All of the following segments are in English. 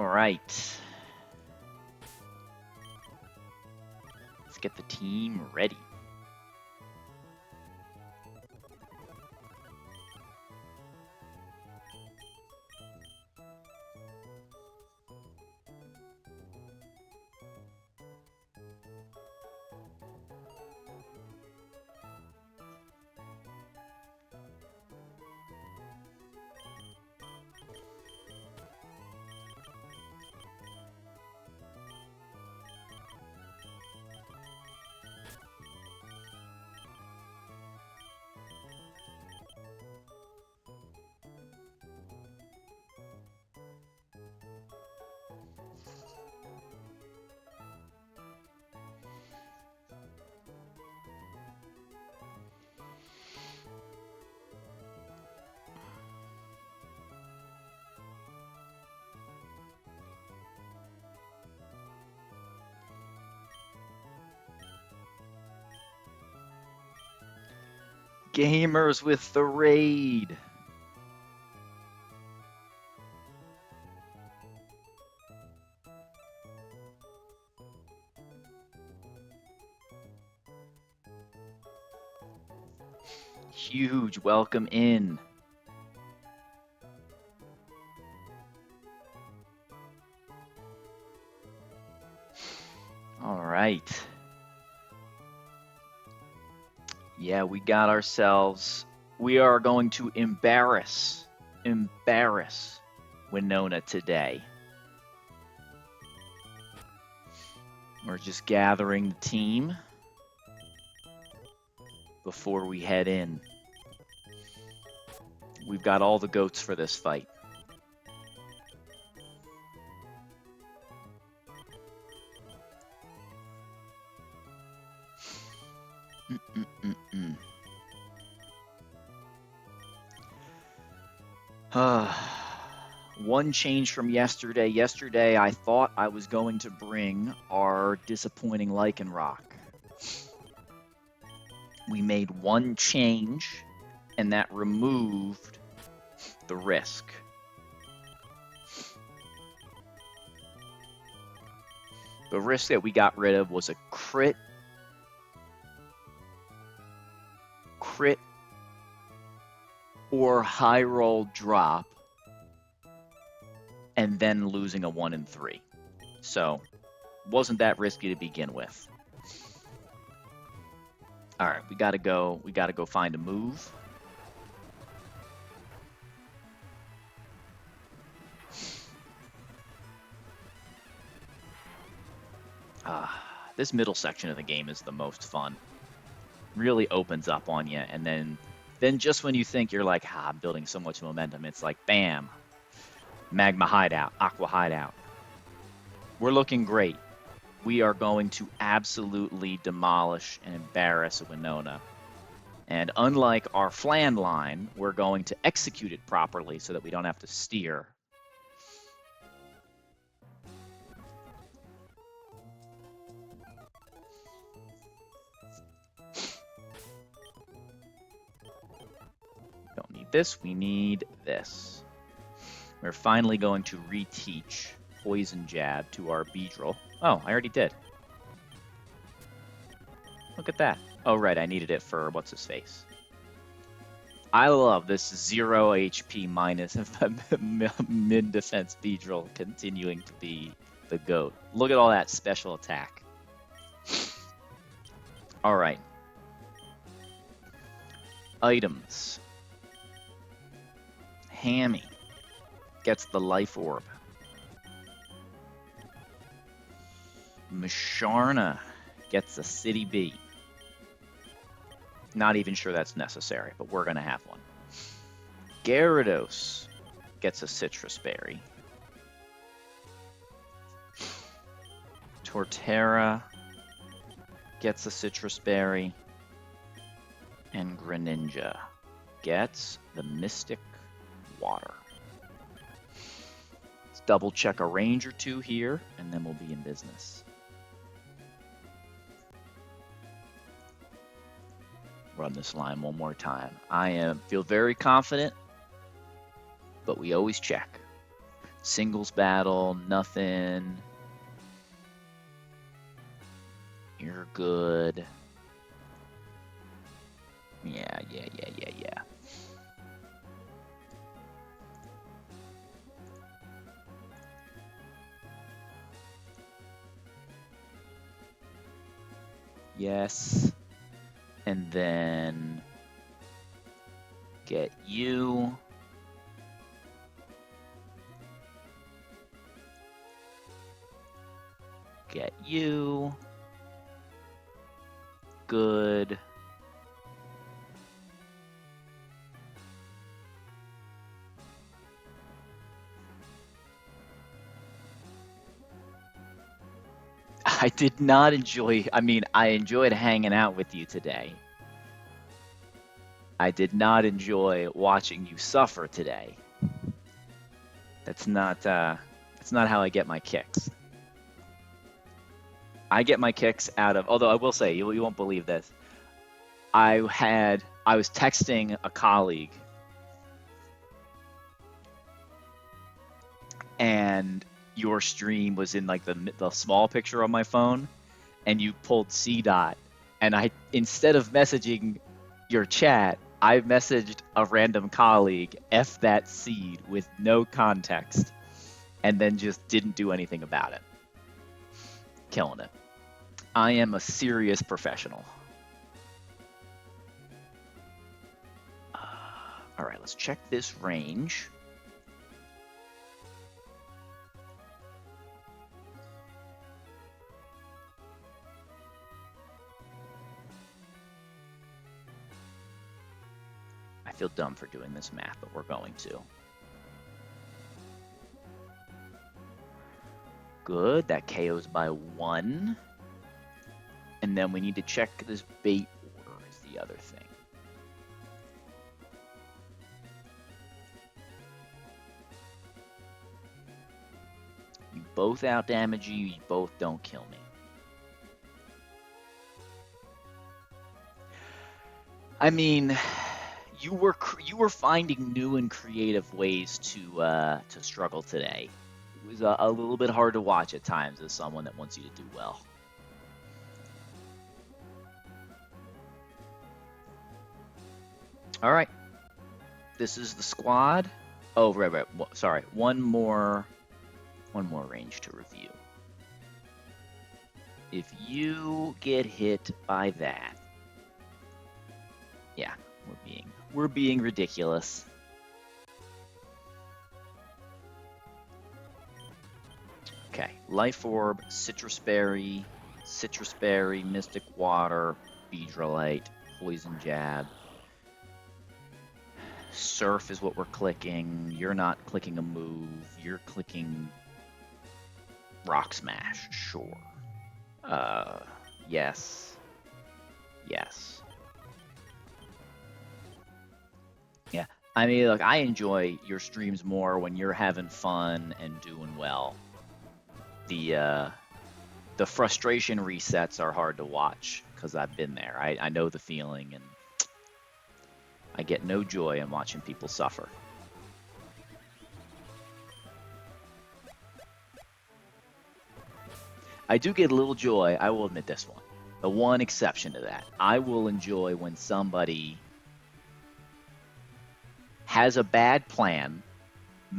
right. Let's get the team ready. Gamers with the raid. Huge welcome in. All right. Yeah, we got ourselves. We are going to embarrass Winona today. We're just gathering the team before we head in. We've got all the goats for this fight. One change from yesterday. Yesterday, I thought I was going to bring our disappointing Lycanroc. We made one change, and that removed the risk. The risk that we got rid of was a crit or high roll drop, and then losing a 1 in 3. So, wasn't that risky to begin with. All right, we gotta go find a move. This middle section of the game is the most fun. Really opens up on you, and then just when you think you're like, I'm building so much momentum, it's like, bam, Magma Hideout, Aqua Hideout. We're looking great. We are going to absolutely demolish and embarrass Winona. And unlike our flan line, we're going to execute it properly so that we don't have to steer. Don't need this, we need this. We're finally going to reteach Poison Jab to our Beedrill. Oh, I already did. Look at that. Oh, right, I needed it for what's-his-face. I love this 0 HP minus mid-defense Beedrill continuing to be the GOAT. Look at all that special attack. All right. Items. Hammy gets the Life Orb. Musharna gets a City Bee. Not even sure that's necessary, but we're going to have one. Gyarados gets a Citrus Berry. Torterra gets a Citrus Berry. And Greninja gets the Mystic Water. Let's double check a range or two here, and then we'll be in business. Run this line one more time. I feel very confident, but we always check. Singles battle, nothing. You're good. Yeah. Yes. And then get you. Get you. Good. I did not enjoy, I mean, I enjoyed hanging out with you today. I did not enjoy watching you suffer today. That's not how I get my kicks. I get my kicks out of, although I will say, you won't believe this. I was texting a colleague and your stream was in like the small picture on my phone and you pulled C dot and I instead of messaging your chat, I messaged a random colleague F that seed with no context and then just didn't do anything about it. Killing it. I am a serious professional. All right, let's check this range. I feel dumb for doing this math, but we're going to. Good, that KOs by 1. And then we need to check this bait order is the other thing. You both outdamage you both don't kill me. I mean, you were finding new and creative ways to struggle today. It was a little bit hard to watch at times as someone that wants you to do well. All right, this is the squad. Oh, right. Sorry, one more range to review. If you get hit by that, yeah, we're being ridiculous. Okay, Life Orb, Citrus Berry, Mystic Water, Beedrillite, Poison Jab. Surf is what we're clicking. You're not clicking a move. You're clicking Rock Smash, sure. Yes. Yeah. I mean, look, I enjoy your streams more when you're having fun and doing well. The frustration resets are hard to watch because I've been there. I know the feeling, and I get no joy in watching people suffer. I do get a little joy, I will admit this one. The one exception to that, I will enjoy when somebody has a bad plan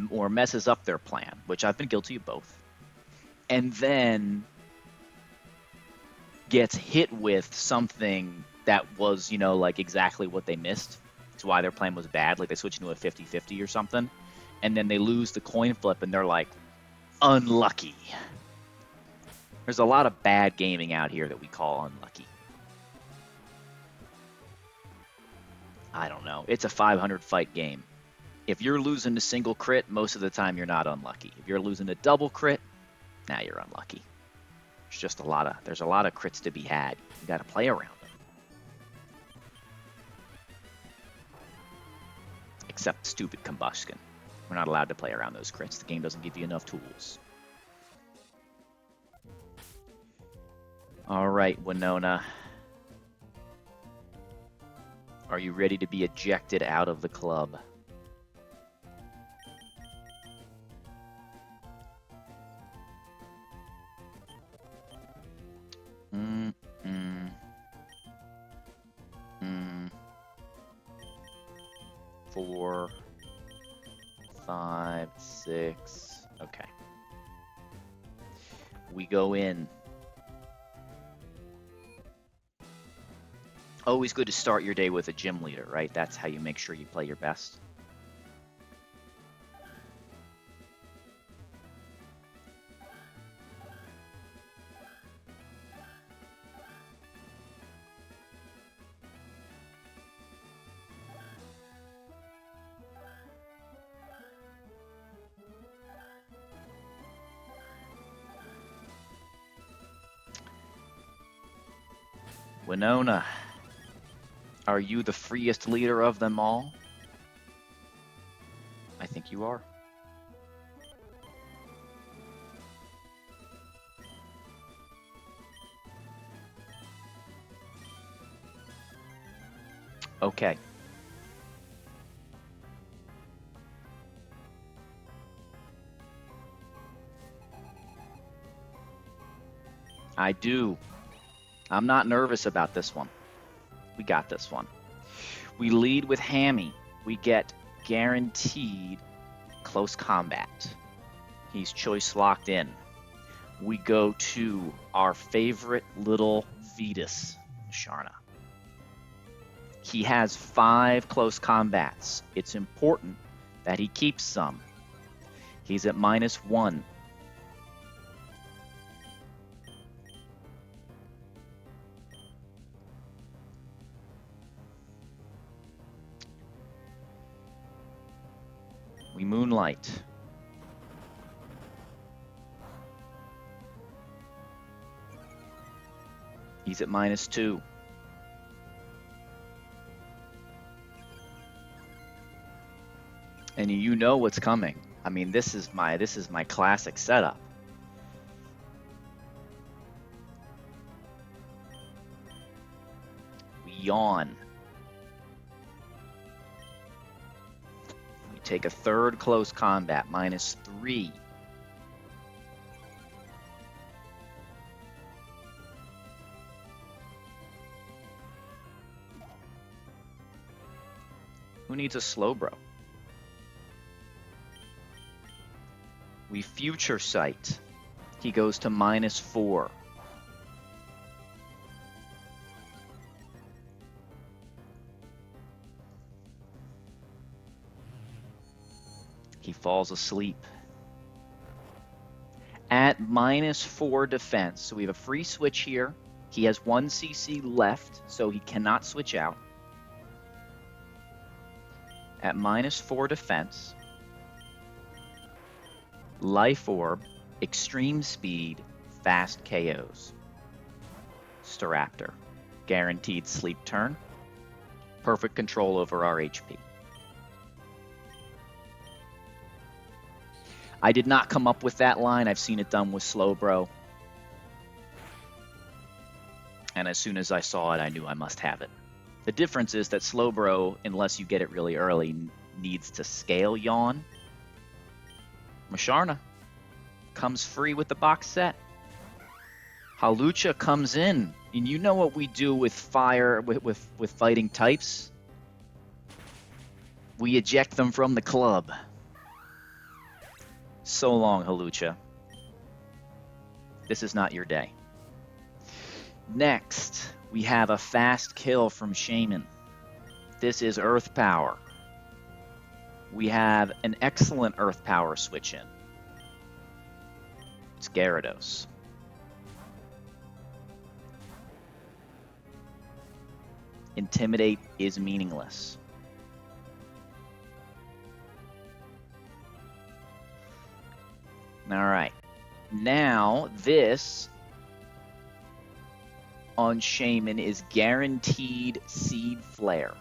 or messes up their plan, which I've been guilty of both, and then gets hit with something that was, like exactly what they missed. It's why their plan was bad, like they switched into a 50-50 or something, and then they lose the coin flip and they're like, unlucky. There's a lot of bad gaming out here that we call unlucky. I don't know. It's a 500 fight game. If you're losing a single crit, most of the time you're not unlucky. If you're losing a double crit, now you're unlucky. There's a lot of crits to be had. You got to play around them. Except stupid combustion. We're not allowed to play around those crits. The game doesn't give you enough tools. All right, Winona. Are you ready to be ejected out of the club? 5, 6. Okay. We go in. Always good to start your day with a gym leader, right? That's how you make sure you play your best. Winona, are you the freest leader of them all? I think you are. Okay. I do. I'm not nervous about this one. We got this one. We lead with Hammy. We get guaranteed close combat. He's choice locked in. We go to our favorite little fetus, Sharna. He has 5 close combats. It's important that he keeps some. He's at -1. We moonlight. He's at -2. And you know what's coming. I mean, this is my classic setup. We yawn. We take a 3rd close combat, -3. Who needs a slow bro? We future sight. He goes to -4. He falls asleep. At -4 defense, so we have a free switch here. He has 1 CC left, so he cannot switch out. At -4 defense, Life Orb, Extreme Speed, Fast KOs. Staraptor, guaranteed sleep turn, perfect control over our HP. I did not come up with that line. I've seen it done with Slowbro. And as soon as I saw it, I knew I must have it. The difference is that Slowbro, unless you get it really early, needs to scale Yawn. Masharna comes free with the box set. Halucha comes in, and you know what we do with fire, with fighting types? We eject them from the club. So long, Halucha. This is not your day. Next, we have a fast kill from Shaman. This is Earth Power. We have an excellent Earth Power switch in. It's Gyarados. Intimidate is meaningless. All right. Now, this on Shaman is guaranteed Seed Flare.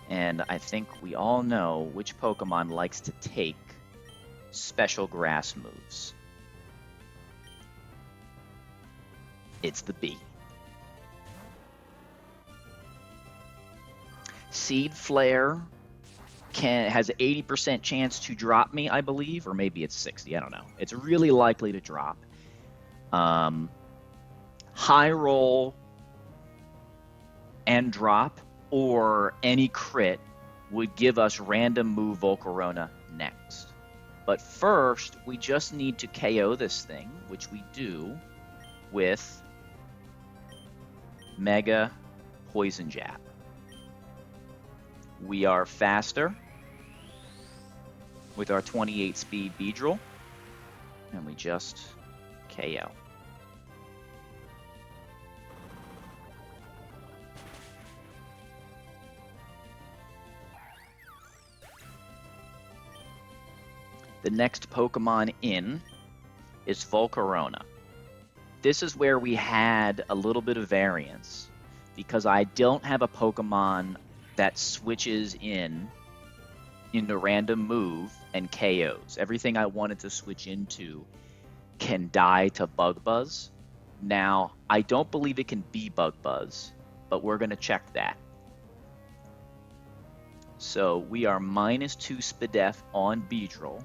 And I think we all know which Pokemon likes to take special grass moves. It's the bee. Seed Flare has an 80% chance to drop me, I believe, or maybe it's 60, I don't know. It's really likely to drop. High roll and drop, or any crit would give us random move Volcarona next. But first, we just need to KO this thing, which we do with Mega Poison Jab. We are faster with our 28 speed Beedrill, and we just KO. The next Pokemon in is Volcarona. This is where we had a little bit of variance because I don't have a Pokemon that switches into random move and KOs. Everything I wanted to switch into can die to Bug Buzz. Now, I don't believe it can be Bug Buzz, but we're going to check that. So we are -2 Spadef on Beedrill.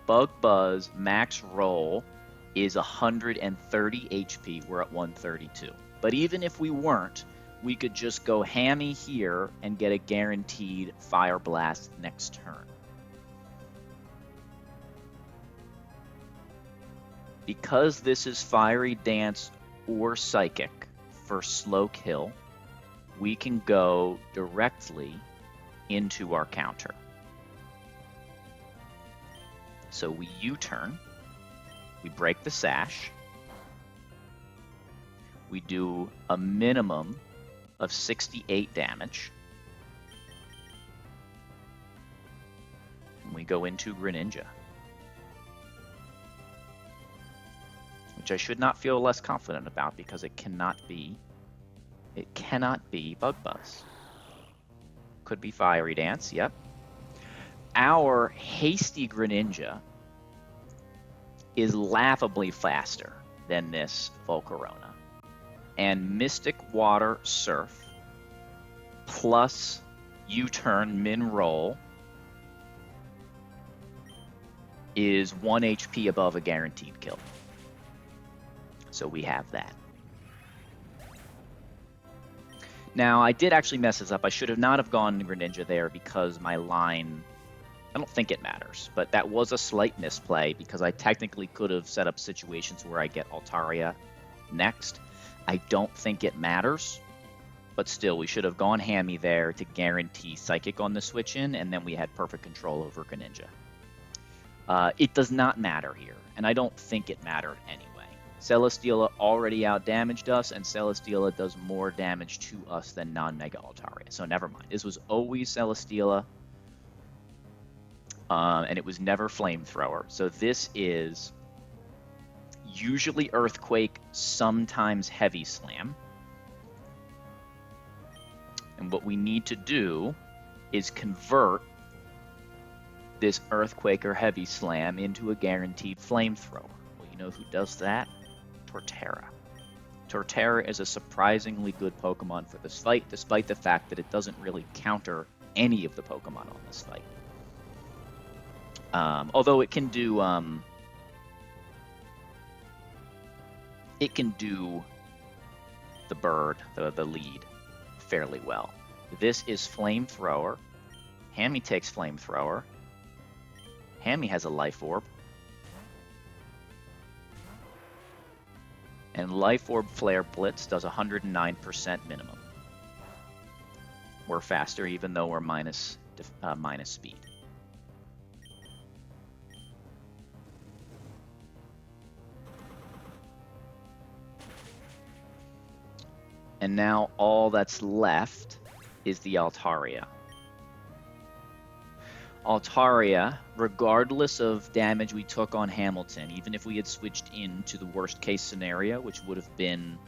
Bug Buzz max roll is 130 HP. We're at 132. But even if we weren't, we could just go hammy here and get a guaranteed Fire Blast next turn. Because this is Fiery Dance or Psychic for slow kill, we can go directly into our counter. So we U-turn, we break the sash, we do a minimum of 68 damage, and we go into Greninja, which I should not feel less confident about because it cannot be Bug Buzz. Could be Fiery Dance, yep. Our hasty Greninja is laughably faster than this Volcarona. And Mystic Water Surf plus U-turn min roll is 1 HP above a guaranteed kill. So we have that. Now, I did actually mess this up. I should have not have gone Greninja there because my line, I don't think it matters, but that was a slight misplay because I technically could have set up situations where I get Altaria next. I don't think it matters, but still, we should have gone hammy there to guarantee Psychic on the switch in, and then we had perfect control over Greninja. It does not matter here, and I don't think it mattered anyway. Celesteela already outdamaged us, and Celesteela does more damage to us than non-Mega Altaria, so never mind. This was always Celesteela, and it was never Flamethrower. So this is usually Earthquake, sometimes Heavy Slam. And what we need to do is convert this Earthquake or Heavy Slam into a guaranteed Flamethrower. Well, you know who does that? Torterra. Torterra is a surprisingly good Pokemon for this fight, despite the fact that it doesn't really counter any of the Pokemon on this fight. Although it can do the bird, the lead, fairly well. This is Flamethrower. Hammy takes Flamethrower. Hammy has a Life Orb. And Life Orb Flare Blitz does 109% minimum. We're faster even though we're minus speed. And now all that's left is the Altaria. Altaria, regardless of damage we took on Hamilton, even if we had switched into the worst case scenario, which would have been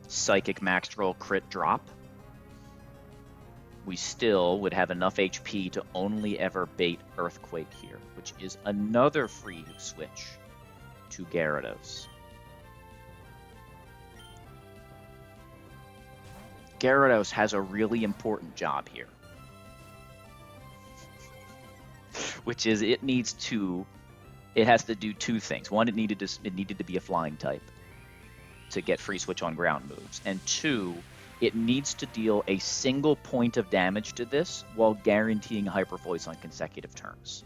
Psychic Max Roll Crit Drop, we still would have enough HP to only ever bait Earthquake here, which is another free switch to Gyarados. Gyarados has a really important job here, which is it has to do two things. One, it needed to be a flying type to get free switch on ground moves, and two, It needs to deal a single point of damage to this while guaranteeing Hyper Voice on consecutive turns.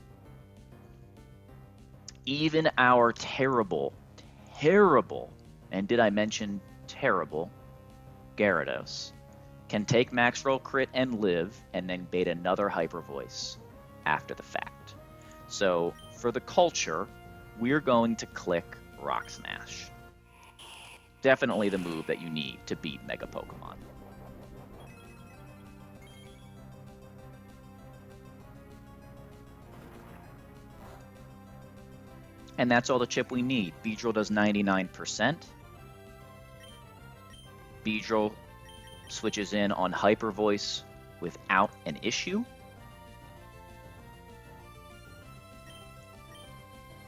Even our terrible, terrible, and did I mention terrible, Gyarados can take max roll crit and live, and then bait another Hyper Voice after the fact. So for the culture, we're going to click Rock Smash. Definitely the move that you need to beat Mega Pokemon. And that's all the chip we need. Beedrill does 99%. Beedrill switches in on Hyper Voice without an issue.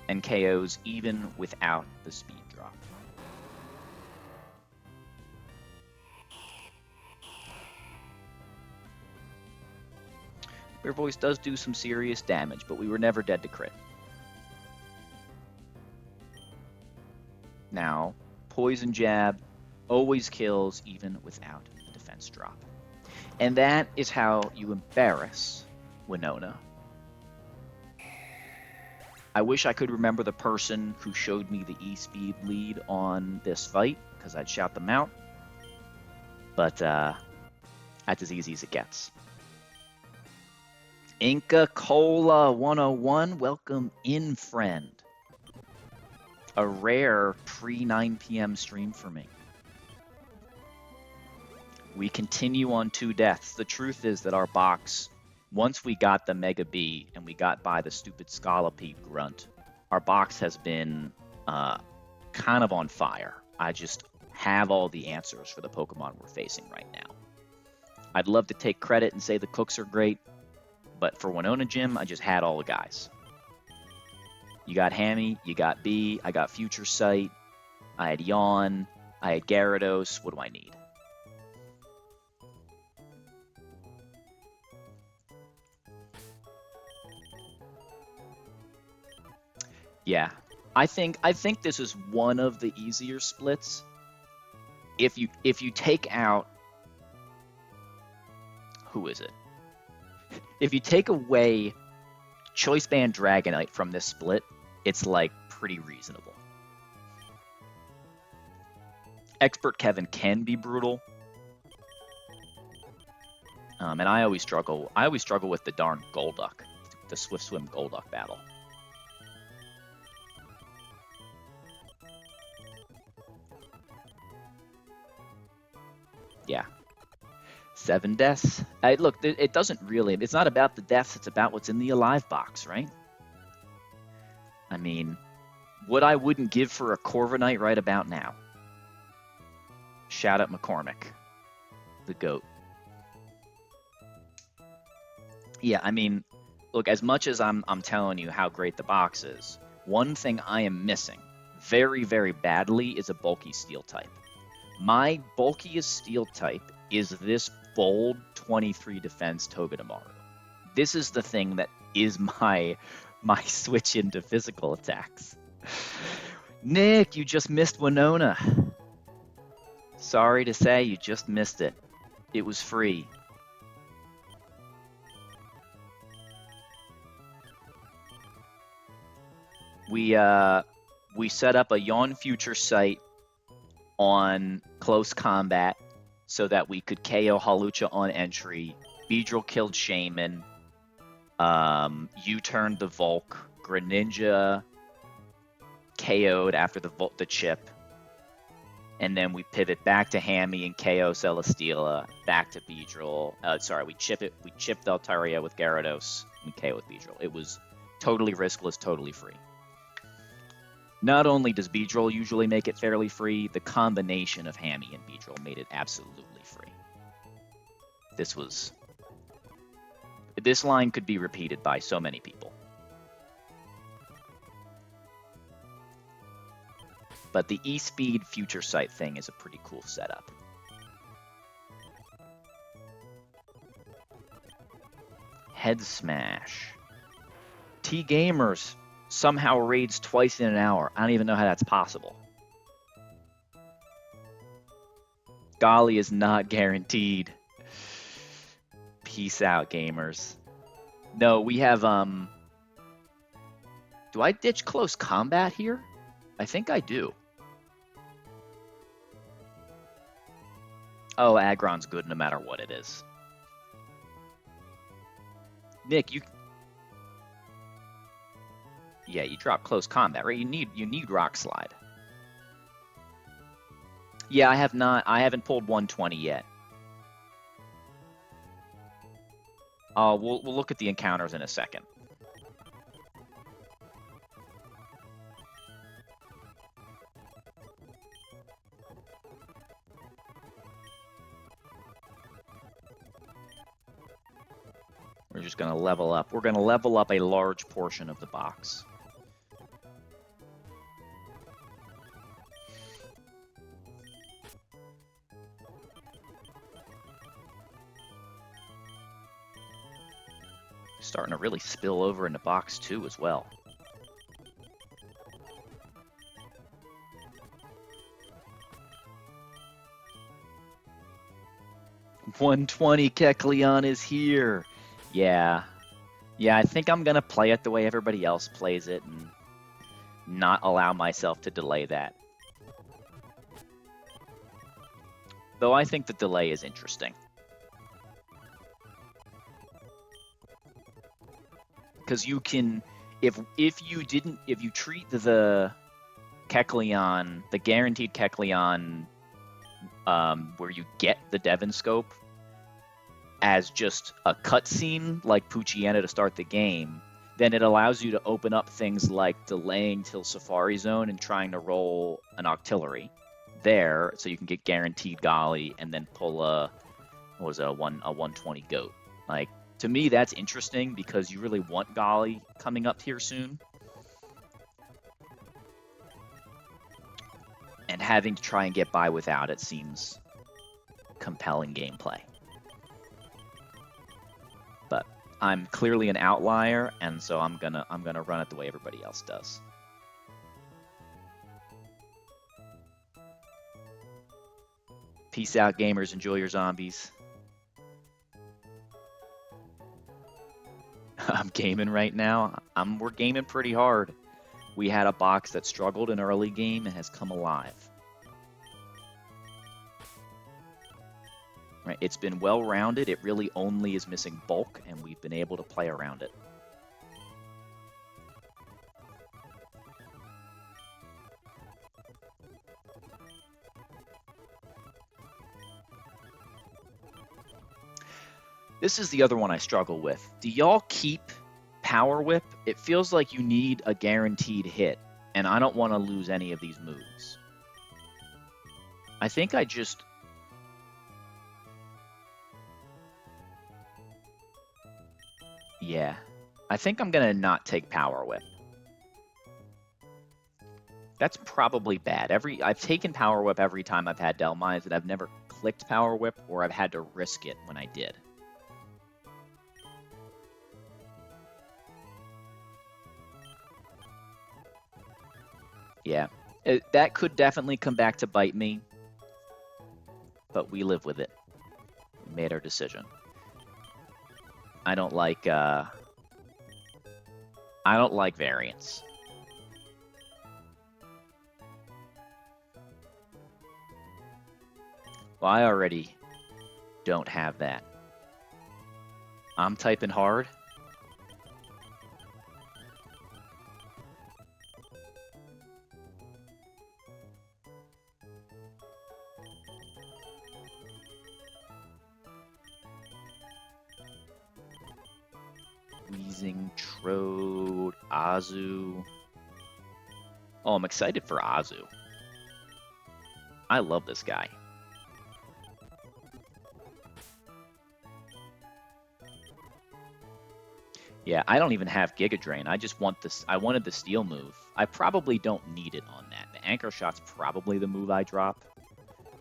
And KOs even without the speed drop. Hyper Voice does do some serious damage, but we were never dead to crit. Now, Poison Jab always kills even without a defense drop. And that is how you embarrass Winona. I wish I could remember the person who showed me the E-Speed lead on this fight, because I'd shout them out. But that's as easy as it gets. Inca Cola 101, welcome in, friend. A rare pre-9 p.m. stream for me. We continue on 2 deaths. The truth is that our box, once we got the Mega B and we got by the stupid Scolipede grunt, our box has been kind of on fire. I just have all the answers for the Pokemon we're facing right now. I'd love to take credit and say the cooks are great, but for Winona Gym, I just had all the guys. You got Hammy, you got B, I got Future Sight, I had Yawn, I had Gyarados. What do I need? Yeah, I think this is one of the easier splits. If you take out, who is it? If you take away Choice Band Dragonite from this split, it's like pretty reasonable. Expert Kevin can be brutal, and I always struggle with the darn Golduck, the Swift Swim Golduck battle. Yeah. 7 deaths. Look, it doesn't really... It's not about the deaths, it's about what's in the Alive box, right? I mean, what I wouldn't give for a Corviknight right about now. Shout out McCormick, the GOAT. Yeah, I mean, look, as much as I'm telling you how great the box is, one thing I am missing very, very badly is a bulky steel type. My bulkiest steel type is this bold 23 defense Togedemaru. This is the thing that is my switch into physical attacks. Nick, you just missed Winona. Sorry to say, you just missed it. It was free. We set up a Yawn Future Sight on close combat so that we could KO Hawlucha on entry. Beedrill killed Shaman. U-turned the Volk. Greninja KO'd after the chip. And then we pivot back to Hammy and KO Celesteela. Back to Beedrill. We chipped Altaria with Gyarados. And KO with Beedrill. It was totally riskless, totally free. Not only does Beedrill usually make it fairly free, the combination of Hammy and Beedrill made it absolutely free. This line could be repeated by so many people. But the E-Speed Future Sight thing is a pretty cool setup. Head Smash. T-Gamers somehow raids twice in an hour. I don't even know how that's possible. Golly is not guaranteed. Peace out, gamers. No, we have do I ditch close combat here? I think I do. Oh, Aggron's good no matter what it is. Nick, yeah, you drop close combat, right? You need Rock Slide. Yeah, I haven't pulled 120 yet. We'll look at the encounters in a second. We're just going to level up. We're going to level up a large portion of the box. Starting to really spill over into box 2 as well. $120 Kecleon is here. Yeah. Yeah, I think I'm going to play it the way everybody else plays it and not allow myself to delay that. Though I think the delay is interesting. Because you can, if you treat the Kecleon, the guaranteed Kecleon, where you get the Devon Scope as just a cutscene like Poochyena to start the game, then it allows you to open up things like delaying till Safari Zone and trying to roll an Octillery there, so you can get guaranteed Golly and then pull a 120 goat. Like, to me, that's interesting because you really want Golly coming up here soon. And having to try and get by without it seems compelling gameplay. But I'm clearly an outlier, and so I'm gonna run it the way everybody else does. Peace out, gamers. Enjoy your zombies. I'm gaming right now. We're gaming pretty hard. We had a box that struggled in early game and has come alive. Right, it's been well-rounded. It really only is missing bulk, and we've been able to play around it. This is the other one I struggle with. Do y'all keep Power Whip? It feels like you need a guaranteed hit, and I don't want to lose any of these moves. I think I just... Yeah. I think I'm going to not take Power Whip. That's probably bad. I've taken Power Whip every time I've had Delmise, and I've never clicked Power Whip, or I've had to risk it when I did. Yeah, that could definitely come back to bite me, but we live with it. We made our decision. I don't like variants. Well, I already don't have that. I'm typing hard. Wheezing, Trode, Azu. Oh, I'm excited for Azu. I love this guy. Yeah, I don't even have Giga Drain. I just want this. I wanted the Steel move. I probably don't need it on that. The Anchor Shot's probably the move I drop.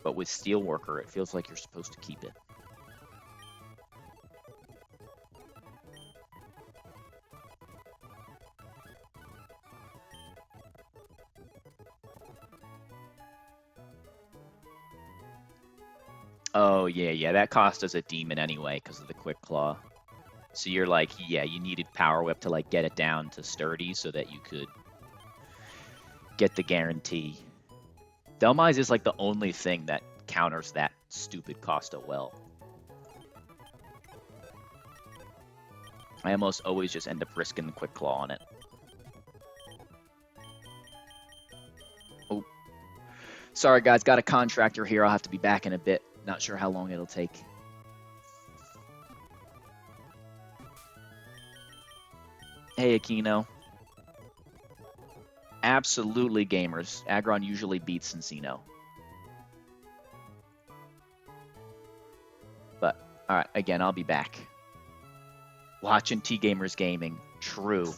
But with Steel Worker, it feels like you're supposed to keep it. Oh, yeah, yeah. That cost us a demon anyway because of the quick claw. So you're like, yeah, you needed Power Whip to like get it down to sturdy so that you could get the guarantee. Delmise is like the only thing that counters that stupid Costa well. I almost always just end up risking the quick claw on it. Oh, sorry guys, got a contractor here. I'll have to be back in a bit. Not sure how long it'll take. Hey, Aquino. Absolutely gamers. Aggron usually beats Encino. But, alright, again, I'll be back. Watching T-Gamers Gaming. True.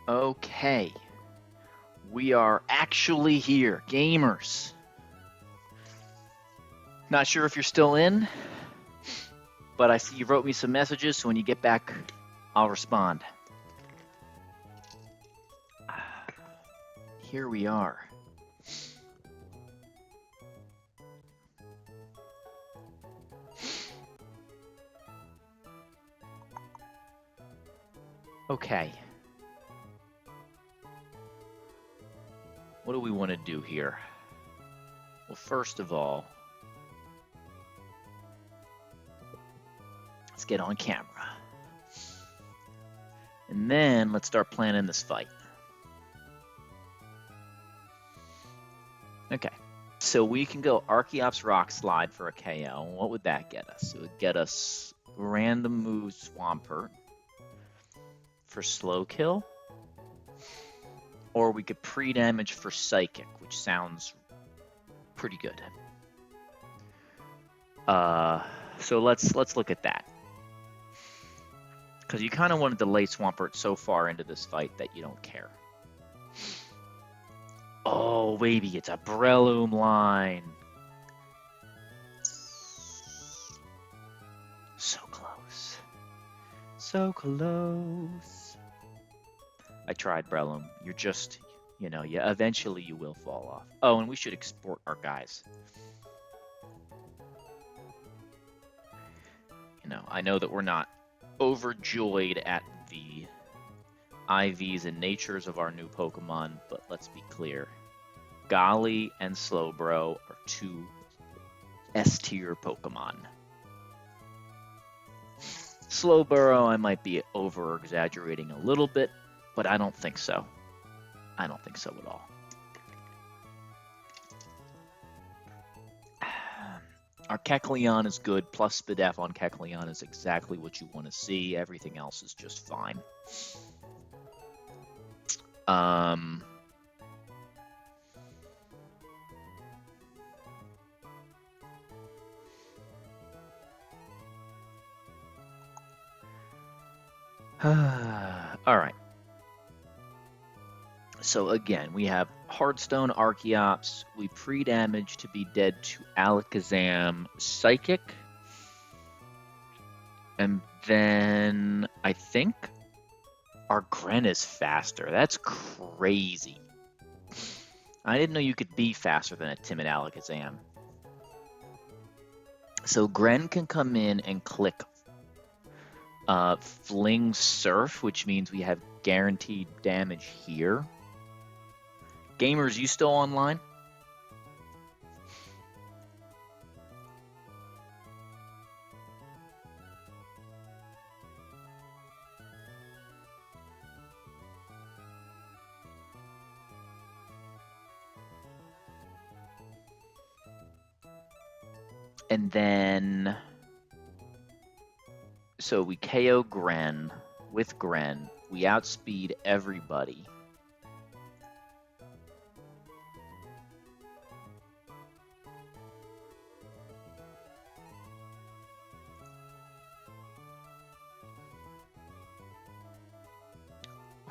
Okay, we are actually here, gamers. Not sure if you're still in, but I see you wrote me some messages, so when you get back, I'll respond. Here we are. Okay. What do we want to do here? Well, first of all, let's get on camera. And then let's start planning this fight. Okay. So we can go Archeops Rock Slide for a KO. What would that get us? It would get us random move Swampert for slow kill. Or we could pre-damage for Psychic, which sounds pretty good. So let's look at that. Because you kind of want to delay Swampert so far into this fight that you don't care. Oh, baby, it's a Breloom line. So close. So close. I tried, Breloom. You're just, yeah, eventually you will fall off. Oh, and we should export our guys. I know that we're not overjoyed at the IVs and natures of our new Pokemon, but let's be clear. Golly and Slowbro are two S-tier Pokemon. Slowbro, I might be over-exaggerating a little bit, but I don't think so. I don't think so at all. Our Kecleon is good, plus Spadef on Kecleon is exactly what you want to see. Everything else is just fine. All right. So again, we have Hardstone Archeops. We pre-damage to be dead to Alakazam Psychic. And then I think our Gren is faster. That's crazy. I didn't know you could be faster than a timid Alakazam. So Gren can come in and click Fling Surf, which means we have guaranteed damage here. Gamers, you still online? And then, so we KO Gren. With Gren, we outspeed everybody.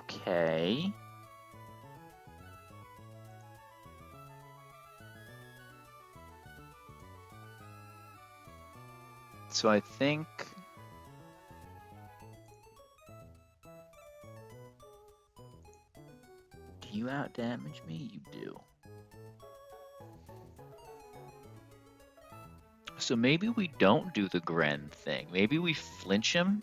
Okay. So I think do you outdamage me? You do. So maybe we don't do the Gren thing. Maybe we flinch him.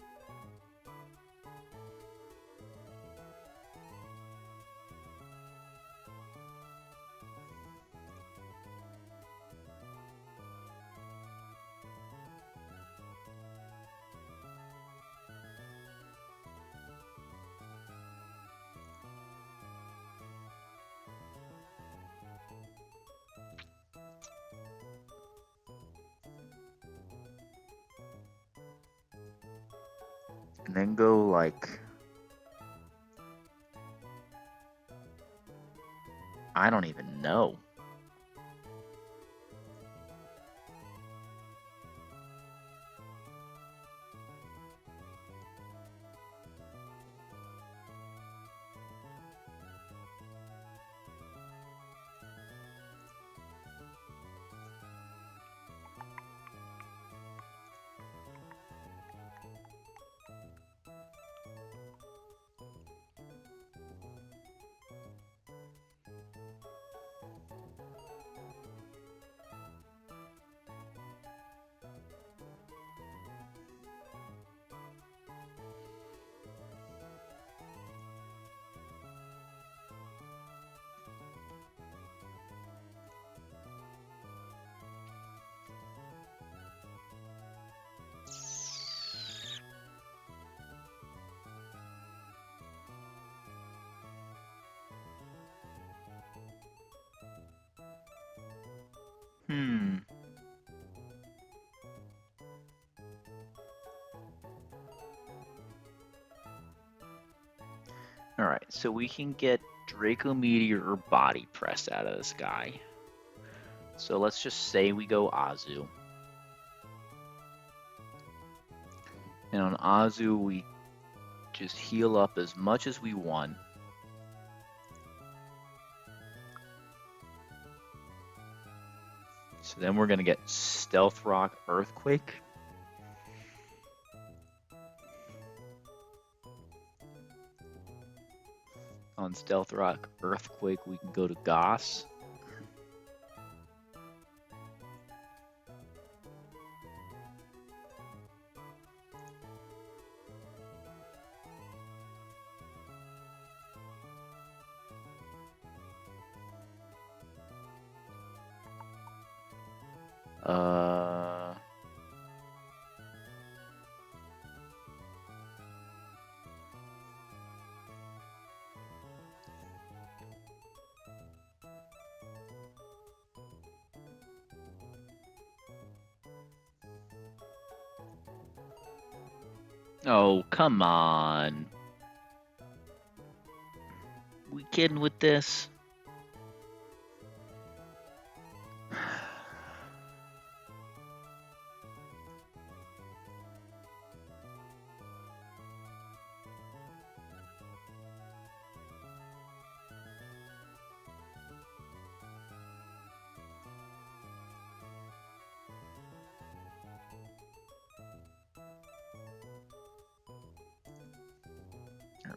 And then go like, I don't even know. Hmm. Alright, so we can get Draco Meteor or Body Press out of this guy. So let's just say we go Azu. And on Azu, we just heal up as much as we want. So then we're going to get Stealth Rock Earthquake. On Stealth Rock Earthquake, we can go to Goss. Uh, oh, come on. We kidding with this?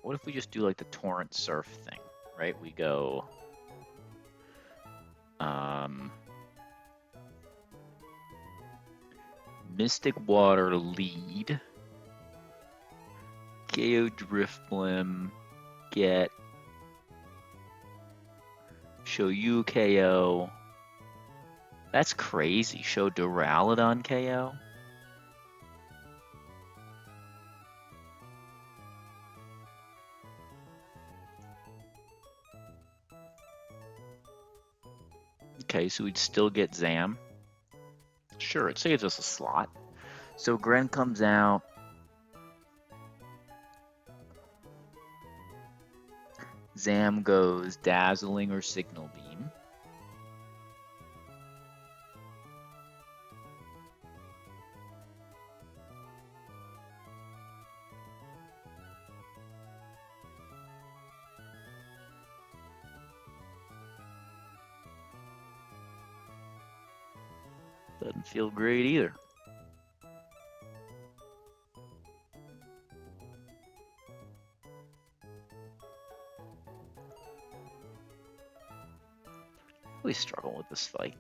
What if we just do like the Torrent Surf thing, right? We go Mystic Water lead, KO Driftblim, get Show you KO. That's crazy. Show Duraludon KO. Okay, so we'd still get Zam. Sure, it saves us a slot. So Gren comes out. Zam goes Dazzling or Signal Beam. Doesn't feel great either. We struggle with this fight.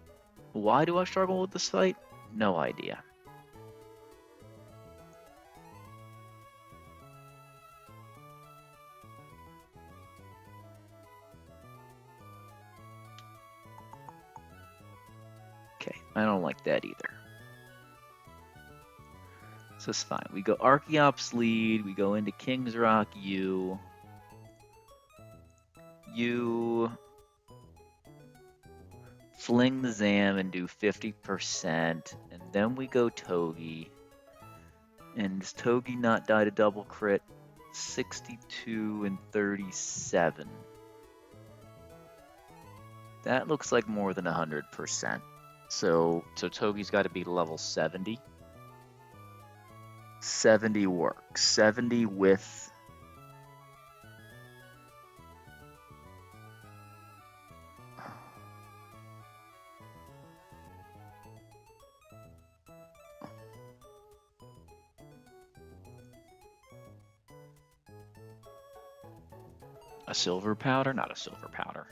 Why do I struggle with this fight? No idea. Okay, I don't like that either. So it's fine. We go Archeops lead, we go into King's Rock U. You fling the Zam and do 50%, and then we go Togi. And does Togi not die to double crit? 62 and 37. That looks like more than 100%. So Togi's got to be level 70. 70 works. 70 with a silver powder? Not a silver powder.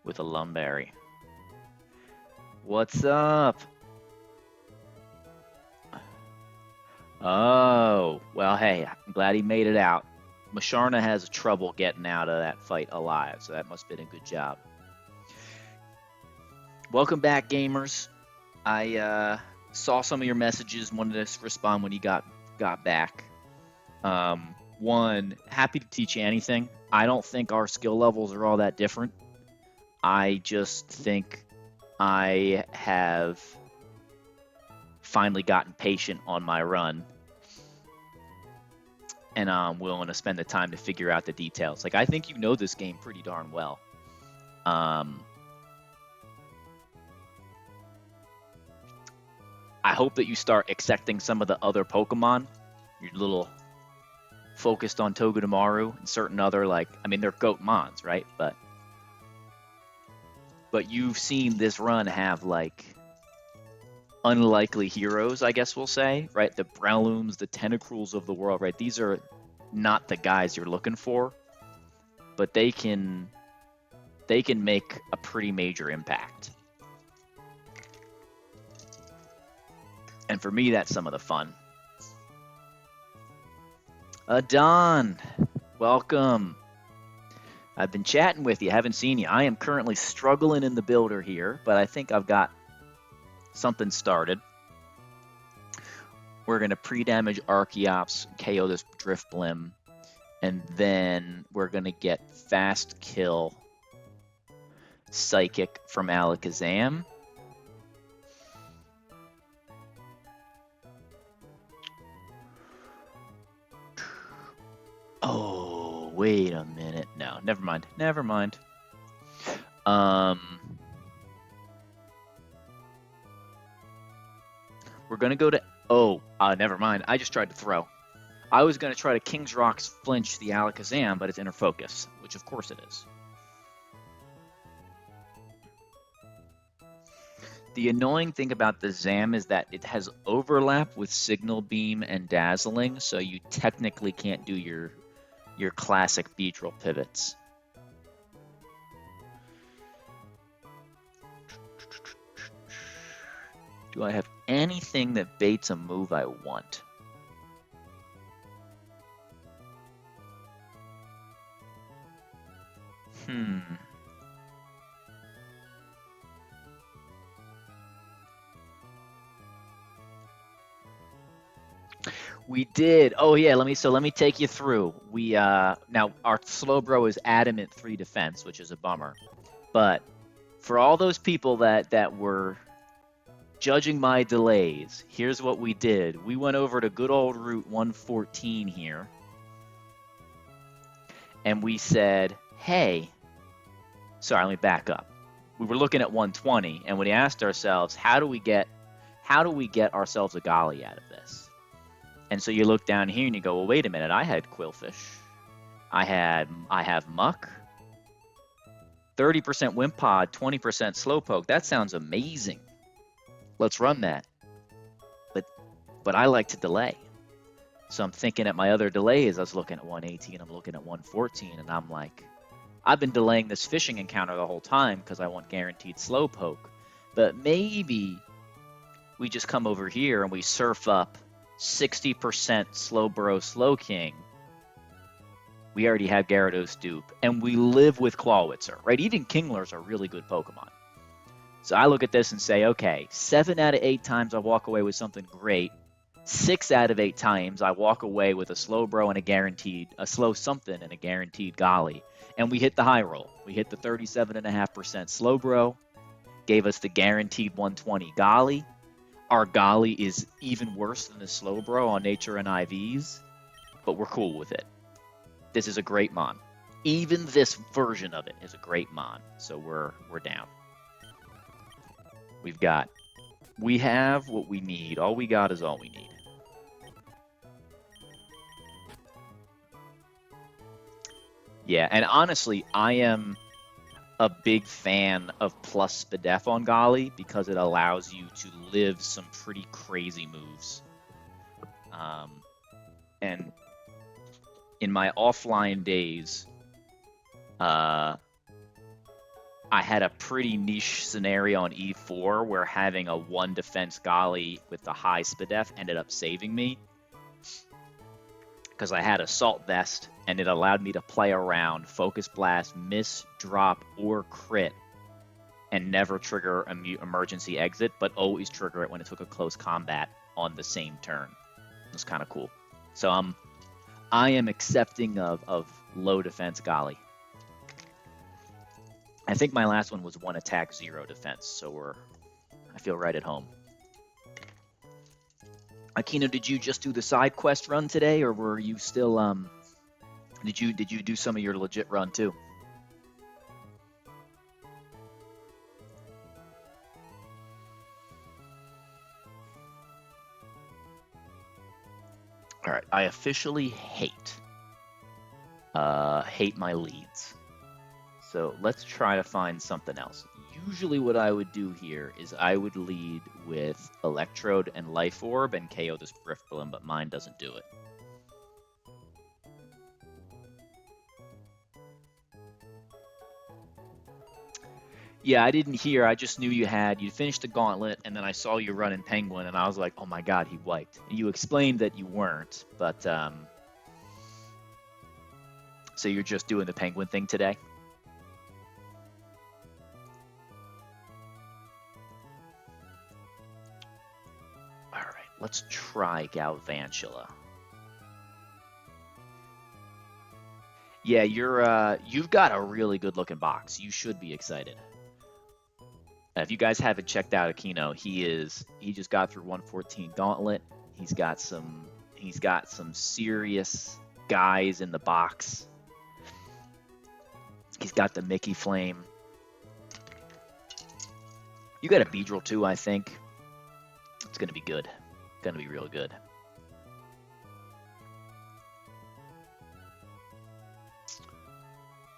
With a Lumberry. What's up? Oh, well, hey, I'm glad he made it out. Masharna has trouble getting out of that fight alive, so that must have been a good job. Welcome back, gamers. I saw some of your messages, wanted to respond when you got back. One, happy to teach you anything. I don't think our skill levels are all that different. I just think I have finally gotten patient on my run, and I'm willing to spend the time to figure out the details. Like, I think you know this game pretty darn well. Um, I hope that you start accepting some of the other Pokemon. You're a little focused on Togedemaru and certain other, like, I mean, they're Goatmons, right? But you've seen this run have, like, unlikely heroes, I guess we'll say, right? The Breloons, the Tentacruels of the world, right? These are not the guys you're looking for, but they can make a pretty major impact. And for me, that's some of the fun. Don, welcome. I've been chatting with you, haven't seen you. I am currently struggling in the builder here, but I think I've got something started. We're going to pre-damage Archeops, KO this Driftblim, and then we're going to get fast kill Psychic from Alakazam. Oh, wait a minute. No, never mind. Never mind. We're going to go to... Oh, never mind. I just tried to throw. I was going to try to King's Rocks flinch the Alakazam, but it's inner focus, which of course it is. The annoying thing about the Zam is that it has overlap with Signal Beam and Dazzling, so you technically can't do your classic Beedrill pivots. Do I have anything that baits a move I want? We did. Oh yeah, let me take you through. We now our Slowbro is adamant 3 defense, which is a bummer. But for all those people that were judging my delays, here's what we did. We went over to good old Route 114 here. And we said, "Hey, sorry, let me back up. We were looking at 120 and we asked ourselves, how do we get ourselves a Golly out of this?" And so you look down here and you go, well, wait a minute. I had Quillfish. I have Muck. 30% Wimpod, 20% Slowpoke. That sounds amazing. Let's run that. But I like to delay. So I'm thinking at my other delays, I was looking at 118, I'm looking at 114, and I'm like, I've been delaying this fishing encounter the whole time because I want guaranteed Slowpoke. But maybe we just come over here and we surf up 60% Slowbro Slowking. We already have Gyarados dupe, and we live with Clawitzer, right? Even Kingler's are really good Pokemon. So I look at this and say, okay, 7 out of 8 times I walk away with something great. 6 out of 8 times I walk away with a Slowbro and a slow something and a guaranteed Golly. And we hit the high roll. We hit the 37.5% Slowbro, gave us the guaranteed 120 Golly. Our Golly is even worse than the Slowbro on Nature and IVs, but we're cool with it. This is a great Mon. Even this version of it is a great Mon, so we're down. We have what we need. All we got is all we need. Yeah, and honestly, I am a big fan of plus Spadef on Golly because it allows you to live some pretty crazy moves. And in my offline days, I had a pretty niche scenario on E4 where having a 1 defense Golly with the high Spadef ended up saving me. Because I had Assault Vest, and it allowed me to play around Focus Blast, Miss, Drop, or Crit, and never trigger an emergency exit, but always trigger it when it took a close combat on the same turn. It was kind of cool. So I am accepting of low defense Golly. I think my last one was 1 attack, 0 defense, so I feel right at home. Akino, did you just do the side quest run today, or were you still did you do some of your legit run too? All right, I officially hate my leads. So let's try to find something else. Usually what I would do here is I would lead with Electrode and Life Orb and KO this Briftblim, but mine doesn't do it. Yeah, I didn't hear. I just knew you finished the gauntlet, and then I saw you running Penguin, and I was like, oh my god, he wiped. And you explained that you weren't, but so you're just doing the Penguin thing today? All right, let's try Galvantula. Yeah, you've got a really good looking box. You should be excited. If you guys haven't checked out Aquino, he just got through 114 Gauntlet. He's got some serious guys in the box. He's got the Mickey Flame. You got a Beedrill too, I think. It's gonna be good. Gonna be real good.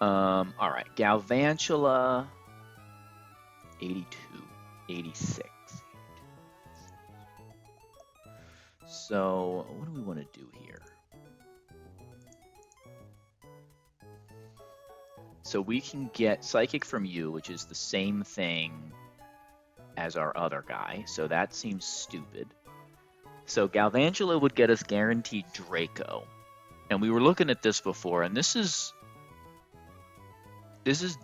All right, Galvantula, 82, 86. So what do we want to do here? So we can get Psychic from you, which is the same thing as our other guy. So that seems stupid. So Galvantula would get us guaranteed Draco. And we were looking at this before, and this is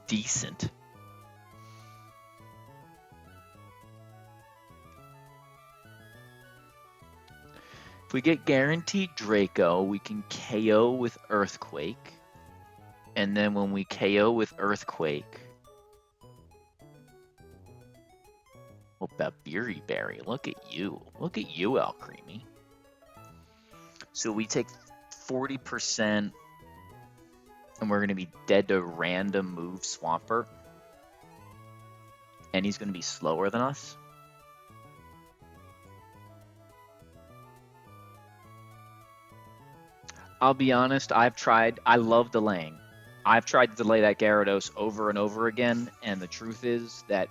decent. If we get guaranteed Draco, we can KO with Earthquake. And then when we KO with Earthquake... Oh, Babiri Berry, look at you. Look at you, Alcremie. So we take 40%, and we're going to be dead to random move Swampert. And he's going to be slower than us. I'll be honest, I love delaying. I've tried to delay that Gyarados over and over again, and the truth is that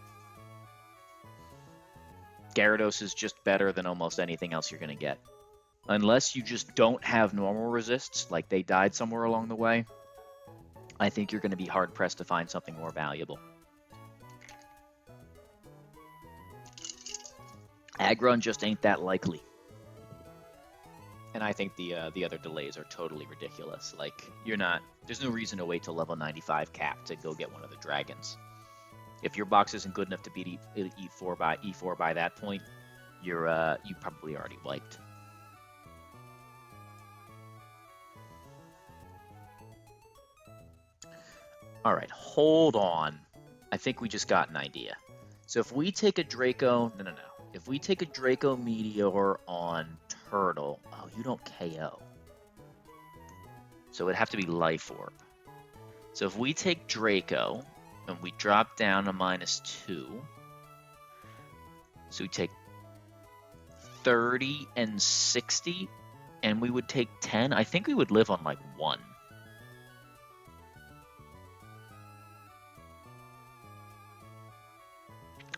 Gyarados is just better than almost anything else you're going to get. Unless you just don't have normal resists, like they died somewhere along the way, I think you're going to be hard-pressed to find something more valuable. Aggron just ain't that likely. And I think the other delays are totally ridiculous. Like, there's no reason to wait till level 95 cap to go get one of the dragons. If your box isn't good enough to beat E4 by that point, you probably already wiped. All right, hold on. I think we just got an idea. So if we take a Draco, no. If we take a Draco Meteor on Turtle, oh, you don't KO. So it'd have to be Life Orb. So if we take Draco and we drop down to -2, so we take 30 and 60, and we would take 10. I think we would live on like 1.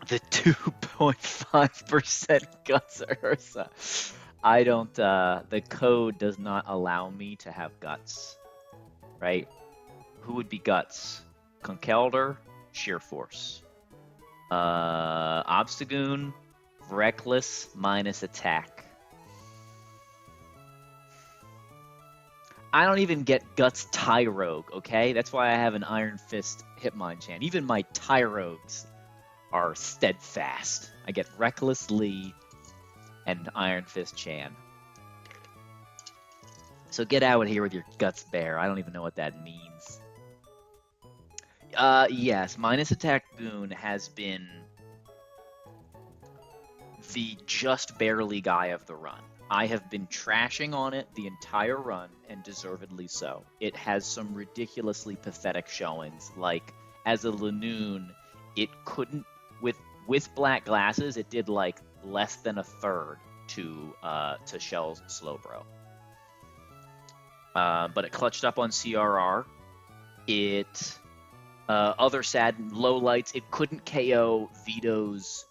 The 2.5% Guts Ursa. I don't, the code does not allow me to have Guts, right? Who would be Guts? Conkeldurr, Sheer Force. Obstagoon, Reckless minus Attack. I don't even get Guts Tyrogue, okay? That's why I have an Iron Fist Hitmonchan. Even my Tyrogues are steadfast. I get Reckless Lee and Iron Fist Chan. So get out of here with your Guts Bear. I don't even know what that means. Yes, minus attack Goon has been the just barely guy of the run. I have been trashing on it the entire run, and deservedly so. It has some ridiculously pathetic showings. Like as a Lanoon, it couldn't with black glasses. It did like less than a third to Shell's Slowbro. But it clutched up on CRR. It other sad low lights. It couldn't KO Vito's.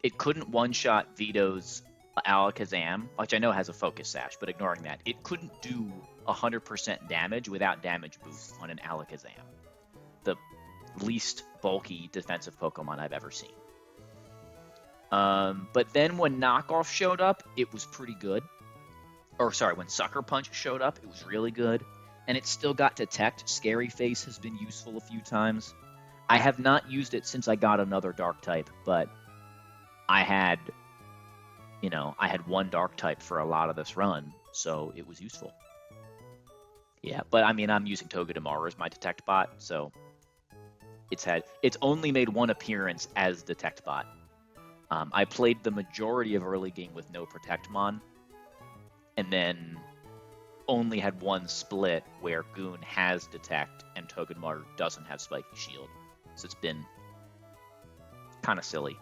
It couldn't one-shot Vito's Alakazam, which I know has a focus sash, but ignoring that, it couldn't do 100% damage without damage boost on an Alakazam, the least bulky defensive Pokemon I've ever seen. But then when Knockoff showed up, it was pretty good. Or sorry, when Sucker Punch showed up, it was really good. And it still got Detect. Scary Face has been useful a few times. I have not used it since I got another Dark type, but I had one Dark type for a lot of this run, so it was useful. Yeah, but I mean, I'm using Togedemaru as my Detect bot, so it's only made one appearance as Detect bot. I played the majority of early game with no Protectmon, and then only had one split where Goon has Detect and Togedemaru doesn't have Spiky Shield. So it's been kind of silly.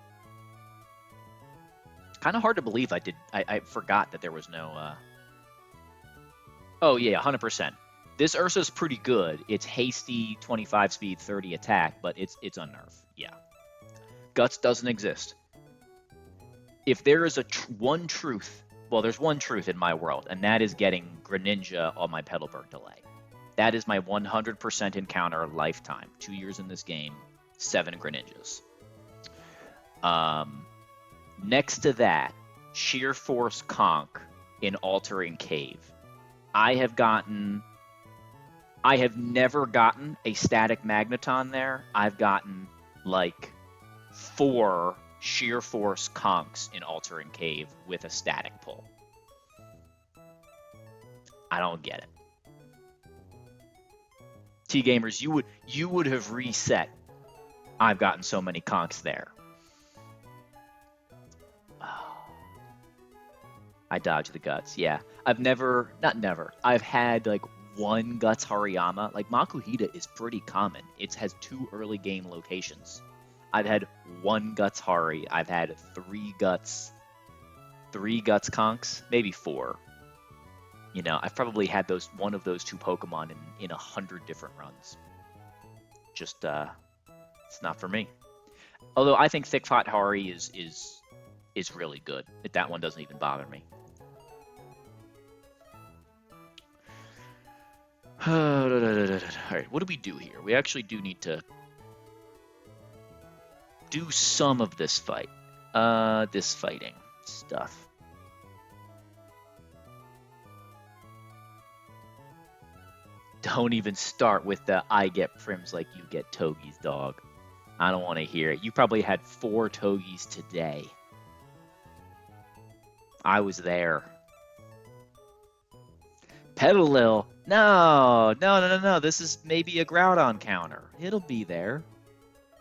Kind of hard to believe I forgot that there was no... Oh, yeah, 100%. This Ursa's pretty good. It's hasty, 25 speed, 30 attack, but it's unnerved. Yeah. Guts doesn't exist. If there is one truth... Well, there's one truth in my world, and that is getting Greninja on my Petalburg delay. That is my 100% encounter lifetime. 2 years in this game, 7 Greninjas. Next to that, Sheer Force Conk in Altering Cave. I have never gotten a static Magneton there. I've gotten like 4 Sheer Force Conks in Altering Cave with a static pull. I don't get it. T-Gamers, you would have reset. I've gotten so many Conks there. I dodge the Guts, yeah. I've had like one Guts Hariyama. Like Makuhita is pretty common. It has 2 early game locations. I've had 1 Guts Hari. I've had 3 Guts Conks, maybe 4. You know, I've probably had one of those 2 Pokemon in 100 different runs. Just it's not for me. Although I think Thick Fat Hari is really good. That one doesn't even bother me. Alright, what do we do here? We actually do need to do some of this fight. This fighting stuff. Don't even start with the I get prims like you get Toge's, dog. I don't want to hear it. You probably had 4 Toge's today. I was there. Petalil? No. This is maybe a Groudon counter. It'll be there.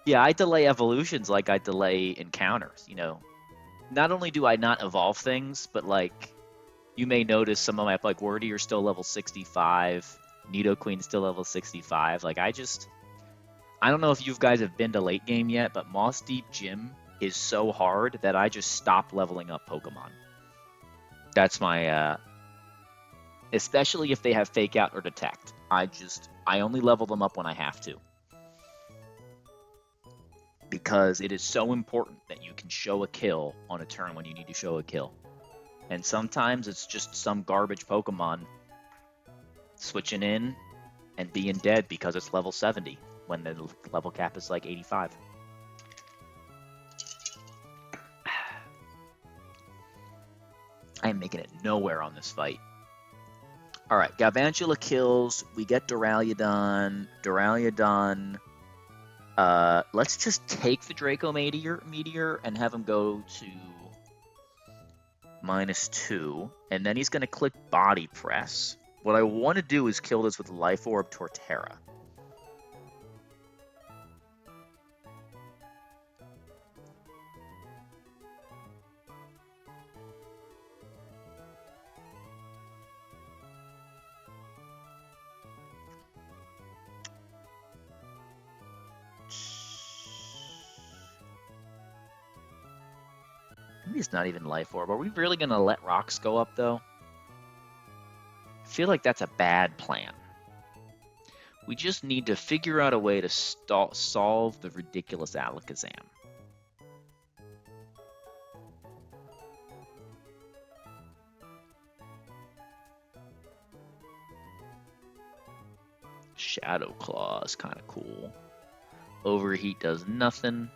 Yeah, I delay evolutions like I delay encounters, you know. Not only do I not evolve things, but like, you may notice some of my, like, Wordy are still level 65, Nidoqueen's still level 65. Like, I don't know if you guys have been to late game yet, but Moss Deep Gym is so hard that I just stop leveling up Pokemon. That's my, especially if they have Fake Out or Detect. I only level them up when I have to. Because it is so important that you can show a kill on a turn when you need to show a kill. And sometimes it's just some garbage Pokemon switching in and being dead because it's level 70 when the level cap is like 85. I am making it nowhere on this fight. Alright, Galvantula kills. We get Duraludon. Let's just take the Draco Meteor and have him go to -2. And then he's going to click Body Press. What I want to do is kill this with Life Orb Torterra. Maybe it's not even life orb. Are we really going to let rocks go up, though? I feel like that's a bad plan. We just need to figure out a way to solve the ridiculous Alakazam. Shadow Claw is kind of cool. Overheat does nothing.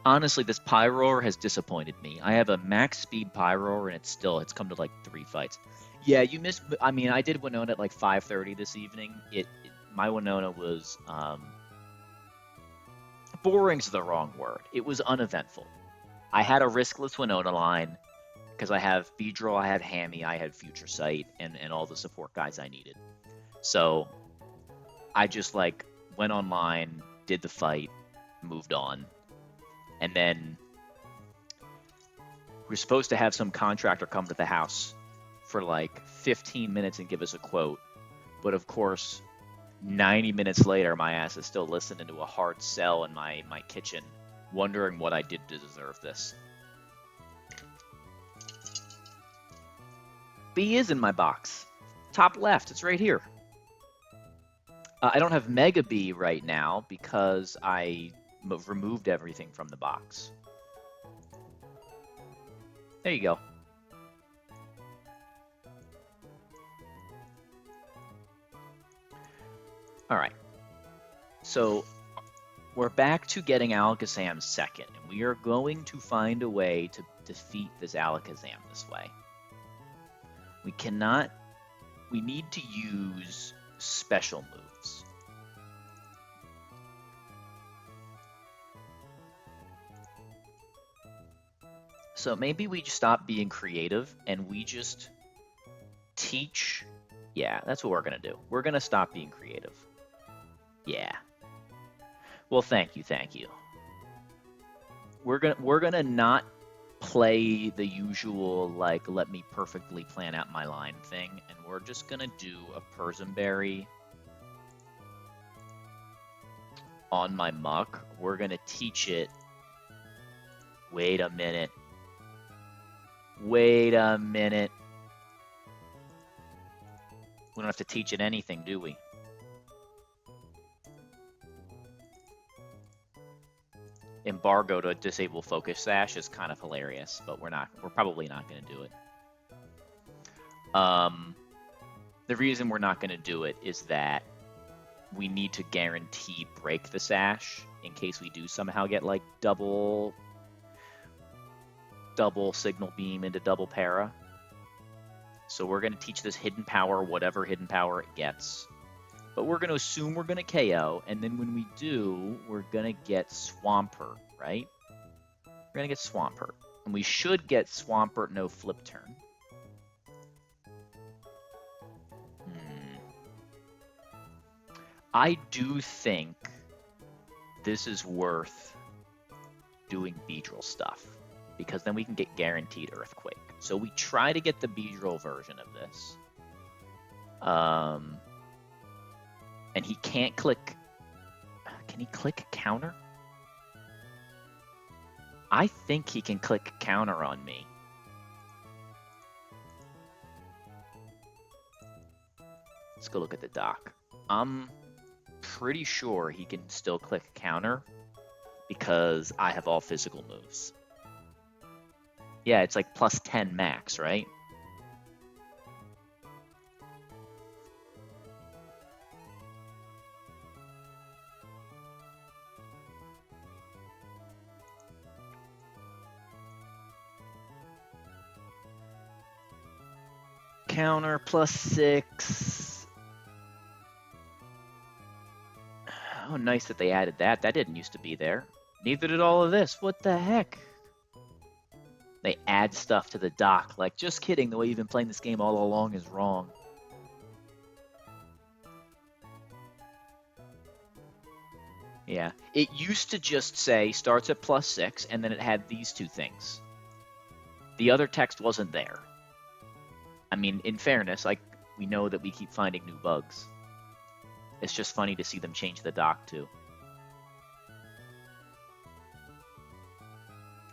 Honestly, this Pyroar has disappointed me. I have a max speed Pyroar, and it's come to like 3 fights. Yeah, you missed. I mean, I did Winona at like 5:30 this evening. My Winona was boring's the wrong word. It was uneventful. I had a riskless Winona line because I have Beedrill, I had Hammy, I had Future Sight, and all the support guys I needed. So I just like went online, did the fight, moved on, and then we're supposed to have some contractor come to the house for like 15 minutes and give us a quote. But of course, 90 minutes later, my ass is still listening to a hard sell in my kitchen, wondering what I did to deserve this. B is in my box. Top left, it's right here. I don't have Mega B right now because I removed everything from the box. There you go. All right. So we're back to getting Alakazam second, and we are going to find a way to defeat this Alakazam this way. We need to use special moves. So maybe we stop being creative and we just teach. Yeah, that's what we're going to do. We're going to stop being creative. Yeah. Well, thank you. We're gonna not play the usual like let me perfectly plan out my line thing, and we're just gonna do a Persimberry on my Muck. We're gonna teach it. Wait a minute. We don't have to teach it anything, do we? Embargo to disable Focus Sash is kind of hilarious, but we're probably not going to do it. The reason we're not going to do it is that we need to guarantee break the Sash in case we do somehow get like double Signal Beam into double Para. So we're going to teach this hidden power, whatever hidden power it gets. But we're going to assume we're going to KO, and then when we do, we're going to get Swampert, right? We're going to get Swampert. And we should get Swampert no flip turn. I do think this is worth doing Beedrill stuff, because then we can get guaranteed Earthquake. So we try to get the Beedrill version of this. And he can't click. Can he click counter? I think he can click counter on me. Let's go look at the doc. I'm pretty sure he can still click counter because I have all physical moves. Yeah, it's like plus 10 max, right? Counter plus 6. Oh, nice that they added that. That didn't used to be there. Neither did all of this. What the heck? They add stuff to the dock. Like, just kidding. The way you've been playing this game all along is wrong. Yeah. It used to just say starts at plus 6, and then it had these two things. The other text wasn't there. I mean, in fairness, like, we know that we keep finding new bugs. It's just funny to see them change the dock, too.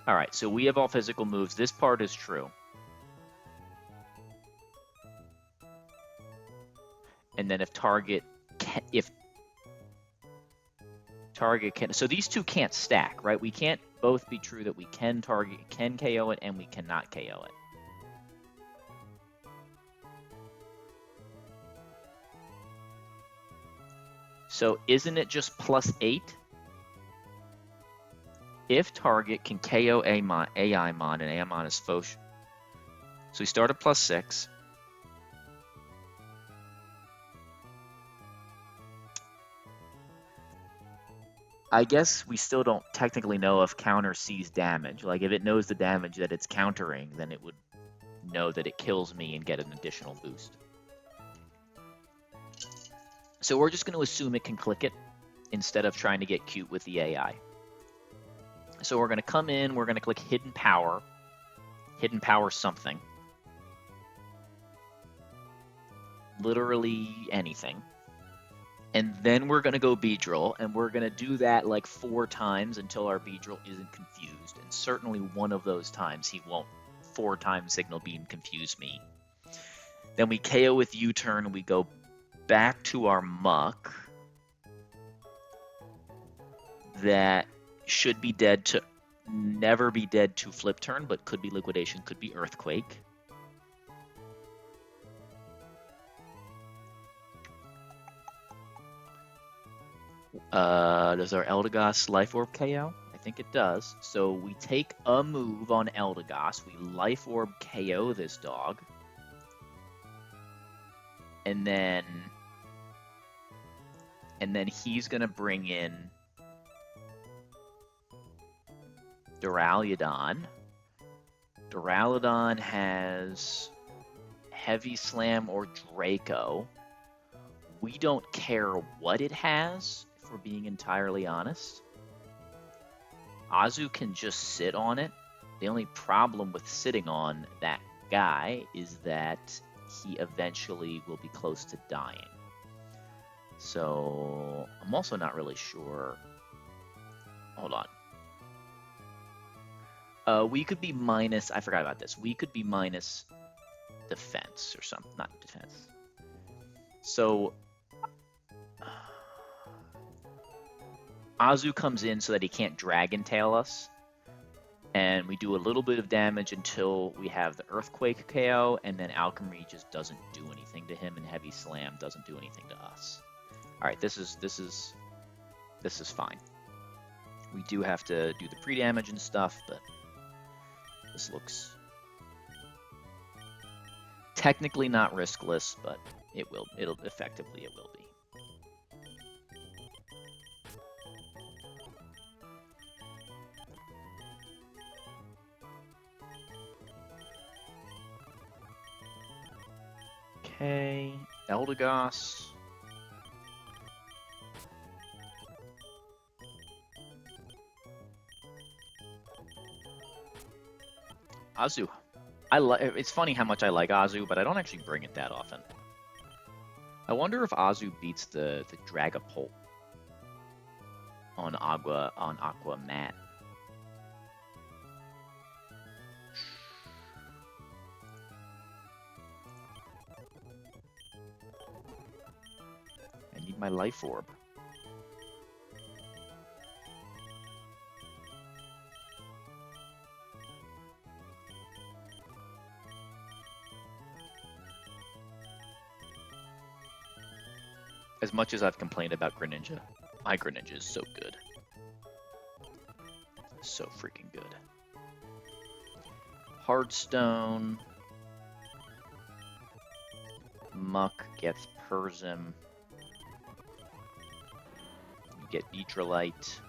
All right, so we have all physical moves. This part is true. And then if target can, so these two can't stack, right? We can't both be true that we can KO it and we cannot KO it. So isn't it just +8? If target can KO Amon, Aimon, and Amon is Foch. So we start at +6. I guess we still don't technically know if counter sees damage. Like, if it knows the damage that it's countering, then it would know that it kills me and get an additional boost. So we're just going to assume it can click it instead of trying to get cute with the AI. So we're going to come in, we're going to click Hidden Power something. Literally anything. And then we're going to go Beedrill, and we're going to do that like 4 times until our Beedrill isn't confused. And certainly one of those times he won't 4 times Signal Beam confuse me. Then we KO with U-turn, and we go back to our Muck. That should be dead to never be dead to flip turn, but could be Liquidation, could be Earthquake. Does our Eldegoss Life Orb KO? I think it does. So we take a move on Eldegoss. We Life Orb KO this dog. And then he's going to bring in Duraludon. Duraludon has Heavy Slam or Draco. We don't care what it has, if we're being entirely honest. Azu can just sit on it. The only problem with sitting on that guy is that he eventually will be close to dying. So I'm also not really sure. Hold on. We could be minus, I forgot about this. We could be minus defense or something, not defense. So Azu comes in so that he can't Dragon Tail us. And we do a little bit of damage until we have the Earthquake KO, and then Alchemy just doesn't do anything to him, and Heavy Slam doesn't do anything to us. All right, this is fine. We do have to do the pre-damage and stuff, but this looks technically not riskless, but it'll effectively it will be. Okay, Eldegoss. Azu. It's funny how much I like Azu, but I don't actually bring it that often. I wonder if Azu beats the Dragapult on Aqua Mat. I need my Life Orb. As much as I've complained about Greninja, my Greninja is so good. So freaking good. Heartstone. Muck gets Persim. You get Beedrillite.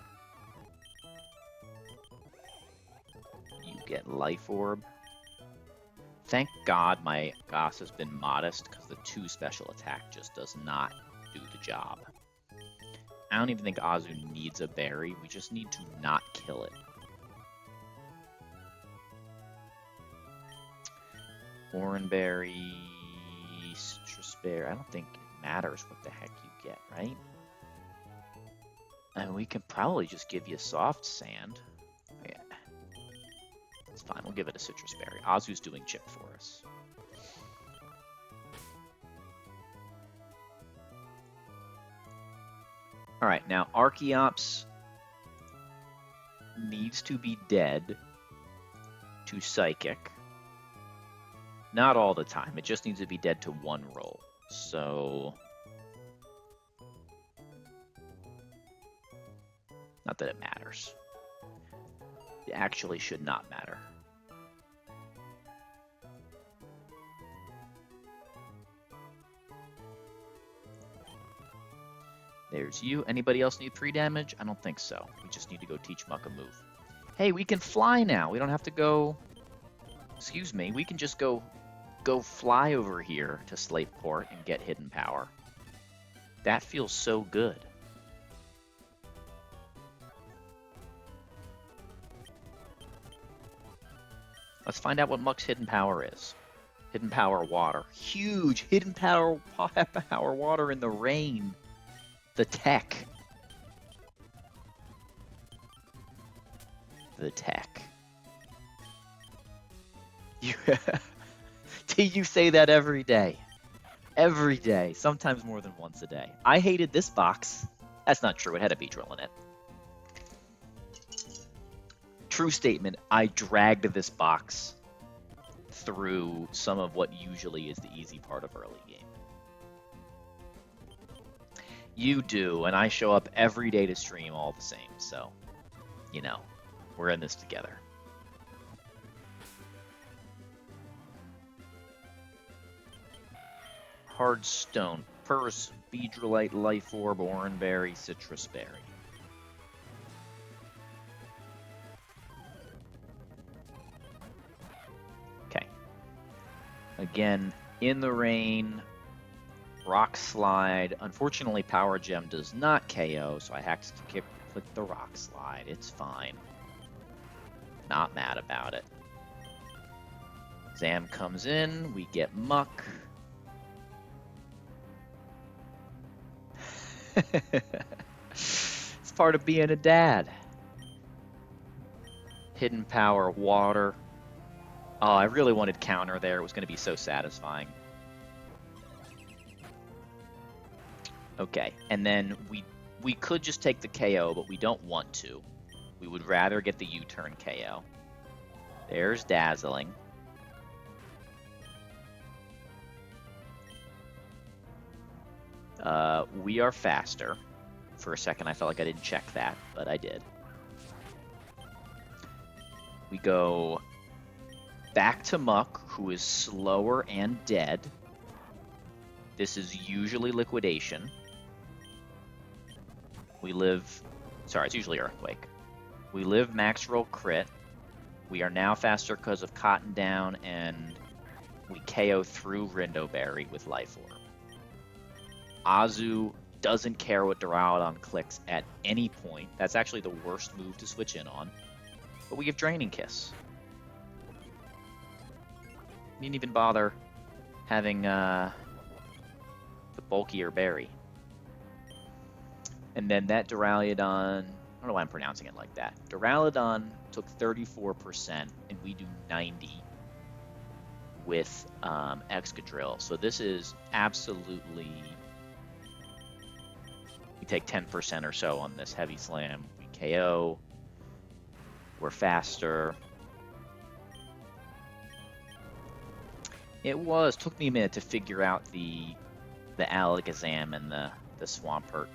You get Life Orb. Thank God my Goss has been modest, because the 2 special attack just does not do the job. I don't even think Azu needs a berry. We just need to not kill it. Oranberry, Citrus Berry. I don't think it matters what the heck you get, right? And we can probably just give you Soft Sand. Yeah. It's fine. We'll give it a citrus berry. Azu's doing chip for us. All right, now Archeops needs to be dead to Psychic. Not all the time. It just needs to be dead to one roll. So... not that it matters. It actually should not matter. There's you. Anybody else need 3 damage? I don't think so. We just need to go teach Muck a move. Hey, we can fly now. We don't have to go... excuse me. We can just go fly over here to Slateport and get hidden power. That feels so good. Let's find out what Muck's hidden power is. Hidden power water. Huge hidden power water in the rain. The tech. The tech. You say that every day. Every day. Sometimes more than once a day. I hated this box. That's not true. It had a Beedrill in it. True statement. I dragged this box through some of what usually is the easy part of early game. You do, and I show up every day to stream all the same, so, you know, we're in this together. Hardstone, Purse, Beedrillite, Life Orb, Oranberry, Citrus Berry. Okay. Again, in the rain... Rock Slide. Unfortunately, Power Gem does not KO, so I have to click the Rock Slide. It's fine. Not mad about it. Zam comes in. We get Muck. It's part of being a dad. Hidden Power, Water. Oh, I really wanted counter there. It was going to be so satisfying. Okay, and then we could just take the KO, but we don't want to. We would rather get the U-turn KO. There's Dazzling. We are faster. For a second, I felt like I didn't check that, but I did. We go back to Muck, who is slower and dead. This is usually Liquidation. We live... sorry, it's usually Earthquake. We live max roll crit. We are now faster because of Cotton Down, and we KO through Rindoberry with Life Orb. Azu doesn't care what Duraludon clicks at any point. That's actually the worst move to switch in on. But we give Draining Kiss. Didn't even bother having the bulkier berry. And then that Duraludon, I don't know why I'm pronouncing it like that. Duraludon took 34%, and we do 90 with Excadrill. So this is absolutely... we take 10% or so on this Heavy Slam. We KO. We're faster. It took me a minute to figure out the Alakazam and the Swampert.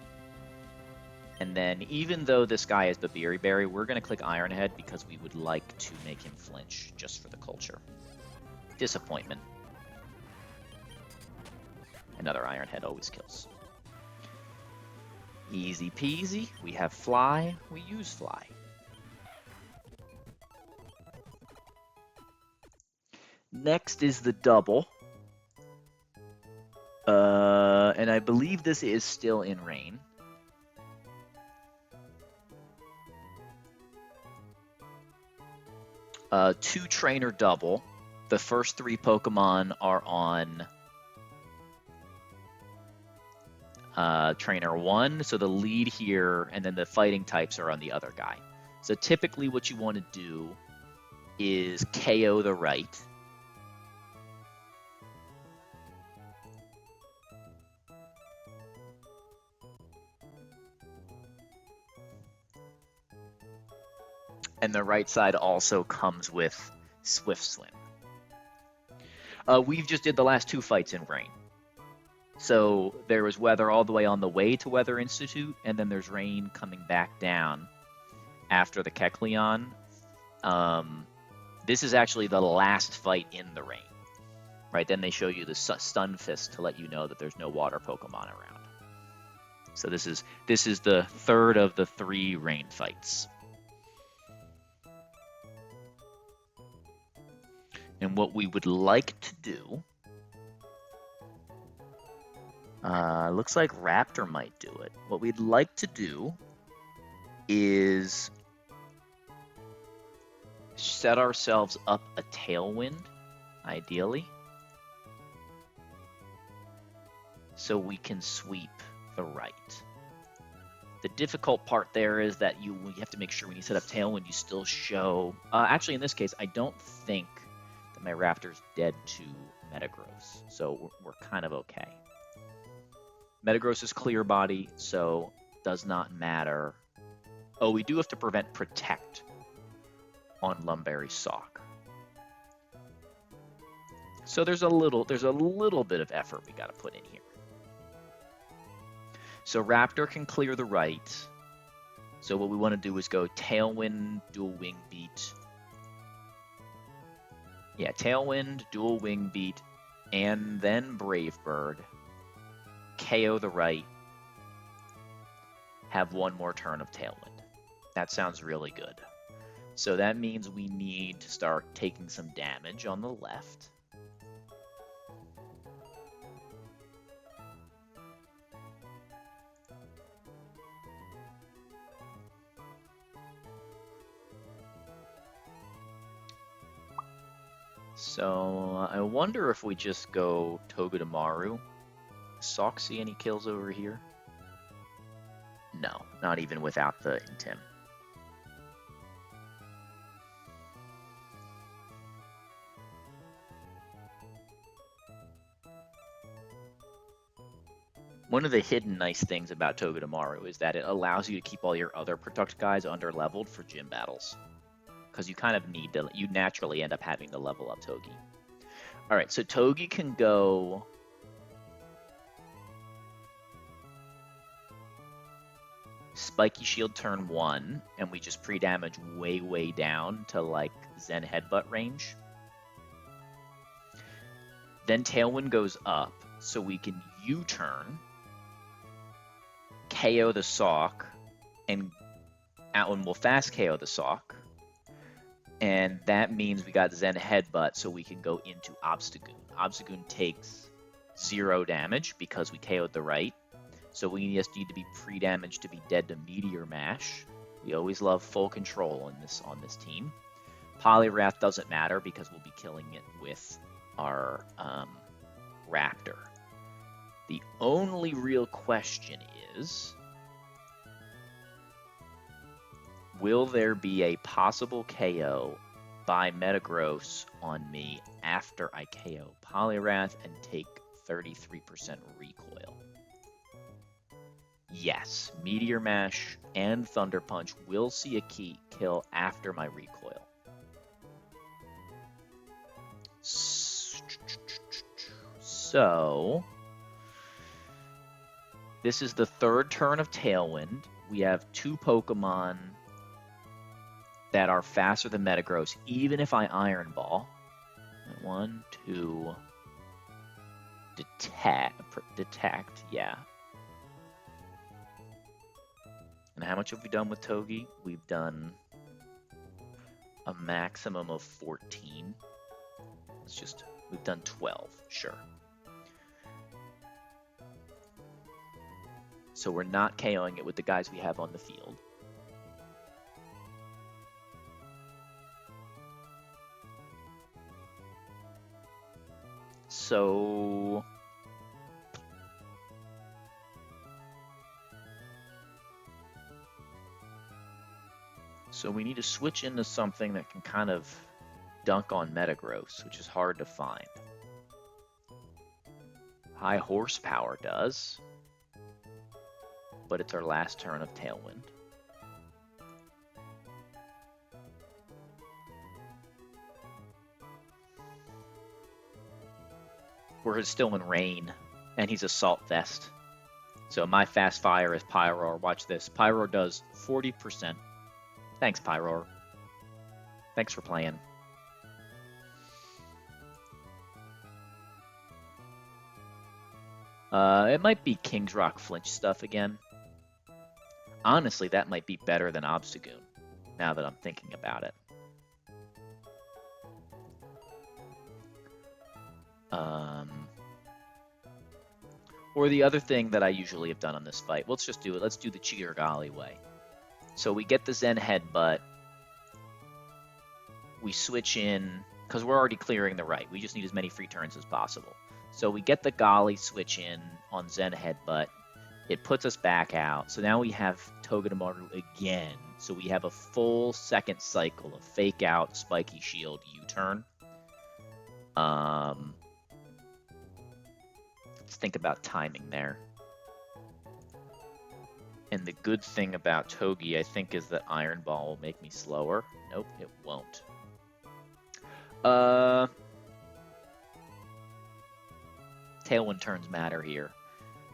And then, even though this guy is Babiri Berry, we're going to click Iron Head because we would like to make him flinch just for the culture. Disappointment. Another Iron Head always kills. Easy peasy. We have Fly. We use Fly. Next is the double. And I believe this is still in rain. Two trainer double. The first 3 Pokemon are on trainer 1, so the lead here, and then the fighting types are on the other guy. So typically what you want to do is KO the right. And the right side also comes with Swift Swim. We've just did the last 2 fights in rain. So there was weather all the way on the way to Weather Institute, and then there's rain coming back down after the Kecleon. This is actually the last fight in the rain, right? Then they show you the Stun Fist to let you know that there's no water Pokemon around. So this is the third of the 3 rain fights. And what we would like to do, looks like Raptor might do it. What we'd like to do is set ourselves up a Tailwind, ideally, so we can sweep the right. The difficult part there is that you have to make sure when you set up Tailwind, you still show... actually, in this case, I don't think that my Raptor's dead to Metagross, so we're kind of okay. Metagross is clear body, so does not matter. Oh, we do have to prevent Protect on Lumberry Sock. So there's a little bit of effort we got to put in here. So Raptor can clear the right. So what we want to do is go Tailwind, Dual Wing Beat. Yeah, Tailwind, Dual Wing Beat, and then Brave Bird. KO the right. Have 1 more turn of Tailwind. That sounds really good. So that means we need to start taking some damage on the left. So I wonder if we just go Togedemaru. Sock see any kills over here? No, not even without the Intim. One of the hidden nice things about Togedemaru is that it allows you to keep all your other Product guys under-leveled for gym battles. Because you kind of need to, you naturally end up having to level up Togi. Alright, so Togi can go... Spiky Shield turn 1, and we just pre-damage way down to like Zen Headbutt range. Then Tailwind goes up, so we can U-turn, KO the Sock, and Atwin will fast KO the Sock. And that means we got Zen Headbutt, so we can go into Obstagoon. Obstagoon takes 0 damage because we KO'd the right. So we just need to be pre-damaged to be dead to Meteor Mash. We always love full control on this team. Poliwrath doesn't matter because we'll be killing it with our Raptor. The only real question is, will there be a possible KO by Metagross on me after I KO Poliwrath and take 33% recoil? Yes, Meteor Mash and Thunder Punch will see a key kill after my recoil. So, this is the 3rd turn of Tailwind. We have 2 Pokemon that are faster than Metagross, even if I Iron Ball. 1, 2, detect, yeah. And how much have we done with Togi? We've done a maximum of 14. We've done 12, sure. So we're not KOing it with the guys we have on the field. So we need to switch into something that can kind of dunk on Metagross, which is hard to find. High Horsepower does, but it's our last turn of Tailwind. We're still in rain, and he's Assault Vest. So my Fast Fire is Pyroar. Watch this. Pyroar does 40%. Thanks, Pyroar. Thanks for playing. It might be King's Rock Flinch stuff again. Honestly, that might be better than Obstagoon, now that I'm thinking about it. Or the other thing that I usually have done on this fight. Let's just do it. Let's do the Chiargali way. So we get the Zen Headbutt. We switch in, because we're already clearing the right. We just need as many free turns as possible. So we get the Gali switch in on Zen Headbutt. It puts us back out. So now we have Togedemaru again. So we have a full second cycle of Fake Out, Spiky Shield, U-Turn. Let's think about timing there. And the good thing about Togi, I think, is that Iron Ball will make me slower. Nope, it won't. Tailwind turns matter here.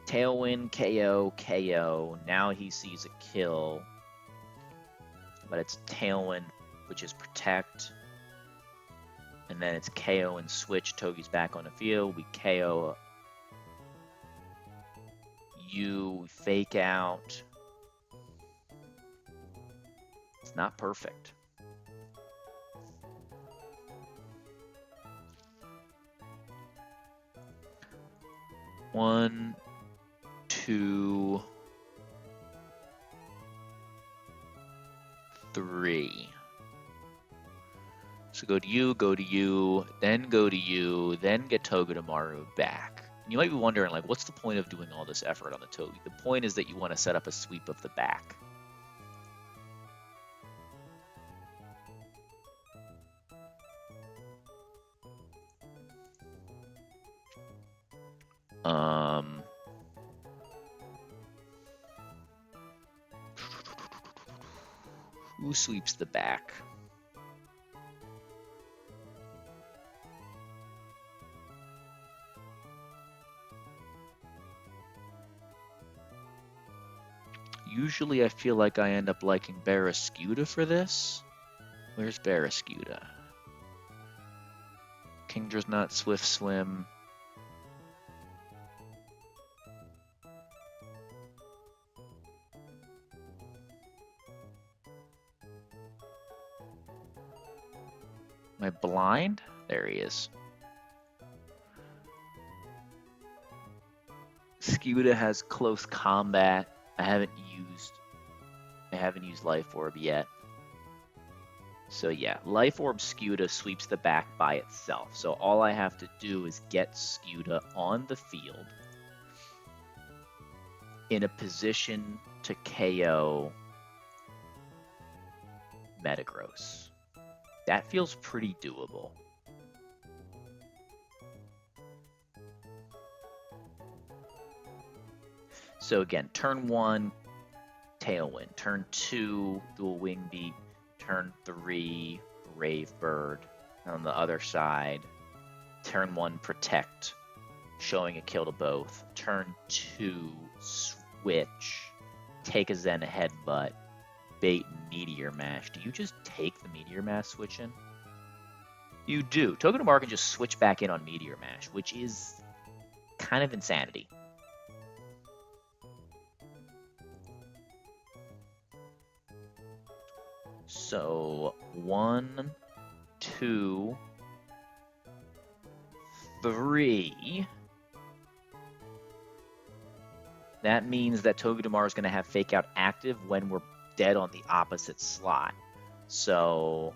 Tailwind, KO, KO. Now he sees a kill. But it's Tailwind, which is Protect. And then it's KO and switch. Togi's back on the field. We KO you, Fake Out. It's not perfect. One, two, three. So go to you, then go to you, then get Togedemaru back. And you might be wondering, like, what's the point of doing all this effort on the Togi? The point is that you want to set up a sweep of the back. Who sweeps the back? Usually I feel like I end up liking Barraskewda for this. Where's Barraskewda? Kingdra's not Swift Swim. Am I blind? There he is. Skewda has close combat. I haven't used Life Orb yet. So yeah, Life Orb Skewda sweeps the back by itself. So all I have to do is get Skewda on the field in a position to KO Metagross. That feels pretty doable. So again, turn 1, Tailwind. Turn 2, Dual Wing Beat. Turn 3, Brave Bird. On the other side, turn 1, Protect, showing a kill to both. Turn 2, Switch, take a Zen Headbutt, bait Meteor Mash. Do you just take the Meteor Mash switch in? You do. Togedemaru can just switch back in on Meteor Mash, which is kind of insanity. So 1, 2, 3. That means that Togedemaru is going to have Fake Out active when we're dead on the opposite slot. So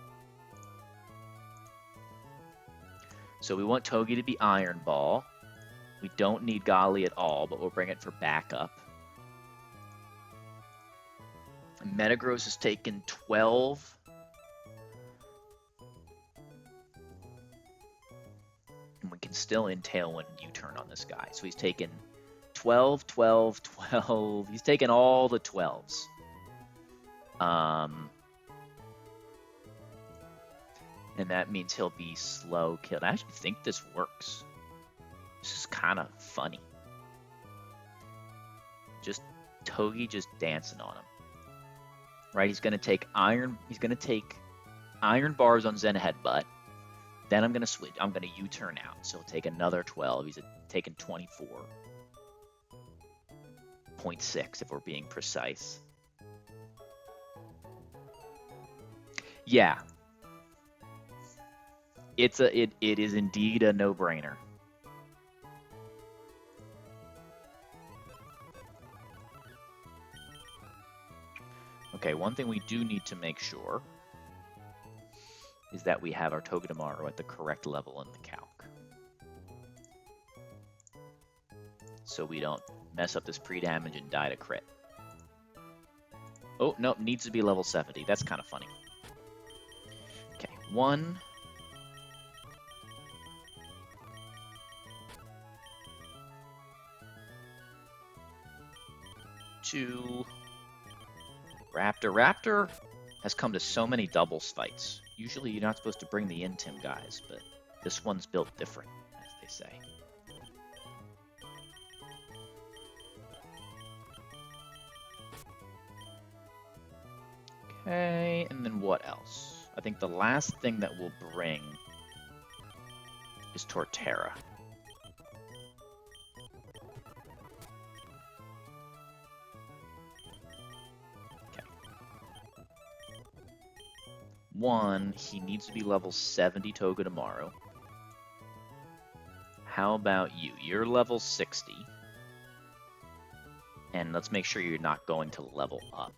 we want Togi to be Iron Ball. We don't need Gali at all, but we'll bring it for backup. Metagross has taken 12. can still in Tailwind U-turn on this guy. So he's taken 12, 12, 12. He's taken all the 12s. And that means he'll be slow killed. I actually think this works. This is kind of funny. Just Togi just dancing on him. Right? He's gonna take iron bars on Zen Headbutt. Then I'm gonna switch. I'm gonna U-turn out. So he'll take another 12. He's taking 24.6 if we're being precise. Yeah. It is indeed a no-brainer. Okay, one thing we do need to make sure is that we have our Togedemaru at the correct level in the calc. So we don't mess up this pre-damage and die to crit. Oh, no, needs to be level 70. That's kind of funny. Okay, 1... 2... Raptor has come to so many doubles fights. Usually you're not supposed to bring the Intim guys, but this one's built different, as they say. Okay, and then what else? I think the last thing that we'll bring is Torterra. One, he needs to be level 70 Togedemaru. How about you? You're level 60. And let's make sure you're not going to level up.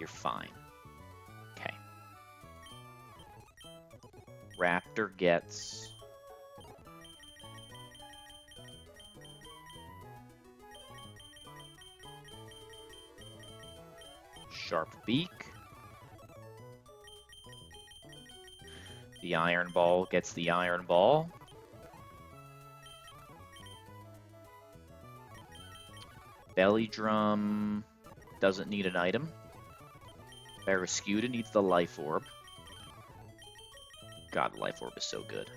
You're fine. Okay. Raptor gets... Sharp Beak. The Iron Ball gets the Iron Ball. Belly Drum doesn't need an item. Barraskewda needs the Life Orb. God, Life Orb is so good.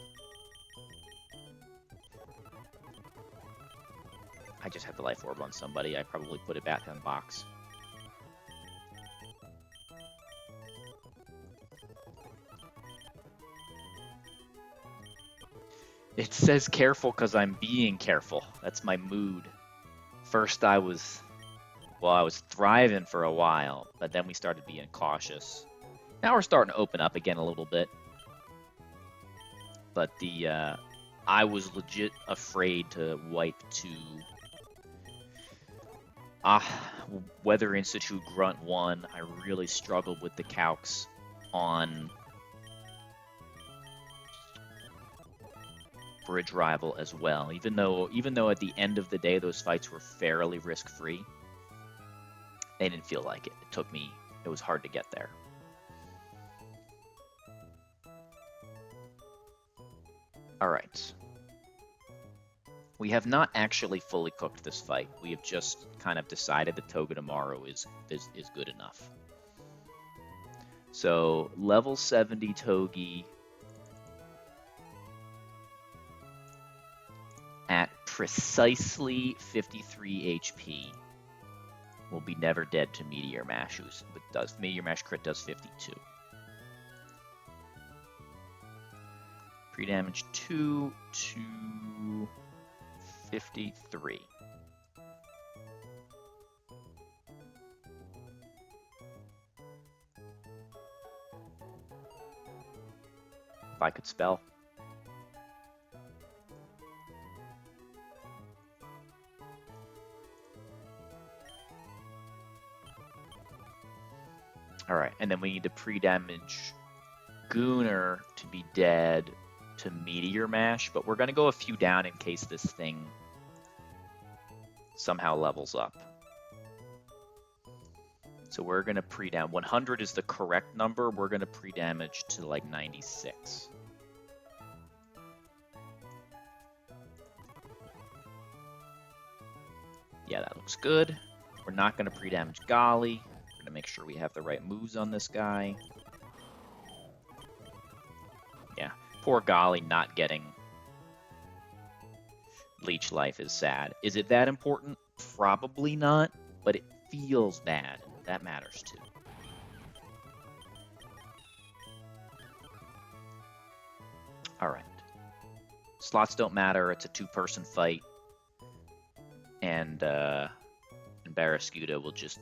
I just had the Life Orb on somebody. I probably put it back in the box. It says careful because I'm being careful. That's my mood. First I was thriving for a while, but then we started being cautious. Now we're starting to open up again a little bit. But I was legit afraid to wipe to Weather Institute Grunt 1. I really struggled with the calcs on Bridge Rival as well. Even though at the end of the day those fights were fairly risk-free, they didn't feel like it. It was hard to get there. Alright. We have not actually fully cooked this fight. We have just kind of decided that Togedemaru is good enough. So, level 70 Togi at precisely 53 HP will be never dead to Meteor Mash, Meteor Mash crit does 52. Pre-damage 2 to 53. If I could spell. Alright, and then we need to pre-damage Gooner to be dead to Meteor Mash, but we're going to go a few down in case this thing somehow levels up. So we're going to pre-damage. 100 is the correct number. We're going to pre-damage to like 96. Yeah, that looks good. We're not going to pre-damage Golly. We're going to make sure we have the right moves on this guy. Yeah, poor Golly not getting Leech Life is sad. Is it that important? Probably not, but it feels bad. That matters too. All right. Slots don't matter. It's a two-person fight. And Barraskewda will just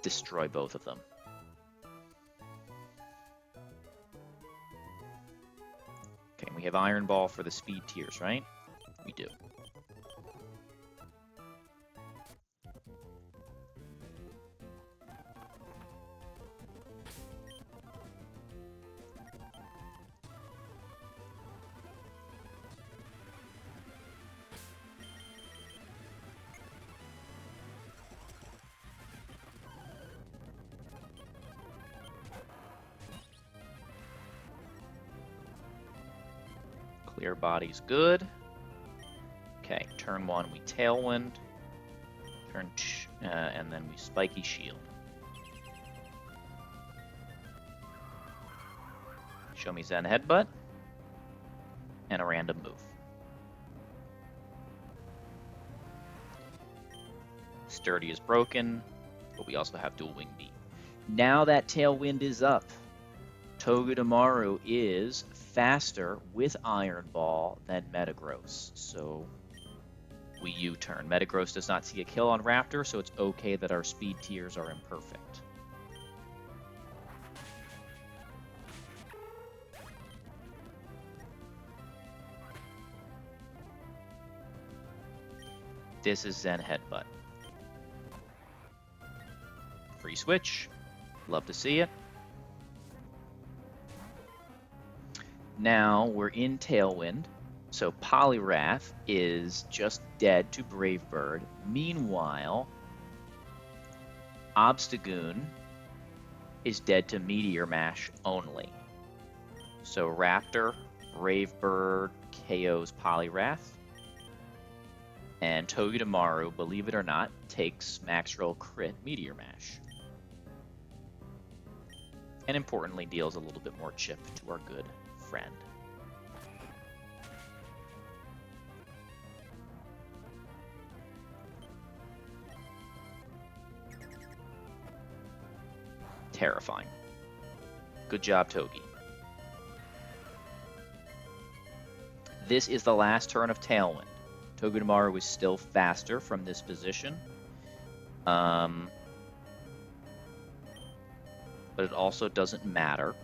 destroy both of them. Okay, we have Iron Ball for the speed tiers, right? We do. Clear body's good. Okay, turn 1 we Tailwind. And then we Spiky Shield. Show me Zen Headbutt. And a random move. Sturdy is broken, but we also have Dual Wing Beat. Now that Tailwind is up, Togedemaru is faster with Iron Ball than Metagross, so we U-turn. Metagross does not see a kill on Raptor, so it's okay that our speed tiers are imperfect. This is Zen Headbutt. Free switch. Love to see it. Now we're in Tailwind, so Poliwrath is just dead to Brave Bird. Meanwhile, Obstagoon is dead to Meteor Mash only. So Raptor, Brave Bird KOs Poliwrath, and Togedemaru, believe it or not, takes Max Roll Crit Meteor Mash. And importantly, deals a little bit more chip to our good friend. Terrifying. Good job, Togi. This is the last turn of Tailwind. Togedemaru is still faster from this position. But it also doesn't matter,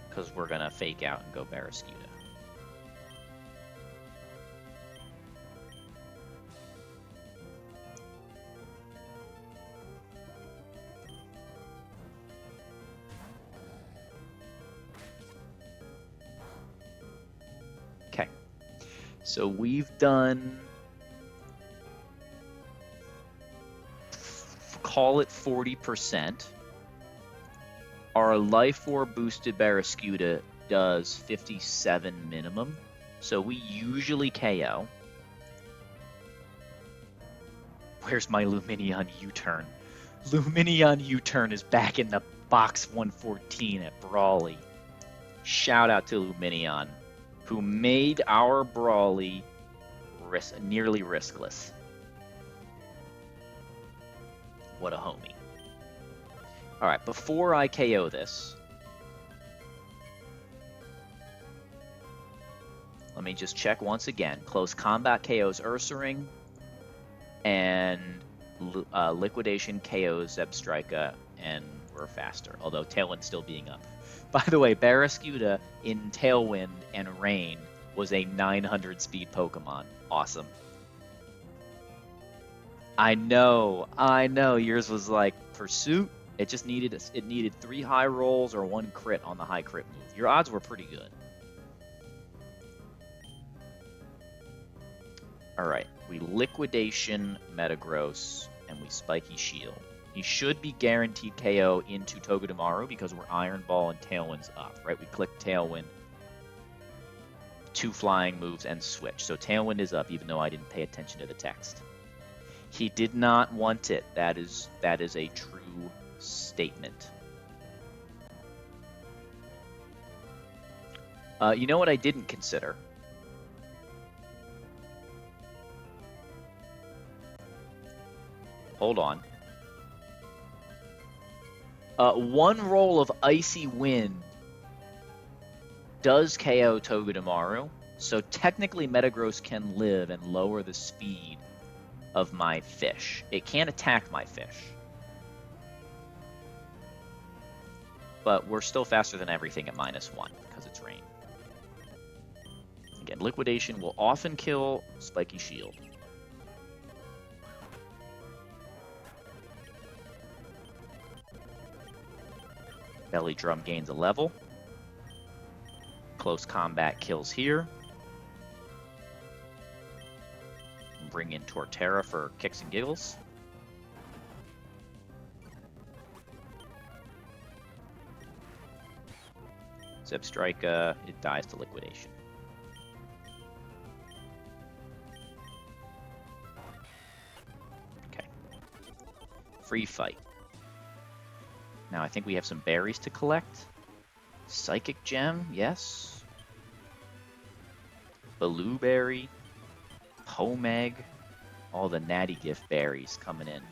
because we're going to fake out and go Barraskewda. Okay, so we've done, call it 40%. Our Life Orb boosted Barraskewda does 57 minimum, so we usually KO. Where's my Lumineon U-turn? Lumineon U-turn is back in the box 114 at Brawly. Shout out to Lumineon, who made our Brawly nearly riskless. What a homie. Alright, before I KO this, let me just check once again. Close Combat KOs Ursaring, and Liquidation KOs Zebstrika, and we're faster, although Tailwind still being up. By the way, Barraskewda in Tailwind and Rain was a 900 speed Pokemon. Awesome. I know, yours was like Pursuit. It just needed 3 high rolls or 1 crit on the high crit move. Your odds were pretty good. Alright, we Liquidation Metagross, and we Spiky Shield. He should be guaranteed KO into Togedemaru because we're Iron Ball and Tailwind's up, right? We click Tailwind 2 flying moves and switch. So Tailwind is up, even though I didn't pay attention to the text. He did not want it. That is a true statement. You know what I didn't consider? Hold on. 1 roll of Icy Wind does KO Togedemaru, so technically Metagross can live and lower the speed of my fish. It can't attack my fish. But we're still faster than everything at -1 because it's rain. Again, Liquidation will often kill Spiky Shield. Belly Drum gains a level. Close combat kills here. Bring in Torterra for kicks and giggles. Zip Strike, it dies to Liquidation. Okay. Free fight. Now I think we have some berries to collect. Psychic Gem, yes. Blueberry. Pomeg. All the Natty Gift berries coming in.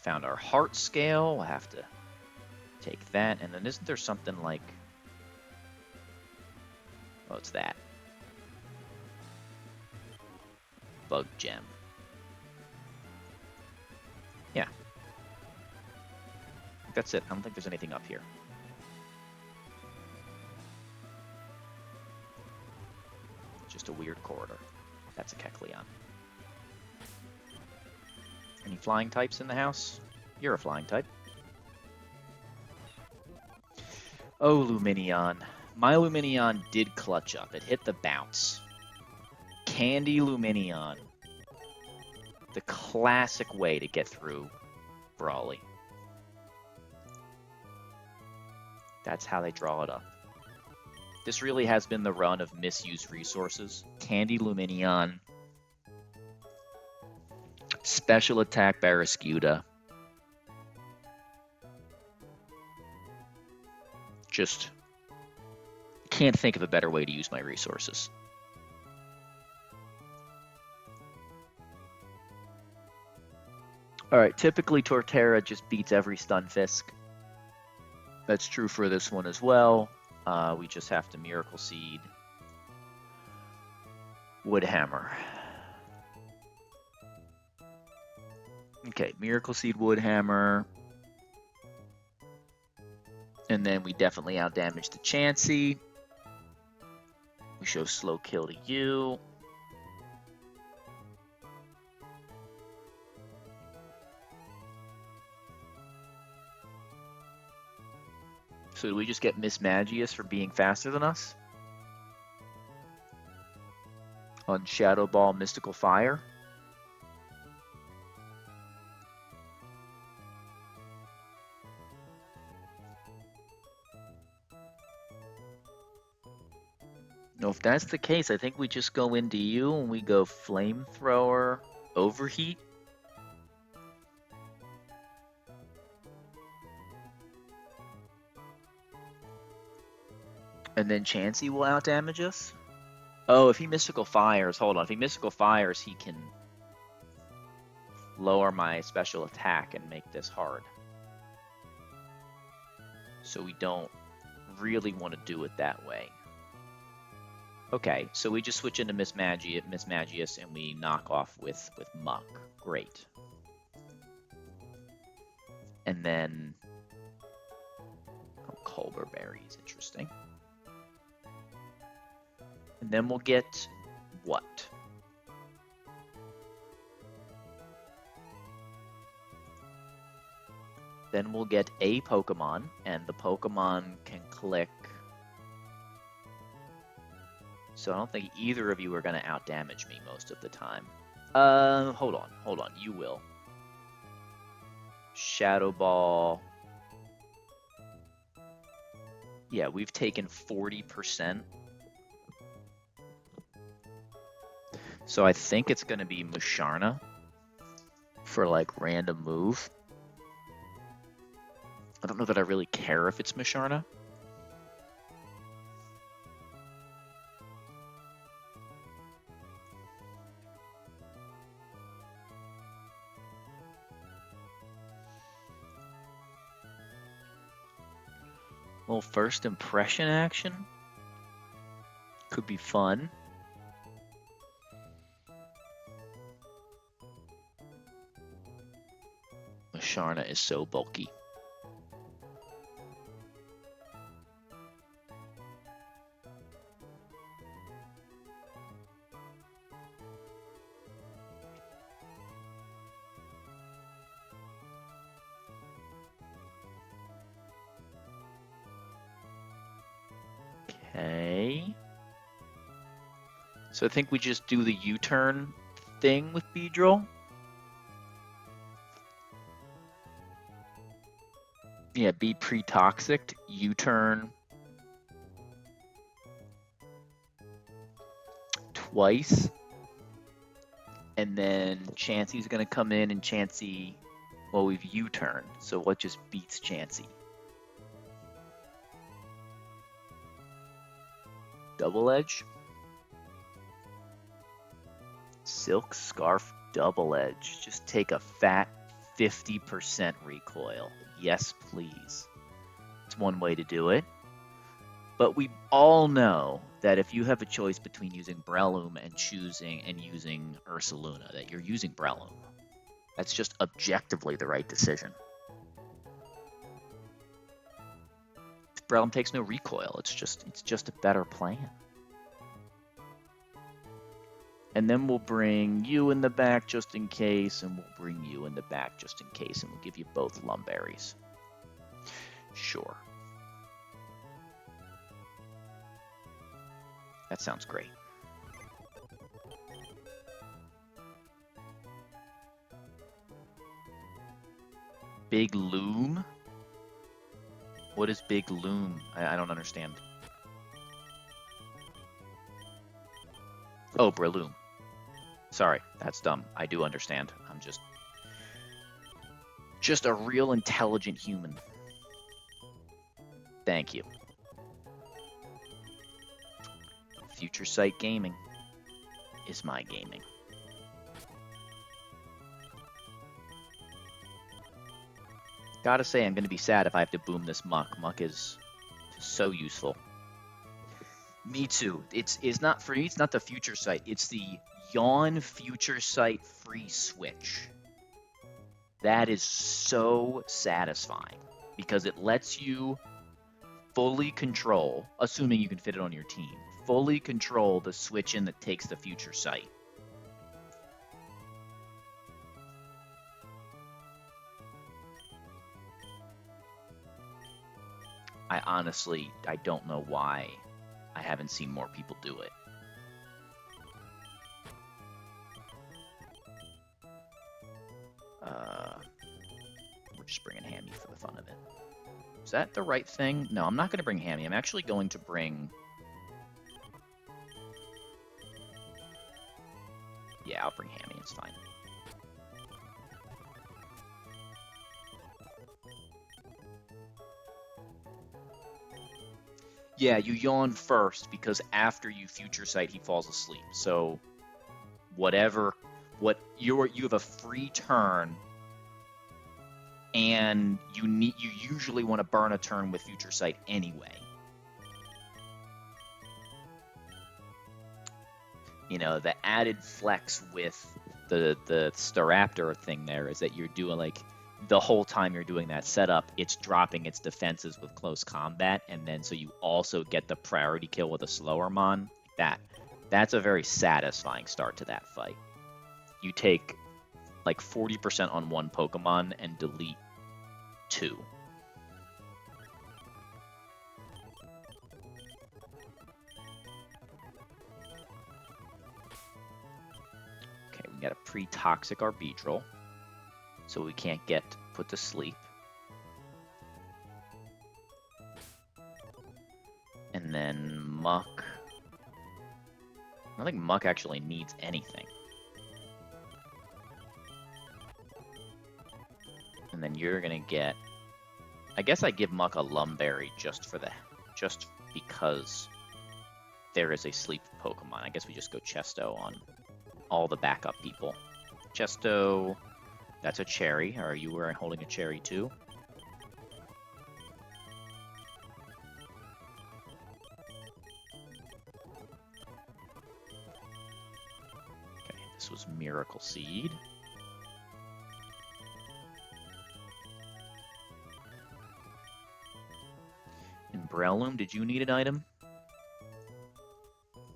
Found our heart scale. We'll have to take that. And then isn't there something like... Oh, it's that. Bug Gem. Yeah. That's it. I don't think there's anything up here. Just a weird corridor. That's a Kecleon. Any flying types in the house? You're a flying type. Oh, Lumineon. My Lumineon did clutch up. It hit the bounce. Candy Lumineon. The classic way to get through Brawly. That's how they draw it up. This really has been the run of misused resources. Candy Lumineon. Special Attack Barraskewda. Just can't think of a better way to use my resources. Alright, typically Torterra just beats every Stunfisk. That's true for this one as well. We just have to Miracle Seed. Woodhammer. Okay, Miracle Seed, Woodhammer. And then we definitely outdamage the Chansey. We show Slow Kill to you. So do we just get Miss Magius for being faster than us? On Shadow Ball, Mystical Fire? No, if that's the case, I think we just go into you and we go Flamethrower, Overheat. And then Chansey will outdamage us? Oh, if he Mystical Fires, hold on. If he Mystical Fires, he can lower my special attack and make this hard. So we don't really want to do it that way. Okay, so we just switch into Miss Magius and we knock off with Muck. Great. And then Culber Berries, interesting. And then we'll get what? Then we'll get a Pokemon, and the Pokemon can click. So I don't think either of you are going to outdamage me most of the time. Hold on. You will. Shadow Ball. Yeah, we've taken 40%. So I think it's going to be Musharna for like random move. I don't know that I really care if it's Musharna. Little first impression action. Could be fun. Musharna is so bulky. Okay. So I think we just do the U-turn thing with Beedrill. Yeah, be pre-toxic, U-turn twice. And then Chansey's going to come in, and Chansey, well, we've U-turned. So what just beats Chansey? Double Edge? Silk Scarf Double Edge. Just take a fat 50% recoil. Yes, please. It's one way to do it. But we all know that if you have a choice between using Breloom and using Ursaluna, that you're using Breloom. That's just objectively the right decision. Breloom takes no recoil. It's just a better plan. And then we'll bring you in the back just in case, and we'll bring you in the back just in case, and we'll give you both Lumberries. Sure. That sounds great. Big Loom? What is Big Loom? I don't understand. Oh, Breloom. Sorry, that's dumb. I do understand. I'm just a real intelligent human. Thank you. Future Sight Gaming is my gaming. Gotta say, I'm gonna be sad if I have to boom this Muck. Muck is so useful. Me too. It's not free. It's not the Future Sight. It's the Yawn Future Sight free switch. That is so satisfying because it lets you fully control, assuming you can fit it on your team, fully control the switch in that takes the Future Sight. I don't know why I haven't seen more people do it. We're just bringing Hammy for the fun of it. Is that the right thing? No, I'm not going to bring Hammy. I'm actually going to bring... Yeah, I'll bring Hammy. It's fine. Yeah, you yawn first because after you Future Sight, he falls asleep. So you have a free turn, and you usually want to burn a turn with Future Sight anyway. You know, the added flex with the Staraptor thing there is that you're doing like the whole time you're doing that setup, it's dropping its defenses with close combat, and then so you also get the priority kill with a slower mon. That's a very satisfying start to that fight. You take like 40% on one Pokemon and delete 2. Okay, we got a pre-toxic Arbitral, so we can't get put to sleep. And then Muck. I don't think Muck actually needs anything. And then you're gonna get... I guess I give Muck a Lumberry just because there is a sleep Pokemon. I guess we just go Chesto on all the backup people. Chesto, that's a cherry. Are you holding a cherry too? Okay, this was Miracle Seed. And Breloom, did you need an item?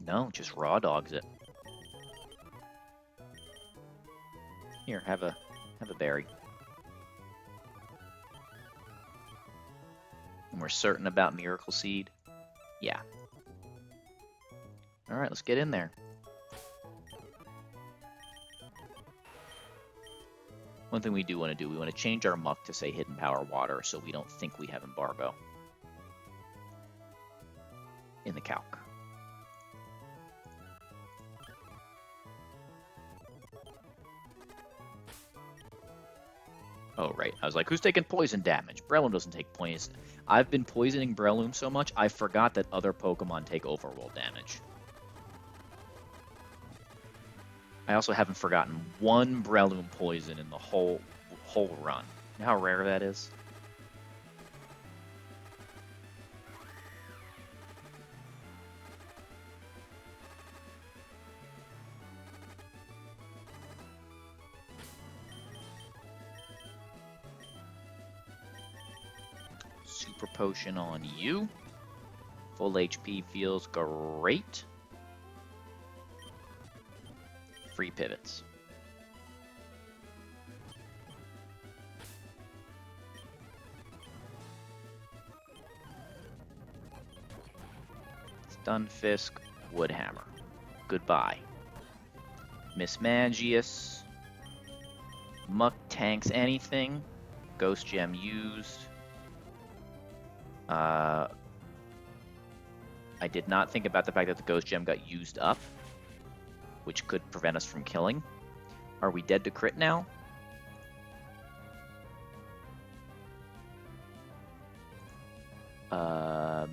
No, just raw dogs it. Here, have a berry. And we're certain about Miracle Seed? Yeah. Alright, let's get in there. One thing we do want to do, we want to change our Muck to say Hidden Power Water so we don't think we have Embargo in the calc. Oh, right. I was like, who's taking poison damage? Breloom doesn't take poison. I've been poisoning Breloom so much, I forgot that other Pokemon take overworld damage. I also haven't forgotten one Breloom poison in the whole run. You know how rare that is? Super Potion on you. Full HP feels great. Free pivots. Stunfisk, Woodhammer. Goodbye. Miss Magius. Muck tanks anything. Ghost Gem used. I did not think about the fact that the Ghost Gem got used up, which could prevent us from killing. Are we dead to crit now?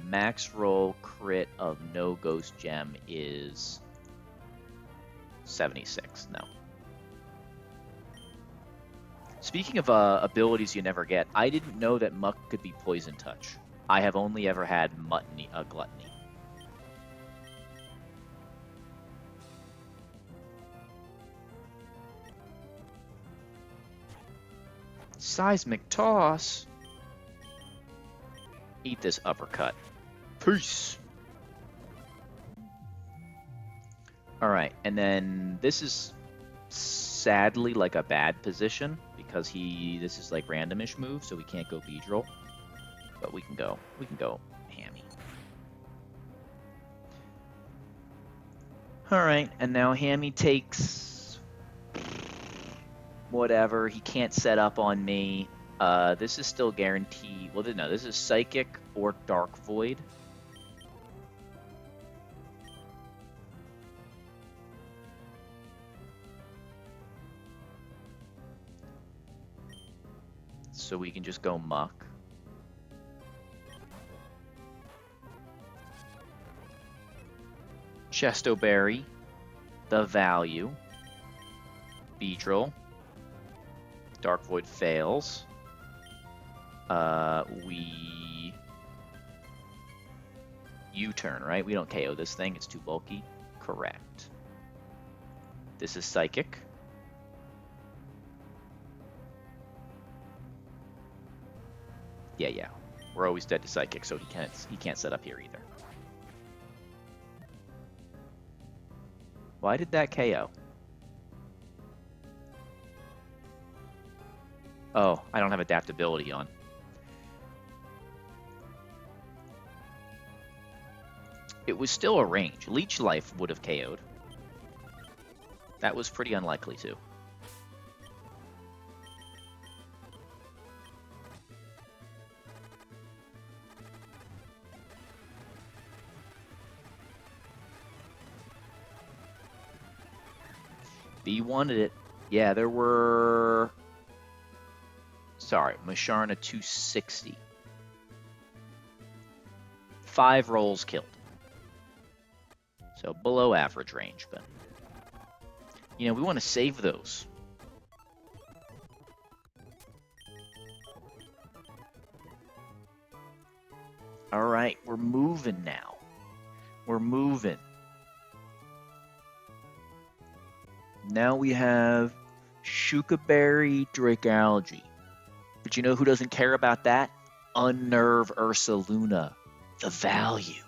Max roll crit of no Ghost Gem is 76. No. Speaking of abilities you never get, I didn't know that Muck could be Poison Touch. I have only ever had Gluttony. Seismic Toss? Eat this uppercut. Peace! Alright, and then this is sadly like a bad position because this is like randomish move, so we can't go Beedrill. But we can go Hammy. Alright, and now Hammy takes whatever. He can't set up on me. This is still guaranteed. Well, no, this is Psychic or Dark Void. So we can just go Muck. Chestoberry, the value. Beedrill. Dark Void fails. We U-turn, right? We don't KO this thing, it's too bulky. Correct. This is Psychic. Yeah. We're always dead to Psychic, so he can't set up here either. Why did that KO? Oh, I don't have adaptability on. It was still a range. Leech Life would have KO'd. That was pretty unlikely too. B wanted it. Yeah, there were. Sorry, Masharna 260. 5 rolls killed. So below average range, but we want to save those. All right, we're moving now. We're moving. Now we have Shukaberry Drakealgae. But you know who doesn't care about that? Unnerve Ursaluna. The value.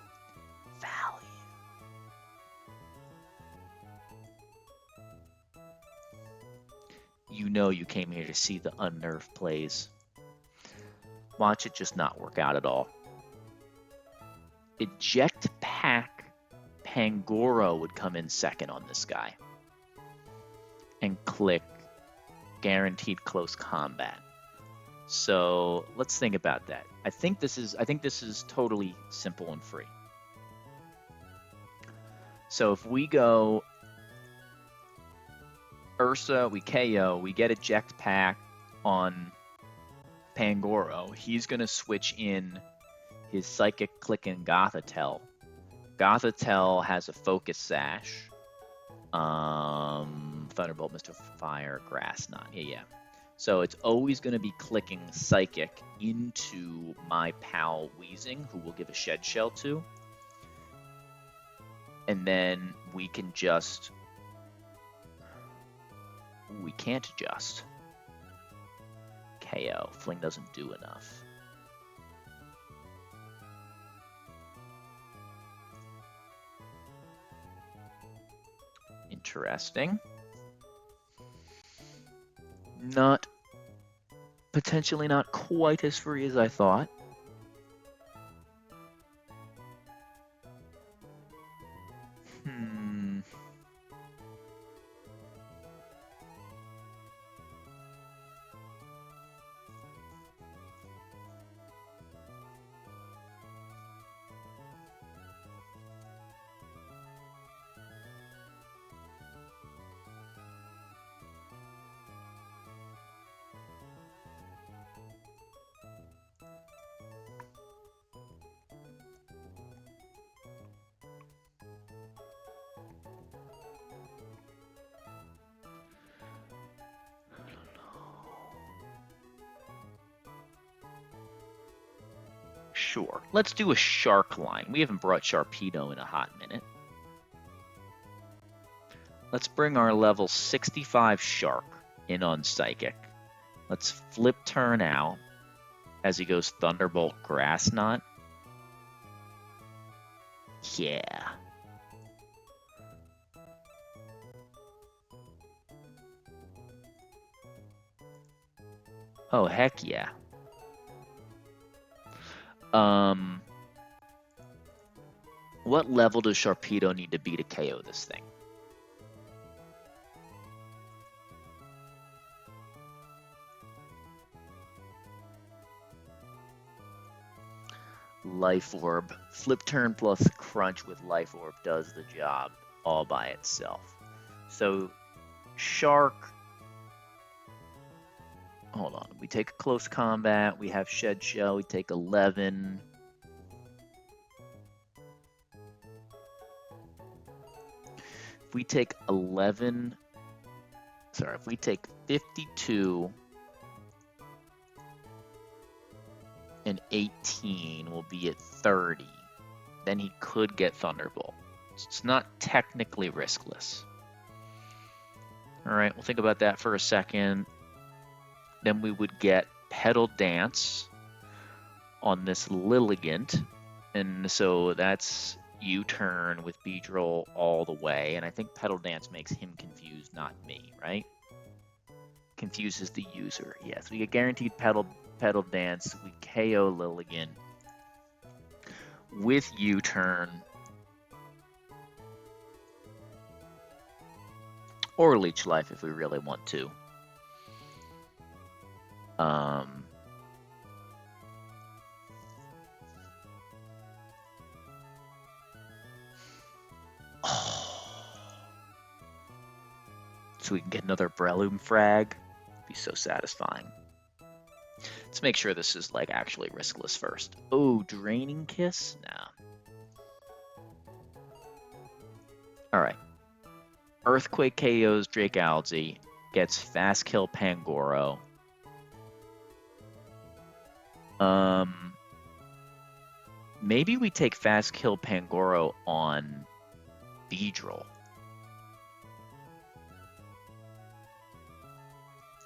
You know you came here to see the Unnerve plays. Watch it just not work out at all. Eject Pack Pangoro would come in second on this guy. And click Guaranteed Close Combat. So let's think about that. I think this is totally simple and free. So if we go Ursa, we KO, we get Eject Pack on Pangoro. He's going to switch in his Psychic Click and Gothitelle. Gothitelle has a Focus Sash. Thunderbolt, Mr. Fire, Grass Knot. Yeah. So it's always going to be clicking Psychic into my pal Weezing, who we'll give a Shed Shell to. And then we can just... we can't adjust. KO. Fling doesn't do enough. Interesting. Potentially not quite as free as I thought. Sure. Let's do a Shark line. We haven't brought Sharpedo in a hot minute. Let's bring our level 65 Shark in on Psychic. Let's flip turn out as he goes Thunderbolt Grass Knot. Yeah. Oh, heck yeah. What level does Sharpedo need to be to KO this thing? Life Orb. Flip turn plus Crunch with Life Orb does the job all by itself. So, Shark... hold on. We take a Close Combat. We have Shed Shell. We take 11... if we take 11, sorry, if we take 52 and 18, we'll be at 30. Then he could get Thunderbolt. It's not technically riskless. All right, we'll think about that for a second. Then we would get Petal Dance on this Lilligant. And so that's U-turn with Beedrill all the way, and I think Petal Dance makes him confused, not me, right? Confuses the user. Yes, we get guaranteed Petal Dance. We KO Lilligant with U-turn. Or Leech Life if we really want to. so we can get another Breloom frag. Be so satisfying. Let's make sure this is like actually riskless first. Oh, Draining Kiss? Nah. Alright. Earthquake KOs Dragalge, gets Fast Kill Pangoro. Maybe we take Fast Kill Pangoro on Beedrill.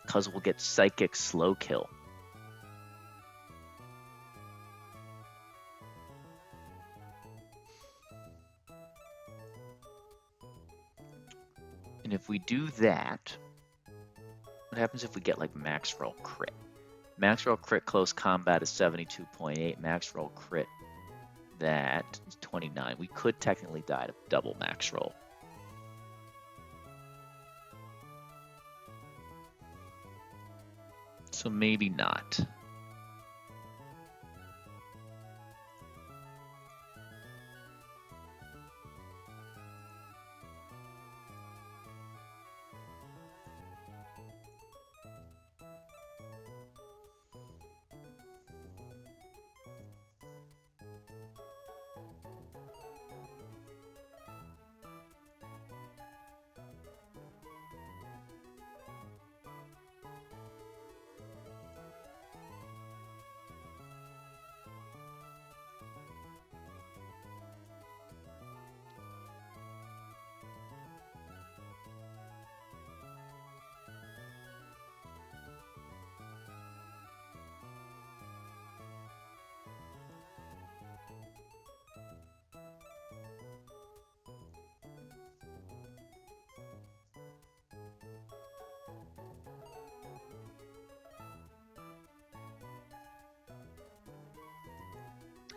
Because we'll get Psychic Slow Kill. And if we do that, what happens if we get like Max Roll Crit? Max Roll Crit Close Combat is 72.8. Max Roll Crit, that is 29. We could technically die to double Max Roll. So maybe not.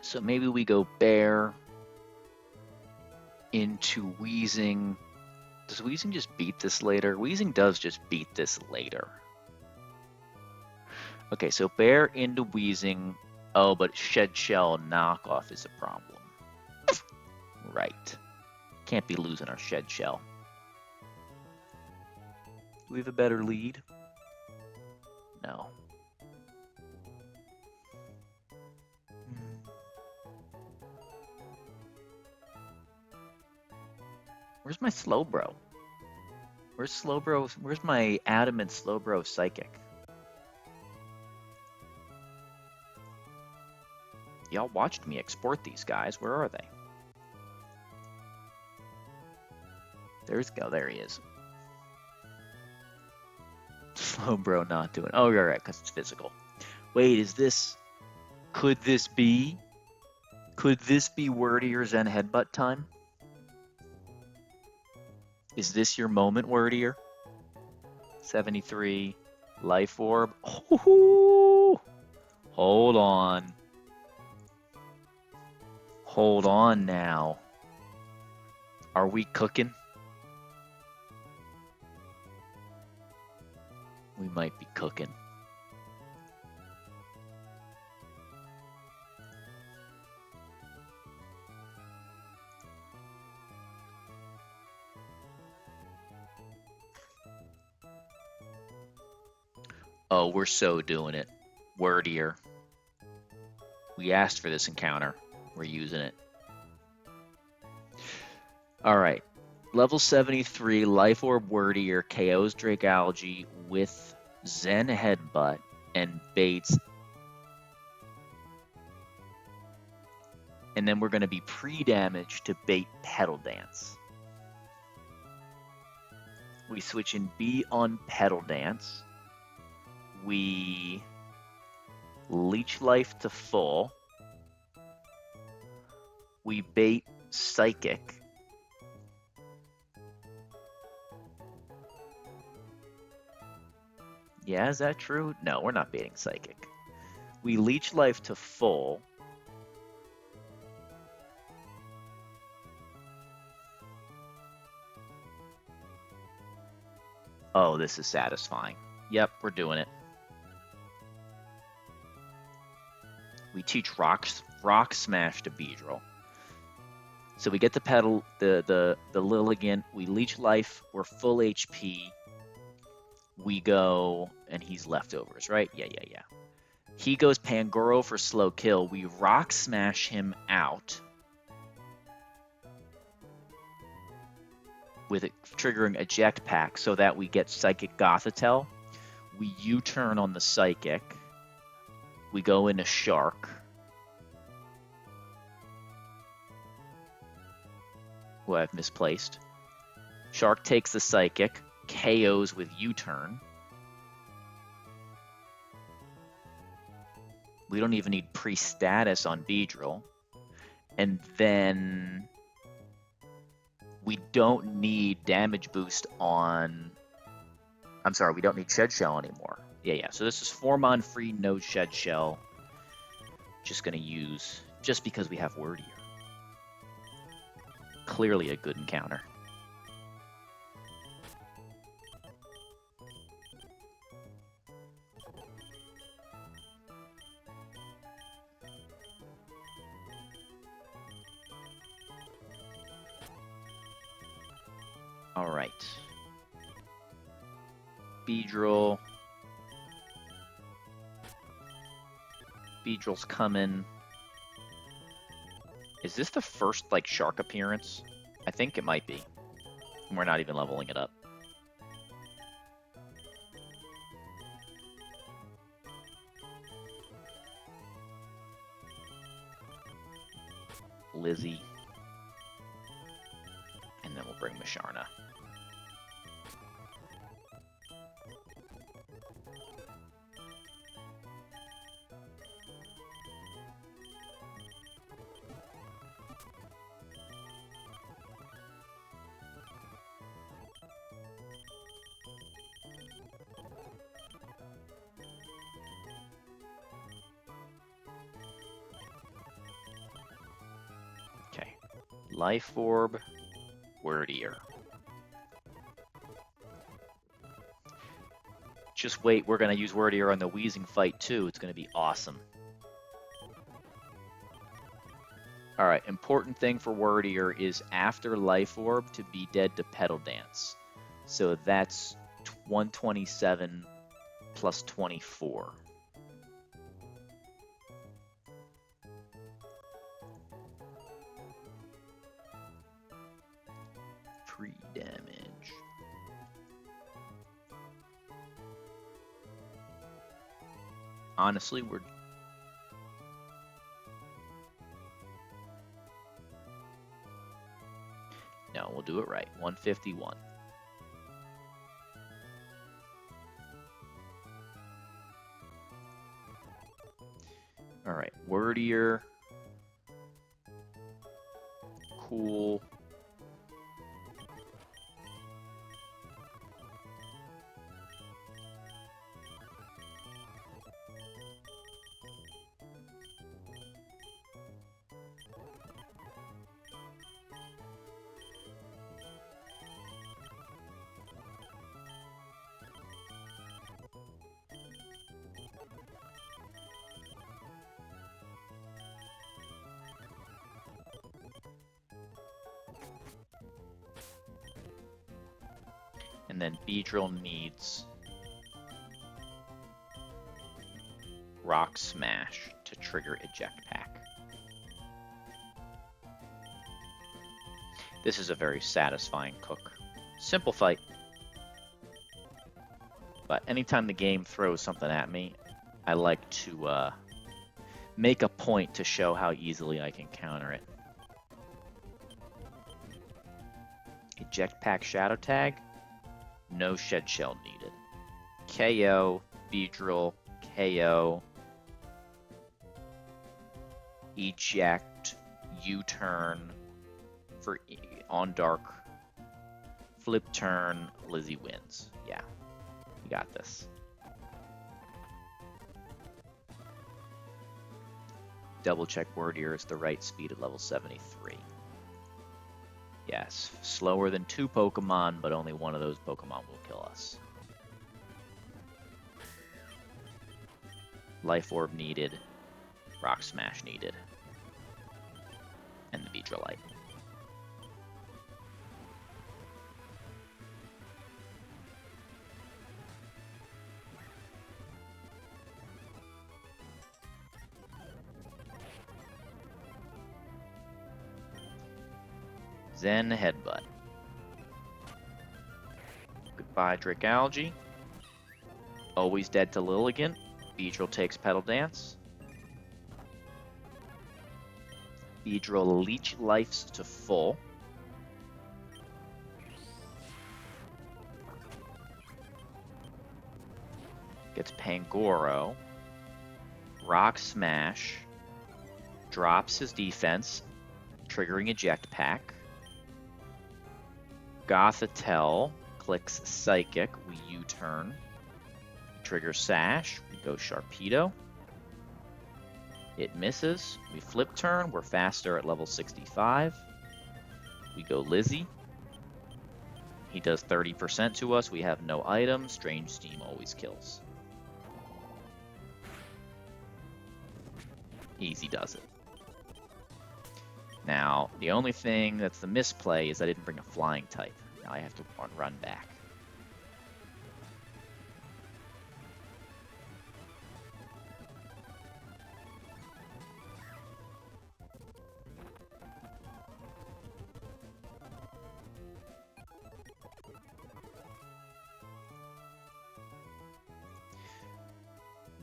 So maybe we go Bear into Wheezing. Does Wheezing just beat this later? Wheezing does just beat this later. Okay, so Bear into Wheezing. Oh, but Shed Shell knockoff is a problem. Right. Can't be losing our Shed Shell. Do we have a better lead? No. Where's my Slowbro? Where's Slowbro? Where's my Adamant Slowbro Psychic? Y'all watched me export these guys. Where are they? There he is. Slowbro not doing. Oh, you're right, because it's physical. Wait, is this? Could this be? Could this be Wordier Zen Headbutt time? Is this your moment, Wordier? 73, Life Orb. Oh, hold on. Hold on now. Are we cooking? We might be cooking. Oh, we're so doing it. Wordier. We asked for this encounter. We're using it. Alright. Level 73, Life Orb Wordier KOs Dragalge with Zen Headbutt and baits. And then we're going to be pre-damaged to bait Petal Dance. We switch in B on Petal Dance. We Leech Life to full. We bait Psychic. Yeah, is that true? No, we're not baiting Psychic. We Leech Life to full. Oh, this is satisfying. Yep, we're doing it. We teach Rock Smash to Beedrill. So we get the Petal, the Lilligant, we Leech Life, we're full HP. We go, and he's leftovers, right? Yeah, yeah, yeah. He goes Pangoro for slow kill. We rock smash him out with it triggering eject pack so that we get Psychic Gothitelle. We U-turn on the Psychic. We go into Shark. Who I've misplaced. Shark takes the Psychic, KOs with U-turn. We don't even need pre-status on Beedrill. And then we don't need damage boost on... I'm sorry, we don't need Shed Shell anymore. Yeah, yeah. So this is 4-mon free, no Shed Shell. Just going to use... just because we have Word Ear. Clearly a good encounter. All right. Beedrill. Beedrill's coming. Is this the first, like, Shark appearance? I think it might be. We're not even leveling it up. Lizzie. And then we'll bring Masharna. Okay. Life Orb, Word Ear. Just wait, we're going to use Word Ear on the Wheezing fight too. It's going to be awesome. Alright, important thing for Word Ear is after Life Orb to be dead to Petal Dance. So that's 127 plus 24. Free damage. Honestly, we're... No, we'll do it right. 151. Alright, Word Ear. Cool. And then Beedrill needs Rock Smash to trigger Eject Pack. This is a very satisfying cook. Simple fight. But anytime the game throws something at me, I like to make a point to show how easily I can counter it. Eject Pack Shadow Tag. No Shed Shell needed. KO, Beedrill, KO, Eject, U-turn for on Dark, Flip turn, Lizzie wins. Yeah, you got this. Double check Word Ear is the right speed at level 73. Yes, slower than 2 Pokemon, but only one of those Pokemon will kill us. Life Orb needed. Rock Smash needed. And the Beedrillite. Zen Headbutt. Goodbye, Dragalge. Always dead to Lilligant. Beedrill takes Petal Dance. Beedrill Leech Lifes to full. Gets Pangoro. Rock Smash. Drops his defense, triggering Eject Pack. Gothitelle clicks Psychic. We U-turn. Trigger Sash. We go Sharpedo. It misses. We flip turn. We're faster at level 65. We go Lizzie. He does 30% to us. We have no items. Strange Steam always kills. Easy does it. Now, the only thing that's the misplay is I didn't bring a flying type. Now I have to run back.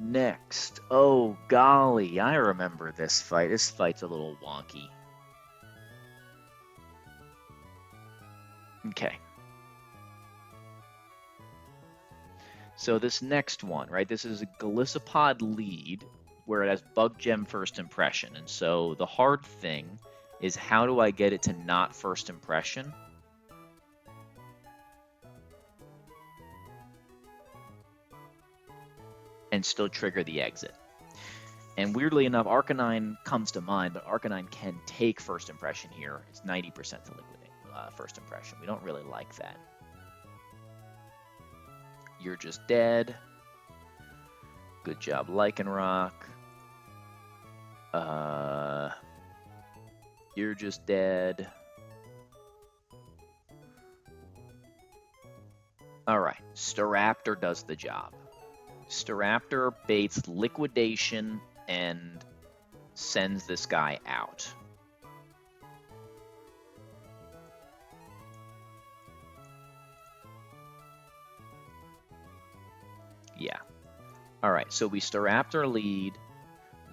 Next, oh golly, I remember this fight. This fight's a little wonky. Okay. So this next one, right? This is a Golisopod lead where it has Bug Gem First Impression. And so the hard thing is how do I get it to not First Impression? And still trigger the exit. And weirdly enough, Arcanine comes to mind, but Arcanine can take First Impression here. It's 90% to liquidate First Impression. We don't really like that. You're just dead. Good job, Lycanroc. You're just dead. Alright, Staraptor does the job. Staraptor baits Liquidation and sends this guy out. Yeah. All right, so we Staraptor lead.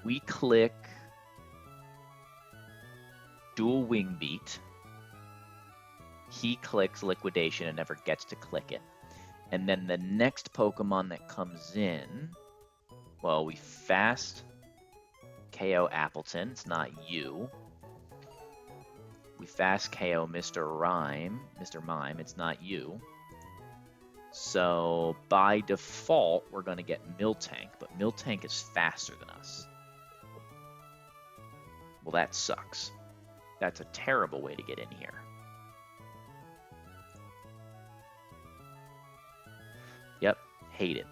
We click Dual Wing Beat. He clicks Liquidation and never gets to click it. And then the next Pokemon that comes in, well, we fast KO Appleton. It's not you. We fast KO Mr. Mime. It's not you. So by default, we're going to get Miltank, but Miltank is faster than us. Well, that sucks. That's a terrible way to get in here. Yep, hate it.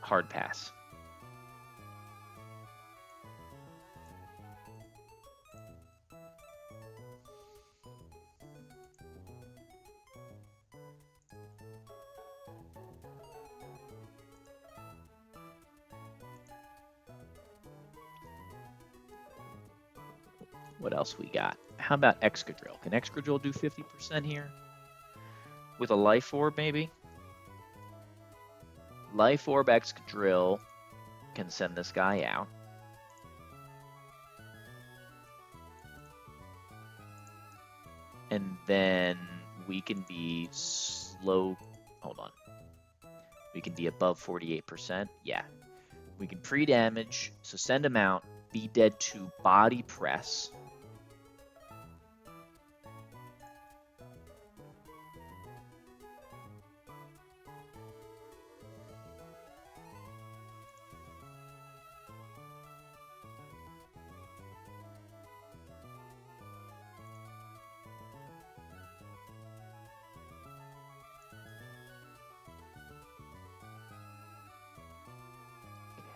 Hard pass. What else we got? How about Excadrill? Can Excadrill do 50% here? With a Life Orb, maybe? Life Orb Excadrill can send this guy out. And then we can be slow. Hold on. We can be above 48%. Yeah. We can pre-damage, so send him out, be dead to Body Press.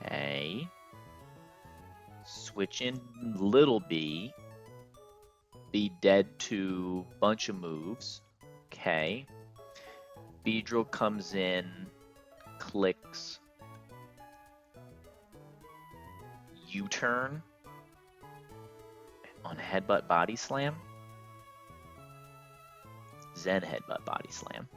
Okay. Switch in Little B. Be dead to bunch of moves. Okay. Beedrill comes in, clicks U-turn on Headbutt Body Slam. Zen headbutt body slam.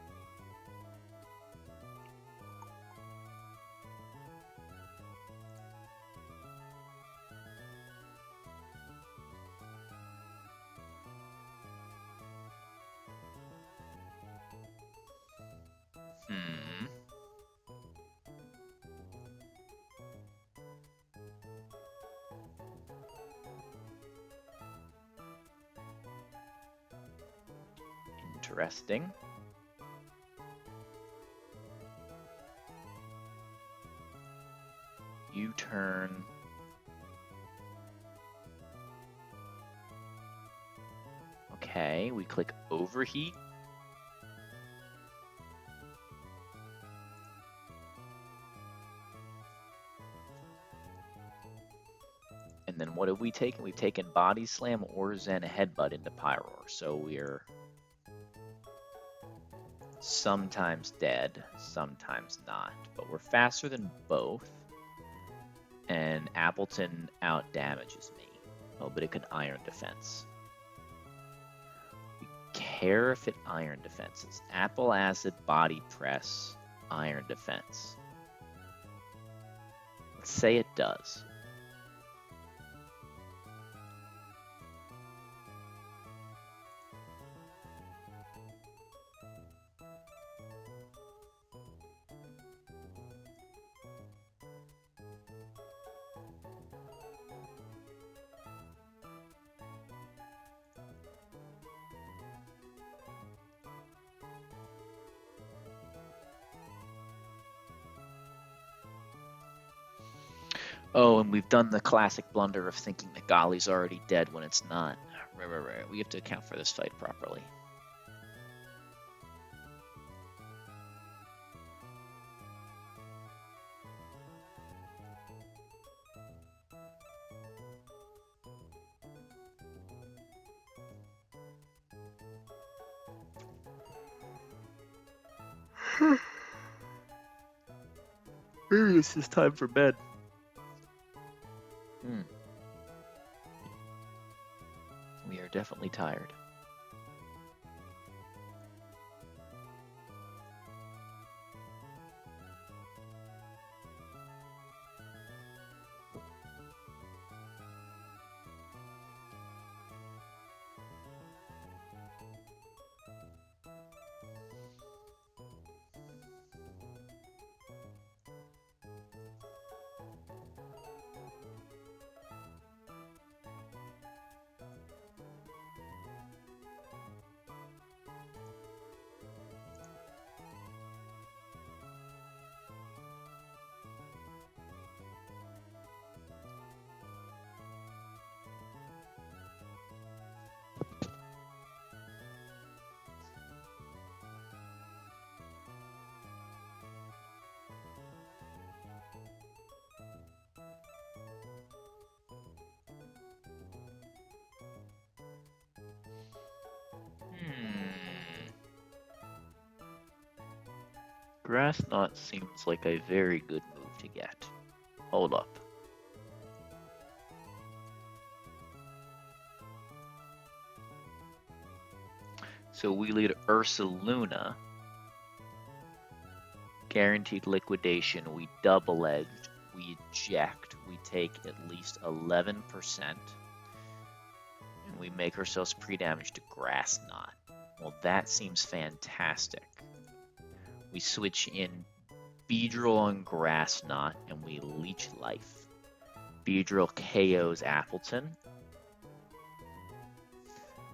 Interesting. U-turn. Okay, we click overheat. And then what have we taken? We've taken body slam or Zen headbutt into Pyroar. So we're sometimes dead, sometimes not. But we're faster than both. And Appleton out damages me. Oh, but it can iron defense. We care if it iron defenses. Apple acid, body press, iron defense. Let's say it does. Oh, and we've done the classic blunder of thinking that Golly's already dead when it's not. Right. We have to account for this fight properly. Maybe it's just time for bed. We are definitely tired. Grass Knot seems like a very good move to get. Hold up. So we lead Ursaluna. Guaranteed liquidation. We double-edged. We eject. We take at least 11%. And we make ourselves pre-damage to Grass Knot. Well, that seems fantastic. We switch in Beedrill on Grass Knot, and we leech life. Beedrill KOs Appleton.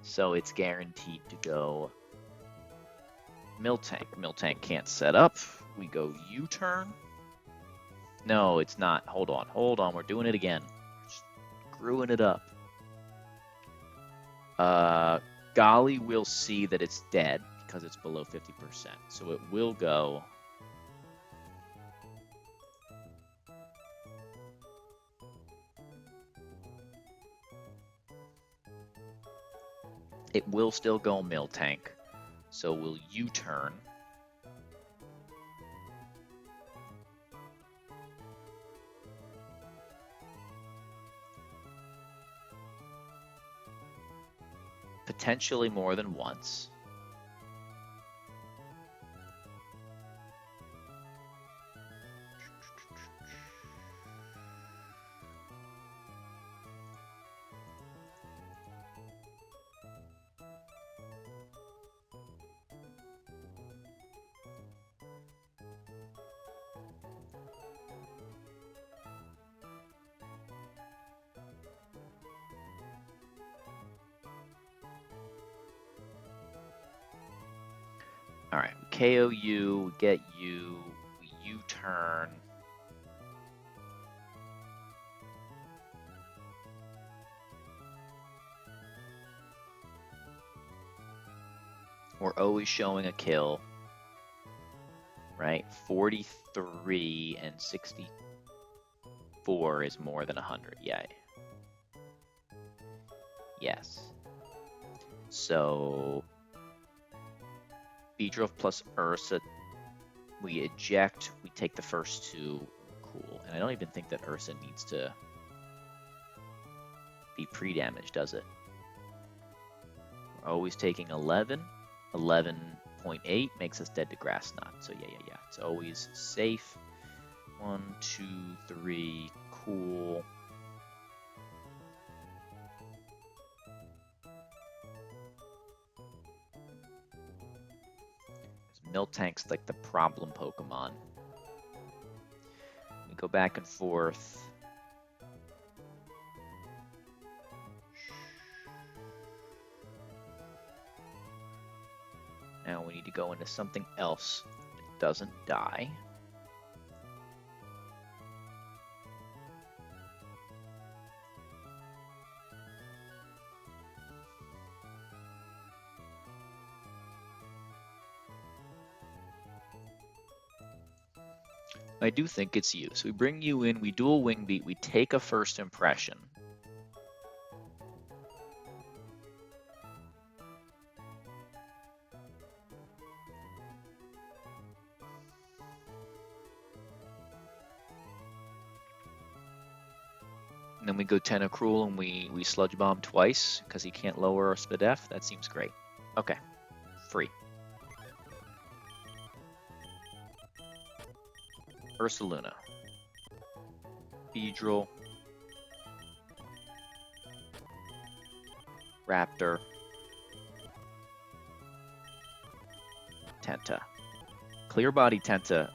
So it's guaranteed to go Miltank. Miltank can't set up. We go U-turn. No, it's not. Hold on. We're doing it again. Screwing it up. Golly will see that it's dead because it's below 50%. So it will go. It will still go Miltank. So we'll U-turn. Potentially more than once. All right, we KO you, we get you, we U-turn. We're always showing a kill, right? 43 and 64 is more than 100, yeah. Yes. So, Beedrill plus Ursa, we eject, we take the first two, cool. And I don't even think that Ursa needs to be pre-damaged, does it? We're always taking 11. 11.8 makes us dead to Grass Knot. So yeah. It's always safe. 1, 2, 3, cool. Miltank's like the problem Pokemon. We go back and forth. Now we need to go into something else that doesn't die. I do think it's you. So we bring you in, we dual Wing Beat, we take a first impression. And then we go Tentacruel and we Sludge Bomb twice because he can't lower our Spadef. That seems great. Okay, free. Ursaluna. Beedrill. Raptor. Tenta. Clear Body Tenta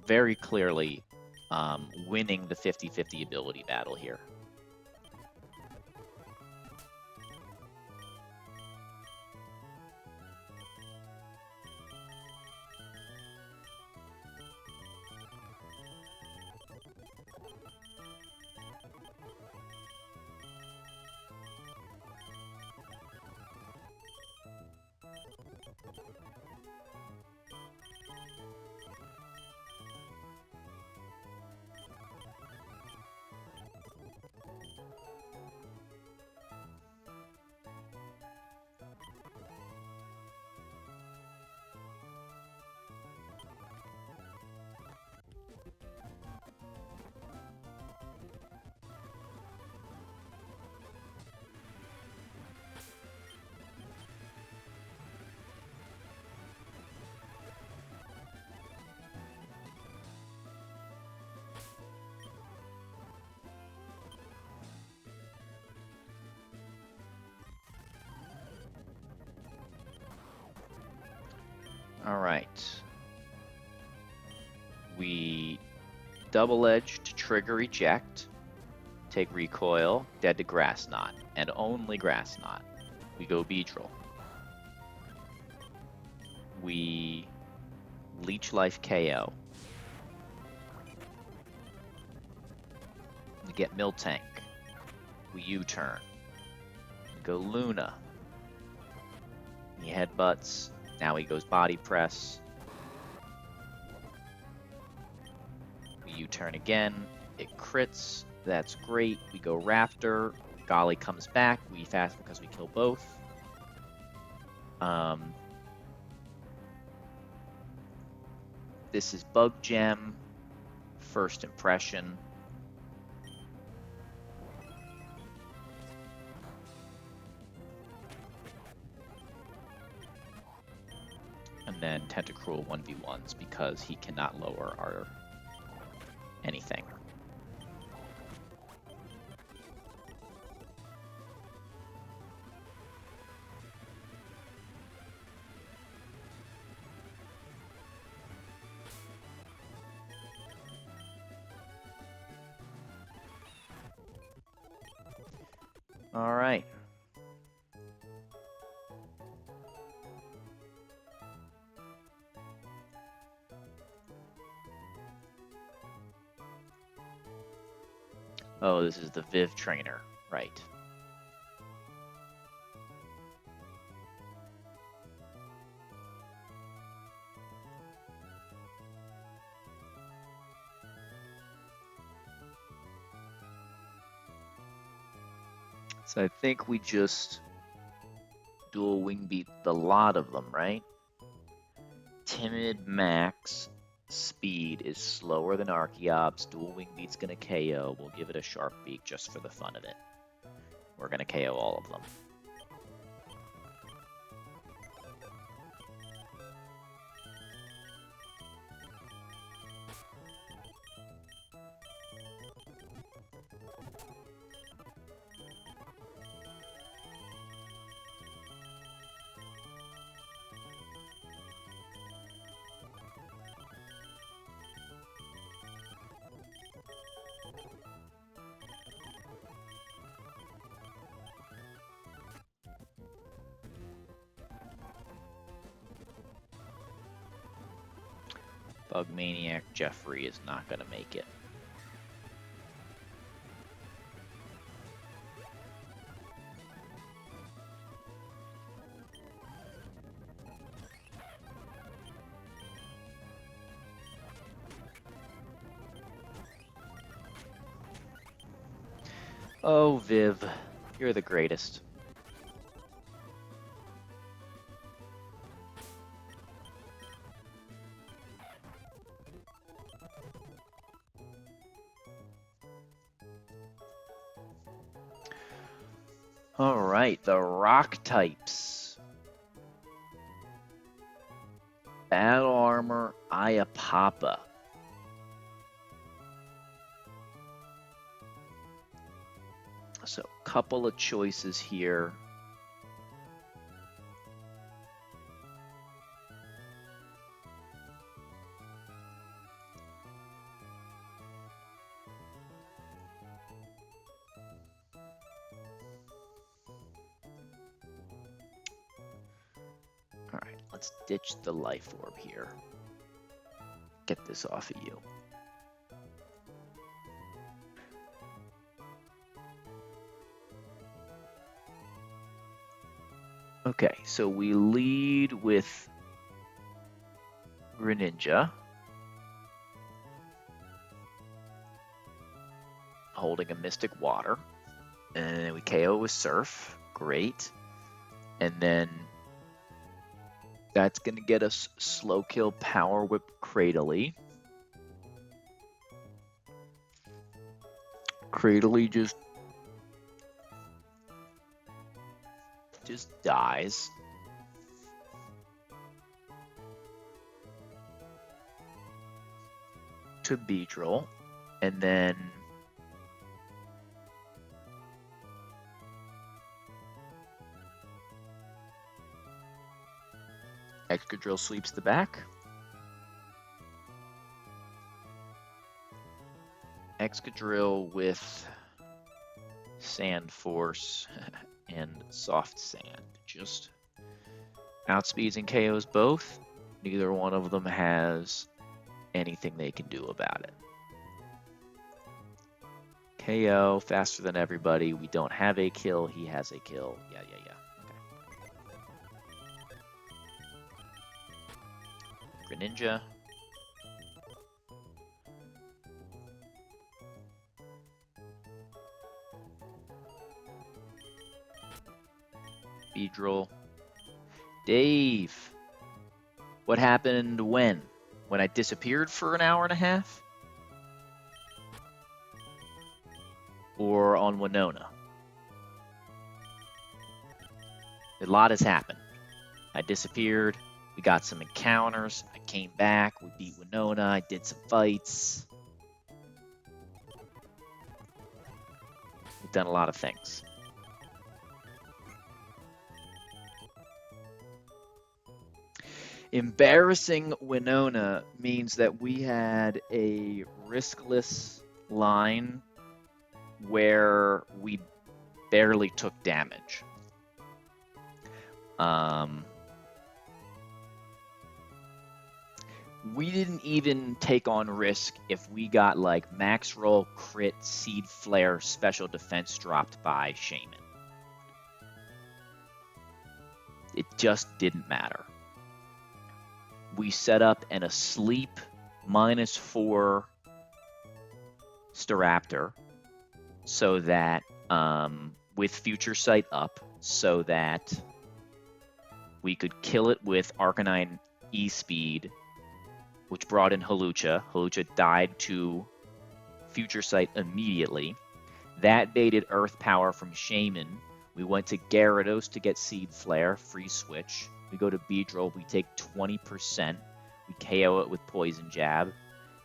very clearly winning the 50-50 ability battle here. All right. We double edge to trigger eject, take recoil, dead to Grass Knot, and only Grass Knot. We go Beedrill. We Leech Life KO. We get Miltank. We U-turn. We go Luna. He headbutts. Now he goes Body Press. We U-turn again. It crits. That's great. We go Raptor. Golly comes back. We fast because we kill both. This is Bug Gem. First impression. And then Tentacruel 1v1s because he cannot lower our anything. All right. Oh, this is the Viv trainer, right. So I think we just dual wing beat the lot of them, right? Timid max speed is slower than Archeops. Dual wing beat's gonna KO. We'll give it a sharp beak just for the fun of it. We're gonna KO all of them. Bug Maniac Jeffrey is not gonna make it. Oh, Viv, you're the greatest. All right, the rock types. Battle Armor, Ayapapa. So, a couple of choices here. All right, let's ditch the life orb here. Get this off of you. Okay, so we lead with Greninja, holding a Mystic Water, and then we KO with Surf. Great. And then that's going to get us Slow Kill Power Whip Cradily. Cradily just dies. To Beedrill, and then Excadrill sweeps the back. Excadrill with Sand Force and Soft Sand. Just outspeeds and KOs both. Neither one of them has anything they can do about it. KO, faster than everybody. We don't have a kill. He has a kill. Yeah. Okay. Greninja. Beedrill. Dave. What happened when? When I disappeared for an hour and a half? Or on Winona? A lot has happened. I disappeared. We got some encounters. I came back. We beat Winona. I did some fights. We've done a lot of things. Embarrassing Winona means that we had a riskless line where we barely took damage. We didn't even take on risk if we got like max roll, crit, seed flare, special defense dropped by Shaman. It just didn't matter. We set up an asleep -4 Staraptor so that with Future Sight up, so that we could kill it with Arcanine E-Speed, which brought in Hawlucha. Hawlucha died to Future Sight immediately. That baited Earth Power from Shaman. We went to Gyarados to get Seed Flare, free switch. We go to Beedrill, we take 20%. We KO it with Poison Jab.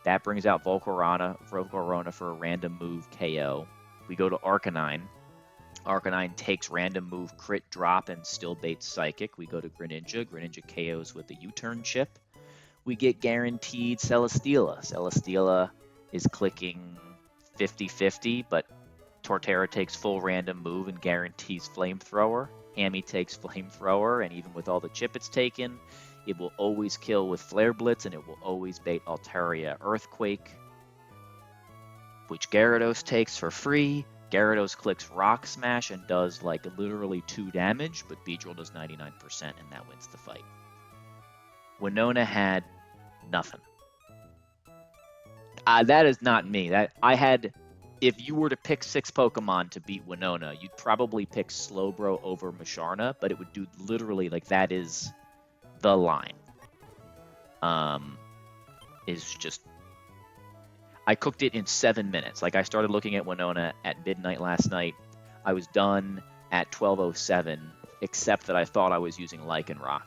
That brings out Volcarona for a random move KO. We go to Arcanine. Arcanine takes random move, crit drop, and still baits Psychic. We go to Greninja. Greninja KOs with the U-turn chip. We get guaranteed Celesteela. Celesteela is clicking 50-50, but Torterra takes full random move and guarantees Flamethrower. Hammy takes Flamethrower, and even with all the chip it's taken, it will always kill with Flare Blitz, and it will always bait Altaria Earthquake, which Gyarados takes for free. Gyarados clicks Rock Smash and does like literally 2 damage, but Beedrill does 99%, and that wins the fight. Winona had nothing. That is not me. That I had. If you were to pick 6 Pokemon to beat Winona, you'd probably pick Slowbro over Musharna, but it would do literally like that is the line. Is just I cooked it in 7 minutes. Like I started looking at Winona at midnight last night. I was done at 12:07, except that I thought I was using Lycanroc.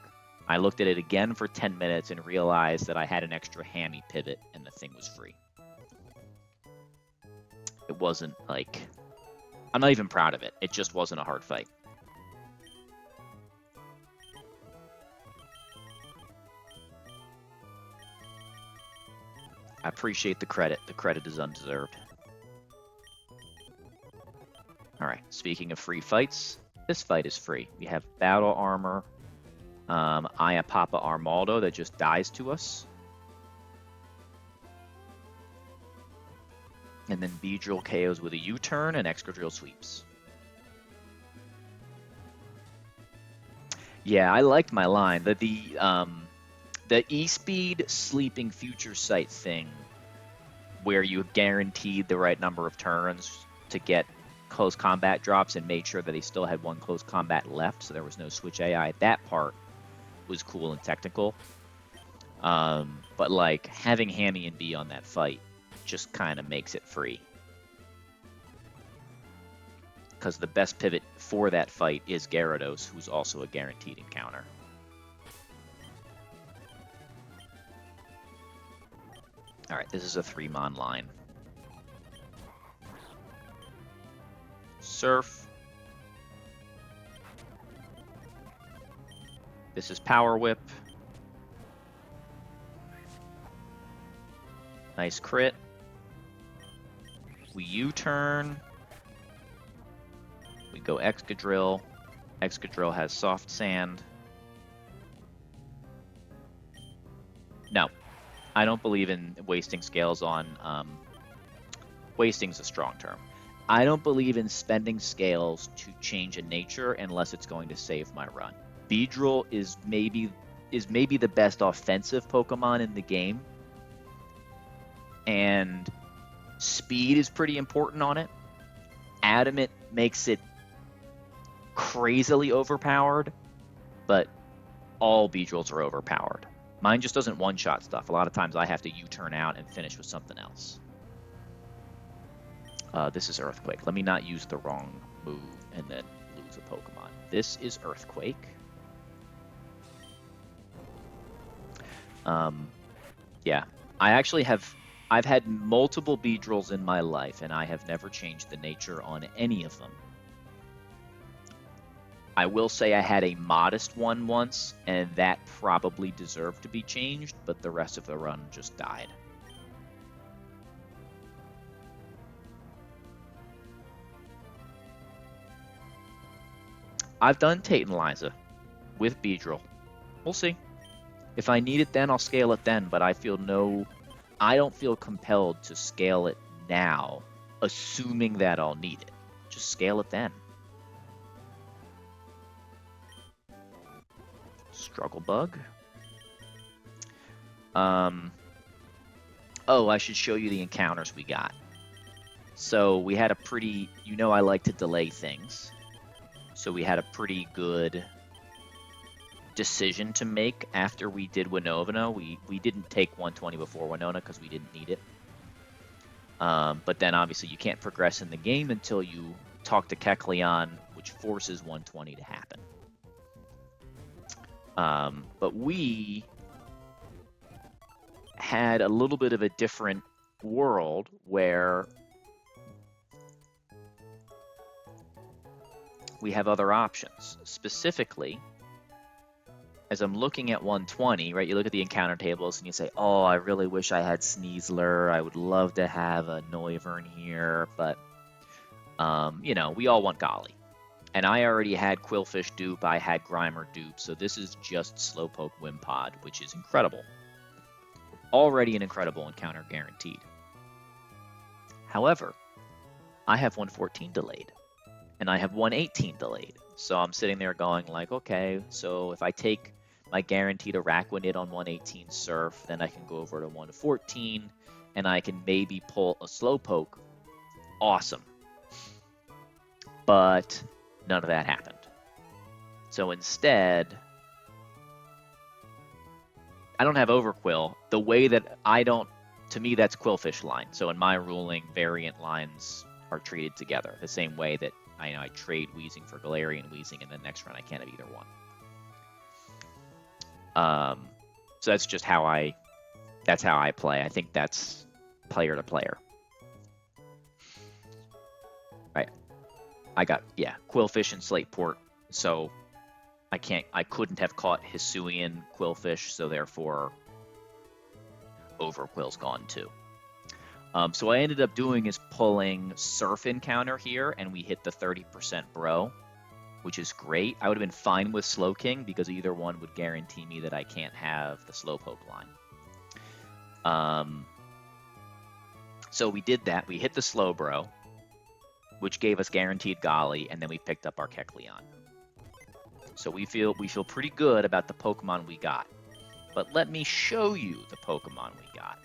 I looked at it again for 10 minutes and realized that I had an extra hammy pivot and the thing was free. It wasn't like... I'm not even proud of it. It just wasn't a hard fight. I appreciate the credit. The credit is undeserved. Alright, speaking of free fights, this fight is free. We have Battle Armor, Ayapapa Armaldo that just dies to us. And then Beedrill KOs with a U-turn and Excadrill sweeps. Yeah, I liked my line. The E-Speed sleeping Future Sight thing, where you guaranteed the right number of turns to get close combat drops and made sure that he still had 1 close combat left, so there was no switch AI. That part was cool and technical. But like having Hammy and B on that fight just kind of makes it free. Because the best pivot for that fight is Gyarados, who's also a guaranteed encounter. Alright, this is a 3-mon line. Surf. This is Power Whip. Nice crit. We U-turn. We go Excadrill. Excadrill has Soft Sand. No. I don't believe in wasting scales on... wasting's a strong term. I don't believe in spending scales to change a nature unless it's going to save my run. Beedrill is maybe the best offensive Pokemon in the game. And speed is pretty important on it. Adamant makes it crazily overpowered, but all Beedrills are overpowered. Mine just doesn't one-shot stuff. A lot of times I have to U-turn out and finish with something else. This is Earthquake. Let me not use the wrong move and then lose a Pokemon. This is Earthquake. Yeah. I've had multiple Beedrills in my life, and I have never changed the nature on any of them. I will say I had a modest one once, and that probably deserved to be changed, but the rest of the run just died. I've done Tate and Liza with Beedrill. We'll see. If I need it then, I'll scale it then, but I don't feel compelled to scale it now, assuming that I'll need it. Just scale it then. Struggle bug. Oh, I should show you the encounters we got. So we had a pretty, I like to delay things. So we had a pretty good decision to make after we did Winona. We didn't take 120 before Winona because we didn't need it. But then obviously you can't progress in the game until you talk to Kecleon, which forces 120 to happen. But we had a little bit of a different world where we have other options. Specifically, as I'm looking at 120, right, you look at the encounter tables and you say, oh, I really wish I had Sneasler. I would love to have a Noivern here, but, we all want Golly. And I already had Quillfish dupe, I had Grimer dupe, so this is just Slowpoke Wimpod, which is incredible. Already an incredible encounter guaranteed. However, I have 114 delayed, and I have 118 delayed. So I'm sitting there going like, okay, so if I take my guaranteed Araquanid on 118 Surf, then I can go over to 114, and I can maybe pull a Slowpoke. Awesome. But none of that happened. So instead, I don't have Overquill. The way that to me, that's Quillfish line. So in my ruling, variant lines are treated together. The same way that I trade Weezing for Galarian Weezing, and the next run I can't have either one. So that's just how I play. I think that's player to player. Right. I got, Quillfish and Slateport, so I couldn't have caught Hisuian Quillfish, so therefore Overquill's gone too. So what I ended up doing is pulling Surf Encounter here, and we hit the 30% Bro, which is great. I would have been fine with Slowking because either one would guarantee me that I can't have the Slowpoke line. So we did that. We hit the Slowbro, which gave us guaranteed Golly, and then we picked up our Kecleon. So we feel pretty good about the Pokemon we got. But let me show you the Pokemon we got.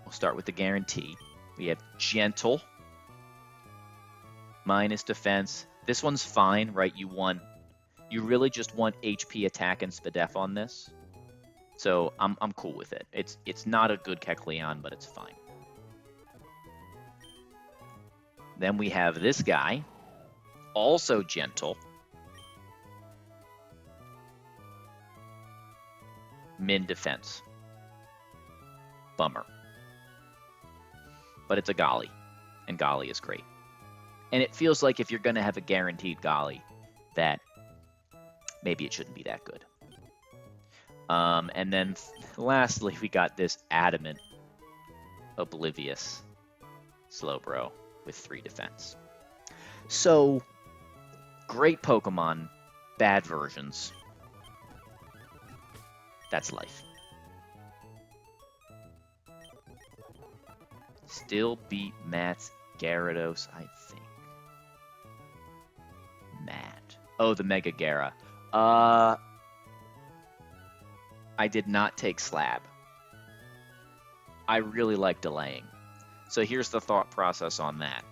We'll start with the guarantee. We have Gentle, minus defense. This one's fine, right? You really just want HP attack and Spadef on this. So I'm cool with it. It's not a good Kecleon, but it's fine. Then we have this guy, also Gentle. Min defense. Bummer. But it's a Golly, and Golly is great. And it feels like if you're going to have a guaranteed Golly, that maybe it shouldn't be that good. And then lastly, we got this Adamant, Oblivious Slowbro with 3 defense. So, great Pokemon, bad versions. That's life. Still beat Matt's Gyarados, I think. Matt. Oh, the Mega Gyara. I did not take Slab. I really like delaying. So here's the thought process on that.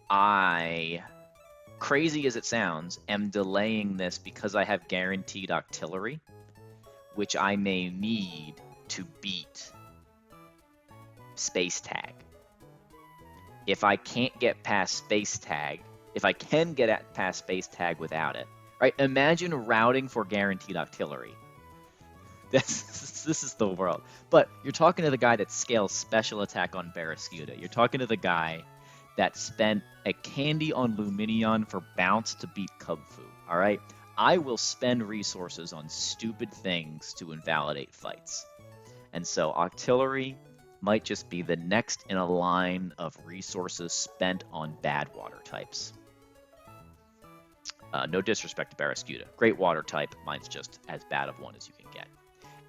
I, crazy as it sounds, am delaying this because I have guaranteed Octillery, which I may need to beat Space Tag. If I can't get past Space Tag, if I can get past Space Tag without it, right? Imagine routing for guaranteed Octillery. This is the world. But you're talking to the guy that scales special attack on Barraskewda. You're talking to the guy that spent a candy on Lumineon for bounce to beat Kubfu, all right? I will spend resources on stupid things to invalidate fights. And so Octillery might just be the next in a line of resources spent on bad water types. No disrespect to Barraskewda. Great water type. Mine's just as bad of one as you can get.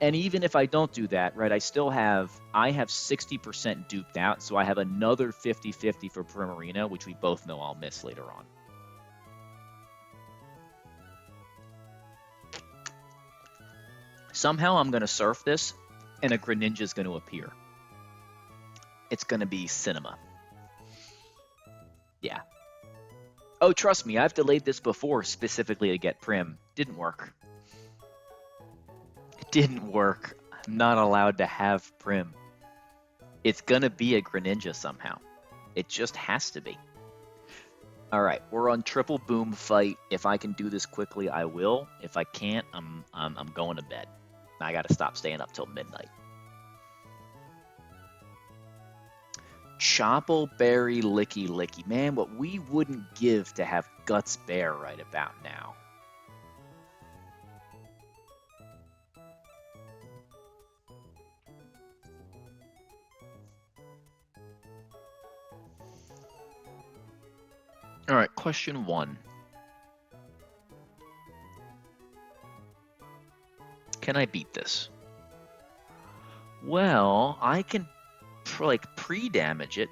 And even if I don't do that, right, I have 60% duped out, so I have another 50-50 for Primarina, which we both know I'll miss later on. Somehow I'm going to surf this, and a Greninja is going to appear. It's going to be cinema. Yeah. Oh, trust me, I've delayed this before specifically to get Prim. Didn't work. It didn't work. I'm not allowed to have Prim. It's going to be a Greninja somehow. It just has to be. All right, we're on triple boom fight. If I can do this quickly, I will. If I can't, I'm going to bed. I got to stop staying up till midnight. Choppleberry Licky Licky. Man, what we wouldn't give to have Guts Bear right about now. All right, question 1. Can I beat this? Well, I can pre-damage it.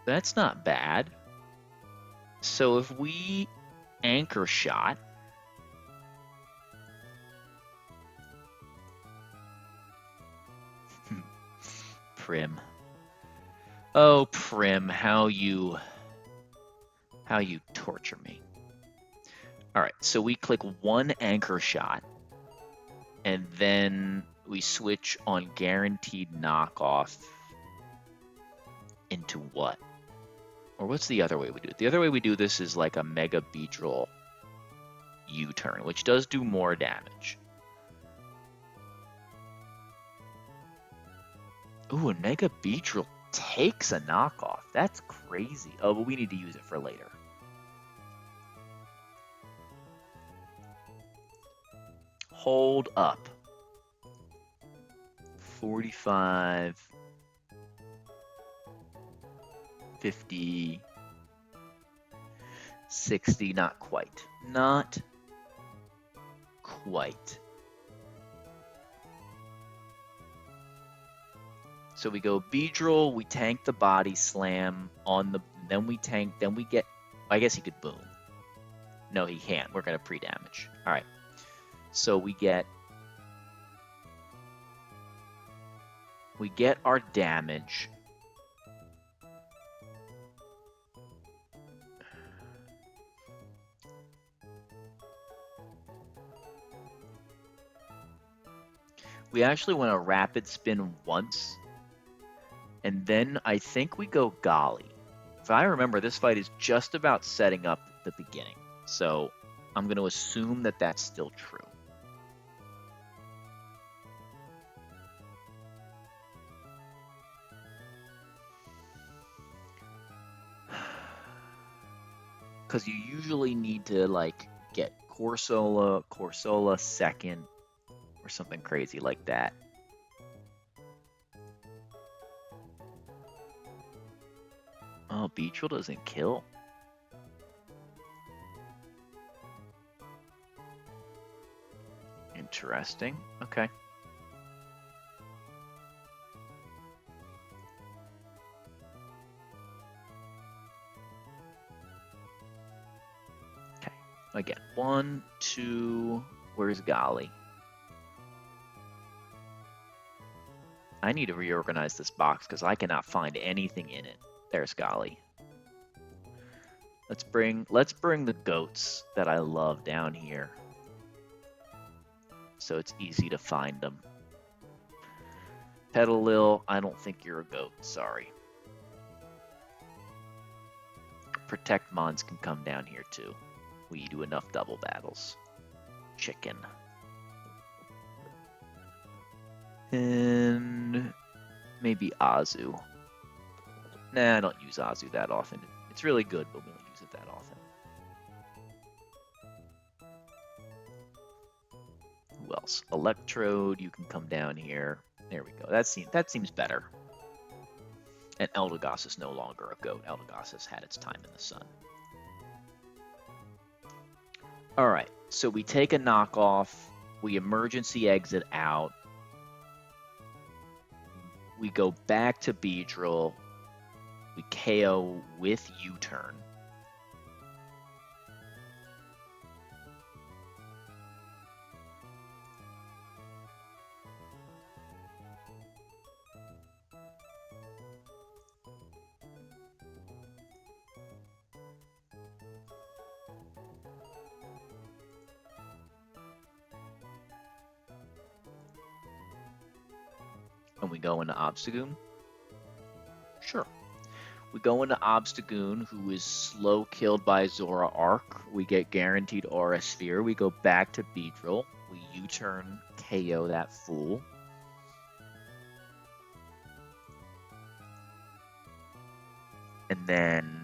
That's not bad. So if we Anchor Shot, Prim. Oh, Prim, how you torture me. All right, so we click 1 Anchor Shot, and then we switch on Guaranteed Knockoff into what? Or what's the other way we do it? The other way we do this is like a Mega Beedrill U-turn, which does do more damage. Ooh, a Mega Beedrill takes a knockoff. That's crazy. Oh, but we need to use it for later. Hold up. 45, 50, 60, not quite. Not quite. So we go Beedrill, we tank the Body Slam on the, then we get, I guess he could boom. No, he can't. We're going to pre-damage. All right. So we get our damage. We actually want to rapid spin once, and then I think we go Golly. If I remember, this fight is just about setting up the beginning, so I'm going to assume that that's still true. Because you usually need to like get Corsola second, or something crazy like that. Oh, Beedrill doesn't kill. Interesting. Okay. Okay. Again, 1, 2. Where's Golly? I need to reorganize this box because I cannot find anything in it. There's Golly. Let's bring the goats that I love down here, so it's easy to find them. Petalil, I don't think you're a goat. Sorry. Protect Mons can come down here too. We do enough double battles. Chicken. And maybe Azu. Nah, I don't use Azu that often. It's really good, but we don't use it that often. Who else? Electrode, you can come down here. There we go. That seems better. And Eldegoss is no longer a goat. Eldegoss has had its time in the sun. All right, so we take a knockoff, we emergency exit out, we go back to Beedrill, we KO with U-turn. And we go into Obstagoon. Sure. We go into Obstagoon, who is slow killed by Zora Arc. We get guaranteed Aura Sphere. We go back to Beedrill. We U-turn KO that fool. And then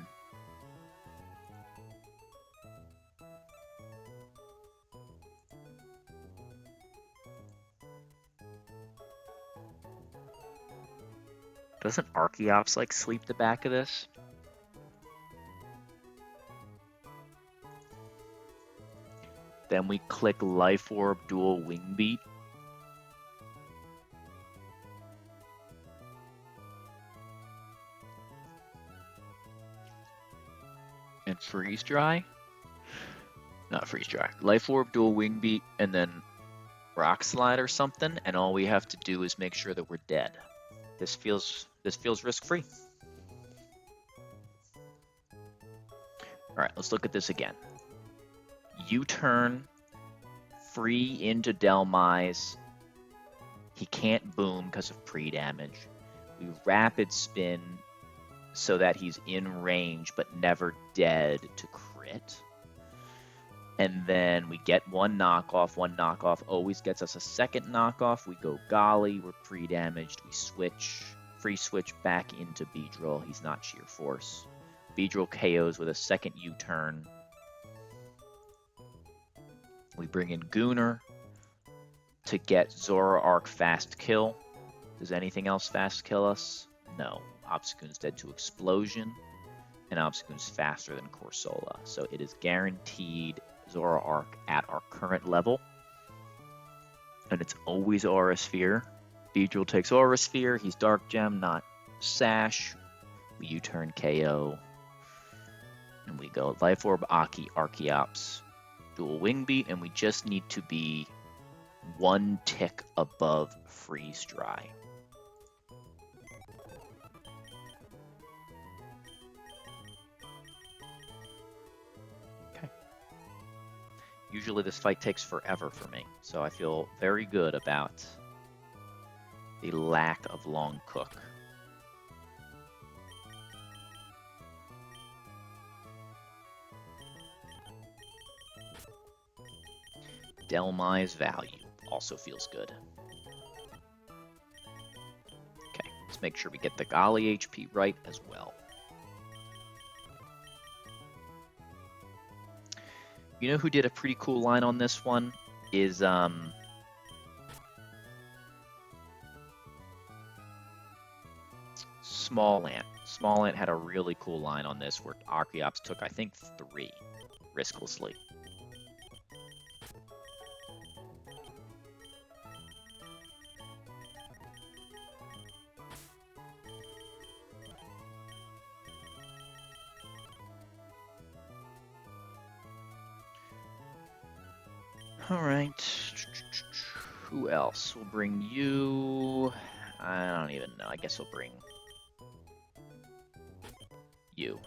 doesn't Archeops like sleep the back of this? Then we click Life Orb Dual Wing Beat. And Freeze Dry. Not Freeze Dry. Life Orb Dual Wing Beat and then Rock Slide or something, and all we have to do is make sure that we're dead. This feels risk-free. All right, let's look at this again. U-turn, free into Delmise. He can't boom because of pre-damage. We rapid spin so that he's in range but never dead to crit. And then we get one knockoff. One knockoff always gets us a second knockoff. We go Golly, we're pre-damaged. We switch, free switch back into Beedrill. He's not sheer force. Beedrill KOs with a second U-turn. We bring in Gooner to get Zora Arc fast kill. Does anything else fast kill us? No. Obstagoon's dead to Explosion, and Obstagoon's faster than Corsola. So it is guaranteed Zora Arc at our current level. And it's always Aura Sphere. Beedrill takes Aura Sphere. He's Dark Gem, not Sash. We U-turn KO. And we go Life Orb, Aki, Archeops, Dual Wing Beat, and we just need to be one tick above Freeze Dry. Okay. Usually this fight takes forever for me, so I feel very good about the lack of long cook. Delmise value also feels good. Okay, let's make sure we get the Golly HP right as well. You know who did a pretty cool line on this one? Is Small-Ant. Small-Ant had a really cool line on this where Archeops took, I think, 3 risklessly. All right. Who else? We'll bring you. I don't even know. I guess we'll bring you.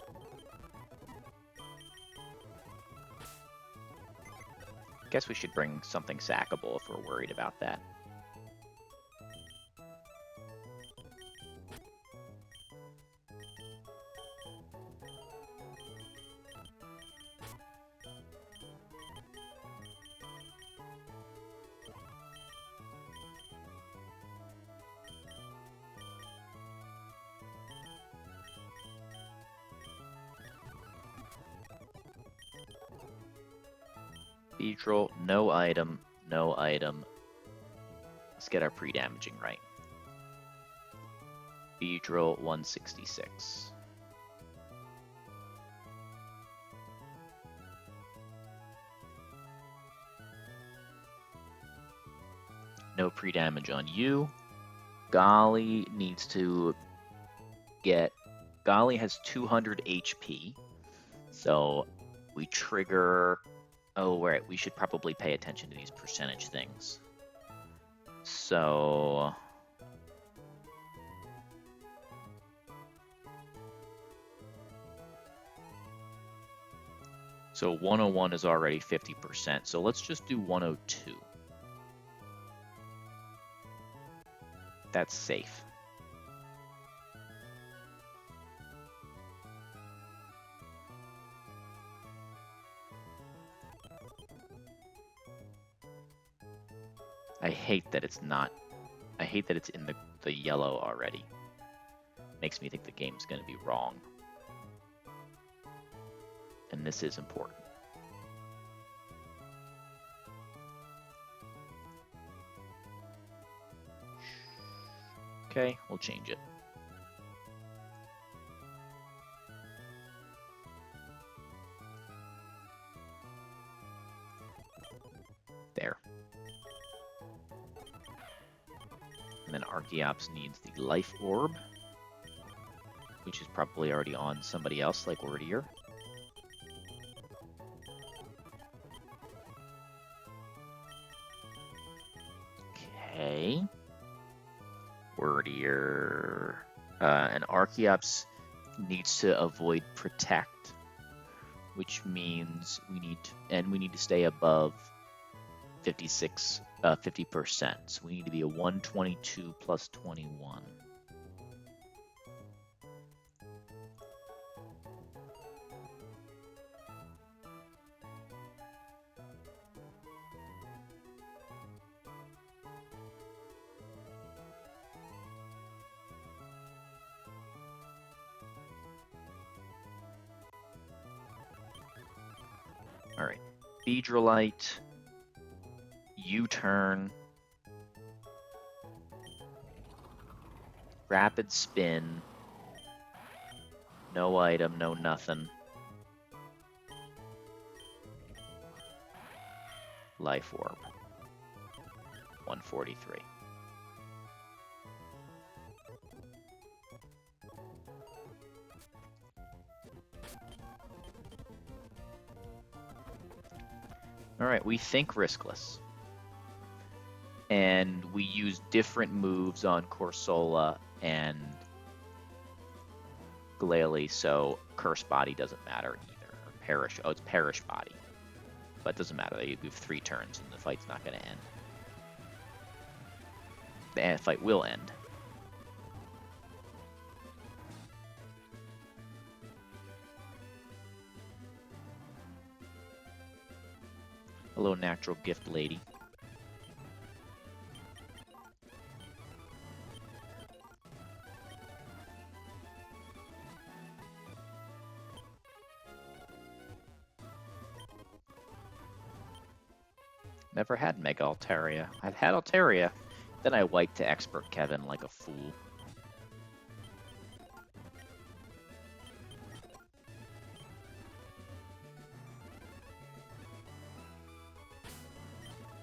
Guess we should bring something sackable if we're worried about that. Beedrill, no item, no item. Let's get our pre-damaging right. Beedrill 166. No pre-damage on you. Golly needs to get... Golly has 200 HP. So we trigger... Oh, right. We should probably pay attention to these percentage things. So... So 101 is already 50%. So let's just do 102. That's safe. I hate that it's not... I hate that it's in the yellow already. Makes me think the game's going to be wrong. And this is important. Okay, we'll change it. There. And then Archeops needs the Life Orb, which is probably already on somebody else like Wordier. Okay. Wordier. And Archeops needs to avoid Protect, which means we need to stay above 50%. So we need to be a 122 plus 21. All right, Beedrillite, U-turn, Rapid Spin, no item, no nothing. Life Orb, 143. All right, we think riskless. And we use different moves on Corsola and Glalie, so Curse Body doesn't matter either. Or Perish, oh, it's Perish Body. But it doesn't matter, we have 3 turns and the fight's not going to end. The fight will end. Hello, Natural Gift Lady. Never had Mega Altaria. I've had Altaria, then I wiped to Expert Kevin like a fool.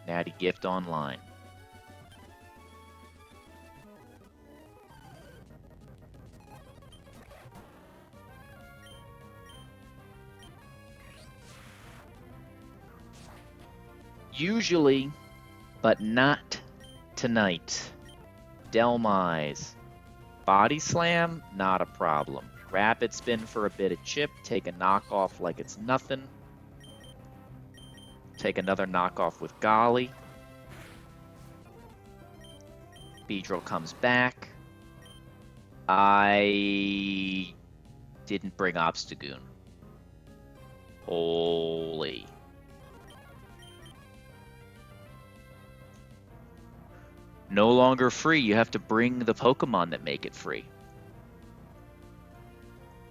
Natty Gift Online. Usually, but not tonight. Delmise. Body Slam, not a problem. Rapid Spin for a bit of chip, take a knockoff like it's nothing. Take another knockoff with Golly. Beedrill comes back. I didn't bring Obstagoon. Holy. No longer free. You have to bring the Pokemon that make it free.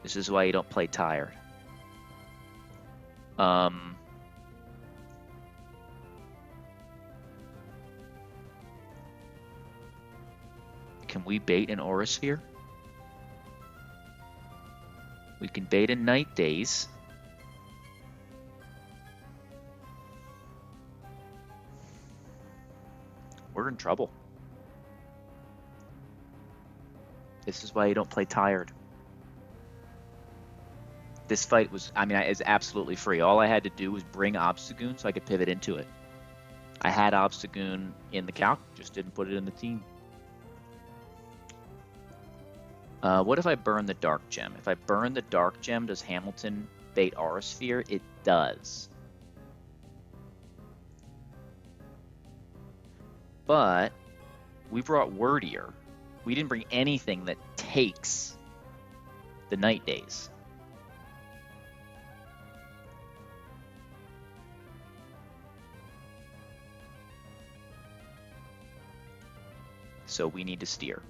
This is why you don't play tired. Can we bait an Aurasphere? We can bait a Night Days. We're in trouble. This is why you don't play tired. This fight was, I mean, is absolutely free. All I had to do was bring Obstagoon so I could pivot into it. I had Obstagoon in the calc, just didn't put it in the team. What if I burn the Dark Gem? If I burn the Dark Gem, does Hamilton bait Aura Sphere? It does. But we brought Wordier. We didn't bring anything that takes the Night Days. So we need to steer.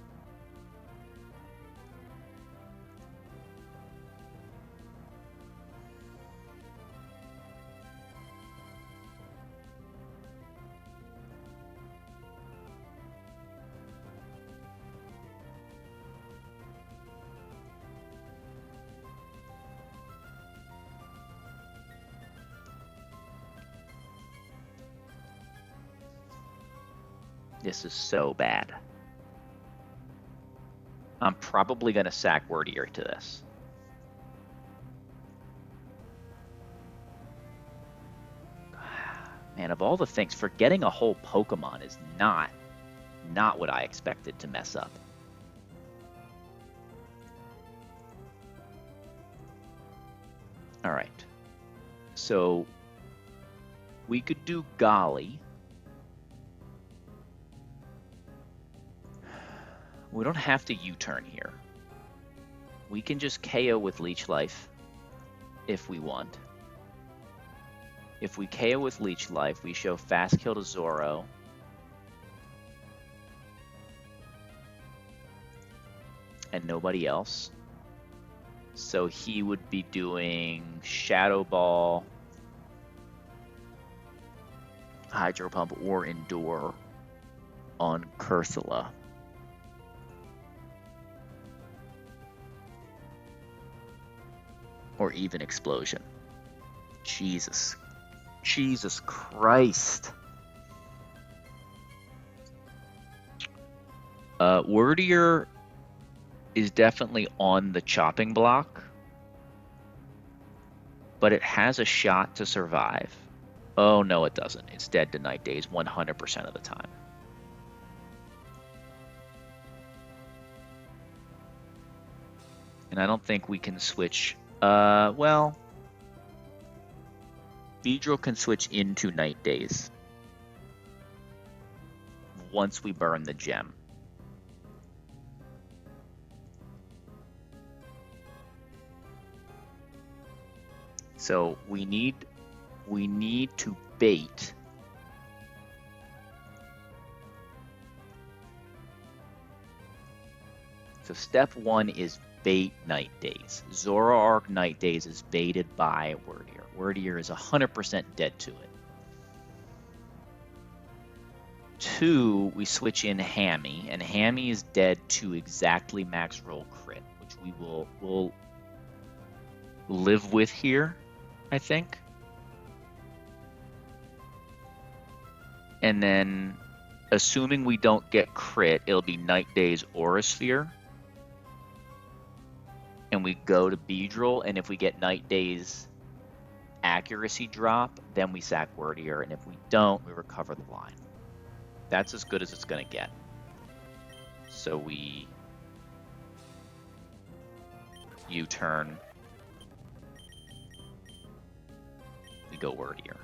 This is so bad. I'm probably going to sack Wordier to this. Man, of all the things, forgetting a whole Pokemon is not what I expected to mess up. All right. So we could do Golly. We don't have to U-turn here. We can just KO with Leech Life if we want. If we KO with Leech Life, we show Fast Kill to Zoro. And nobody else. So he would be doing Shadow Ball, Hydro Pump, or Endure on Cursola. Or even Explosion. Jesus Christ. Wordier is definitely on the chopping block, but it has a shot to survive. Oh, no, it doesn't. It's dead to Night Days 100% of the time. And I don't think we can switch. Well, Beedrill can switch into Night Days once we burn the gem. So we need to bait. So step 1 is bait Night Days. Zoroark Night Days is baited by Wordier. Wordier is 100% dead to it. 2, we switch in Hammy, and Hammy is dead to exactly max roll crit, which we will live with here, I think. And then, assuming we don't get crit, it'll be Night Days Aura Sphere. And we go to Beedrill, and if we get Night Days accuracy drop, then we sack Wordier, and if we don't, we recover the line. That's as good as it's going to get. So we U-turn. We go Wordier.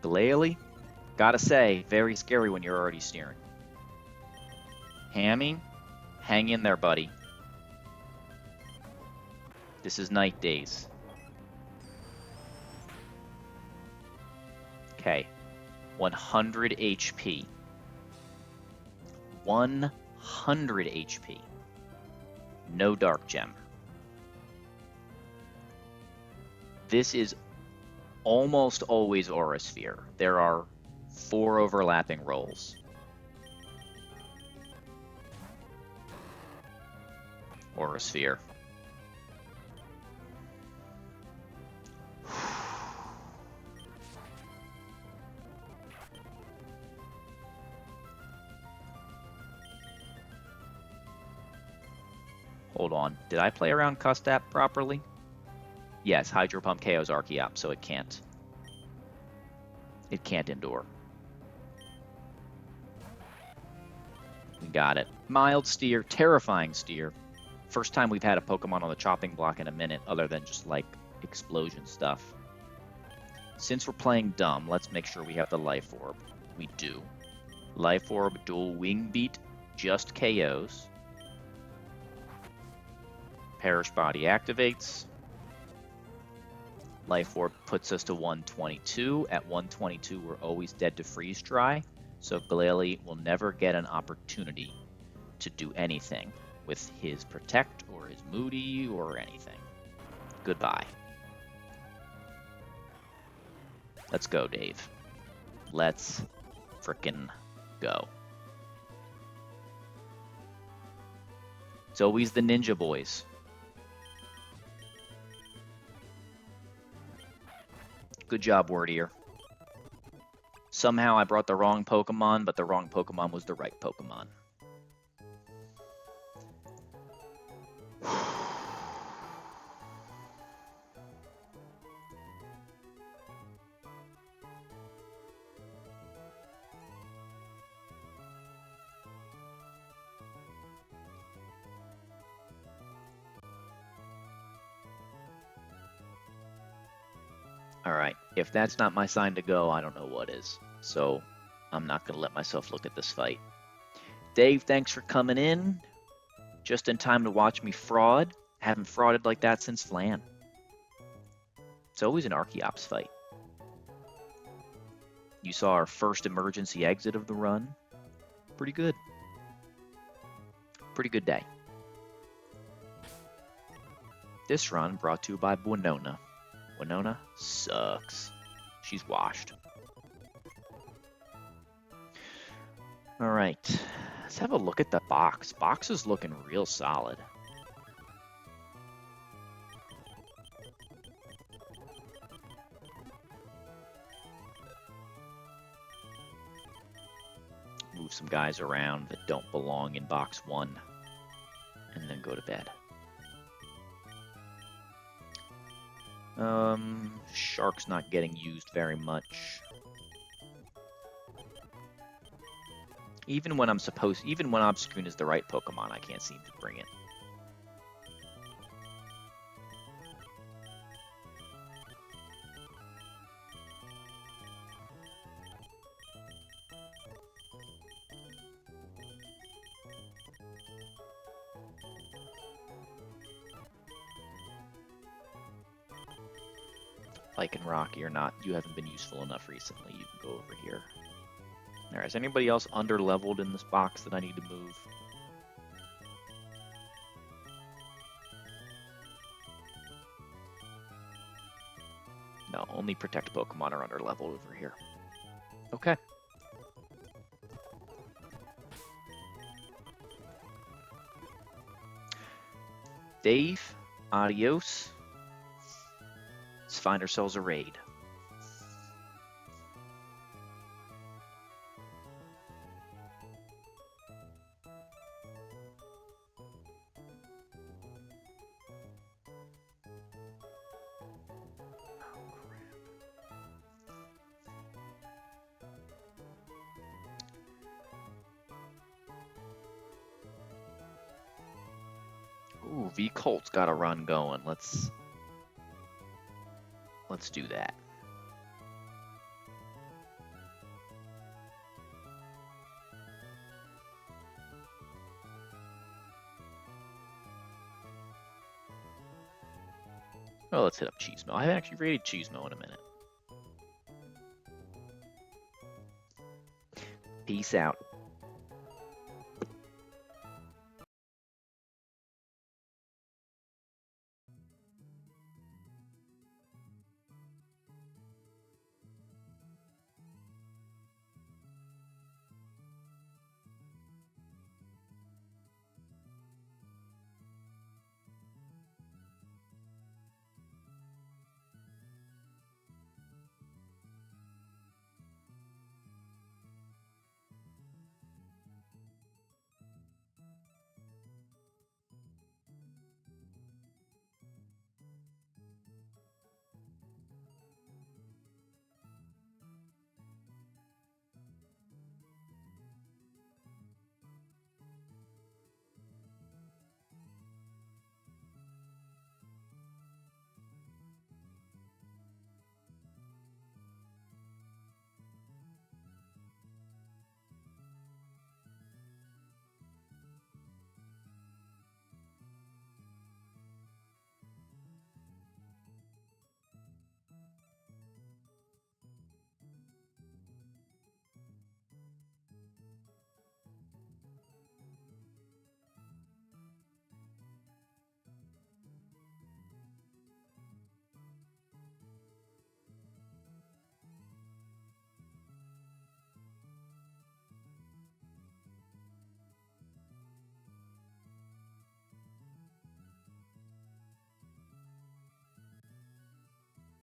Glalie, gotta say, very scary when you're already steering. Hammy, hang in there, buddy. This is Night Days. Okay, 100 HP. 100 HP. No Dark Gem. This is almost always Aura Sphere. There are 4 overlapping rolls. Aura Sphere. Hold on. Did I play around Custap properly? Yes, Hydro Pump KO's Archeop, so it can't. It can't endure. We got it. Mild steer, terrifying steer. First time we've had a Pokemon on the chopping block in a minute, other than just like explosion stuff. Since we're playing dumb, let's make sure we have the Life Orb. We do. Life Orb, dual Wing Beat, just KOs. Perish Body activates. Life Orb puts us to 122. At 122, we're always dead to Freeze Dry, so Glalie will never get an opportunity to do anything with his Protect or his Moody or anything. Goodbye. Let's go, Dave. Let's frickin' go. It's always the Ninja Boys. Good job, Wordier. Somehow I brought the wrong Pokemon, but the wrong Pokemon was the right Pokemon. Alright, if that's not my sign to go, I don't know what is. So, I'm not going to let myself look at this fight. Dave, thanks for coming in. Just in time to watch me fraud. Haven't frauded like that since Flan. It's always an Archeops fight. You saw our first emergency exit of the run. Pretty good. Pretty good day. This run brought to you by Winona. Winona sucks. She's washed. Alright, let's have a look at the box. Box is looking real solid. Move some guys around that don't belong in box 1, and then go to bed. Shark's not getting used very much. Even when Obscene is the right Pokemon, I can't seem to bring it. Lycanroc, you haven't been useful enough recently. You can go over here. Alright, is anybody else under-leveled in this box that I need to move? No, only Protect Pokemon are under-leveled over here. Okay. Dave, adios. Let's find ourselves a raid. Ooh, V Colt's got a run going. Let's do that. Oh, let's hit up Cheesemo. I haven't actually raided Cheesemo in a minute. Peace out.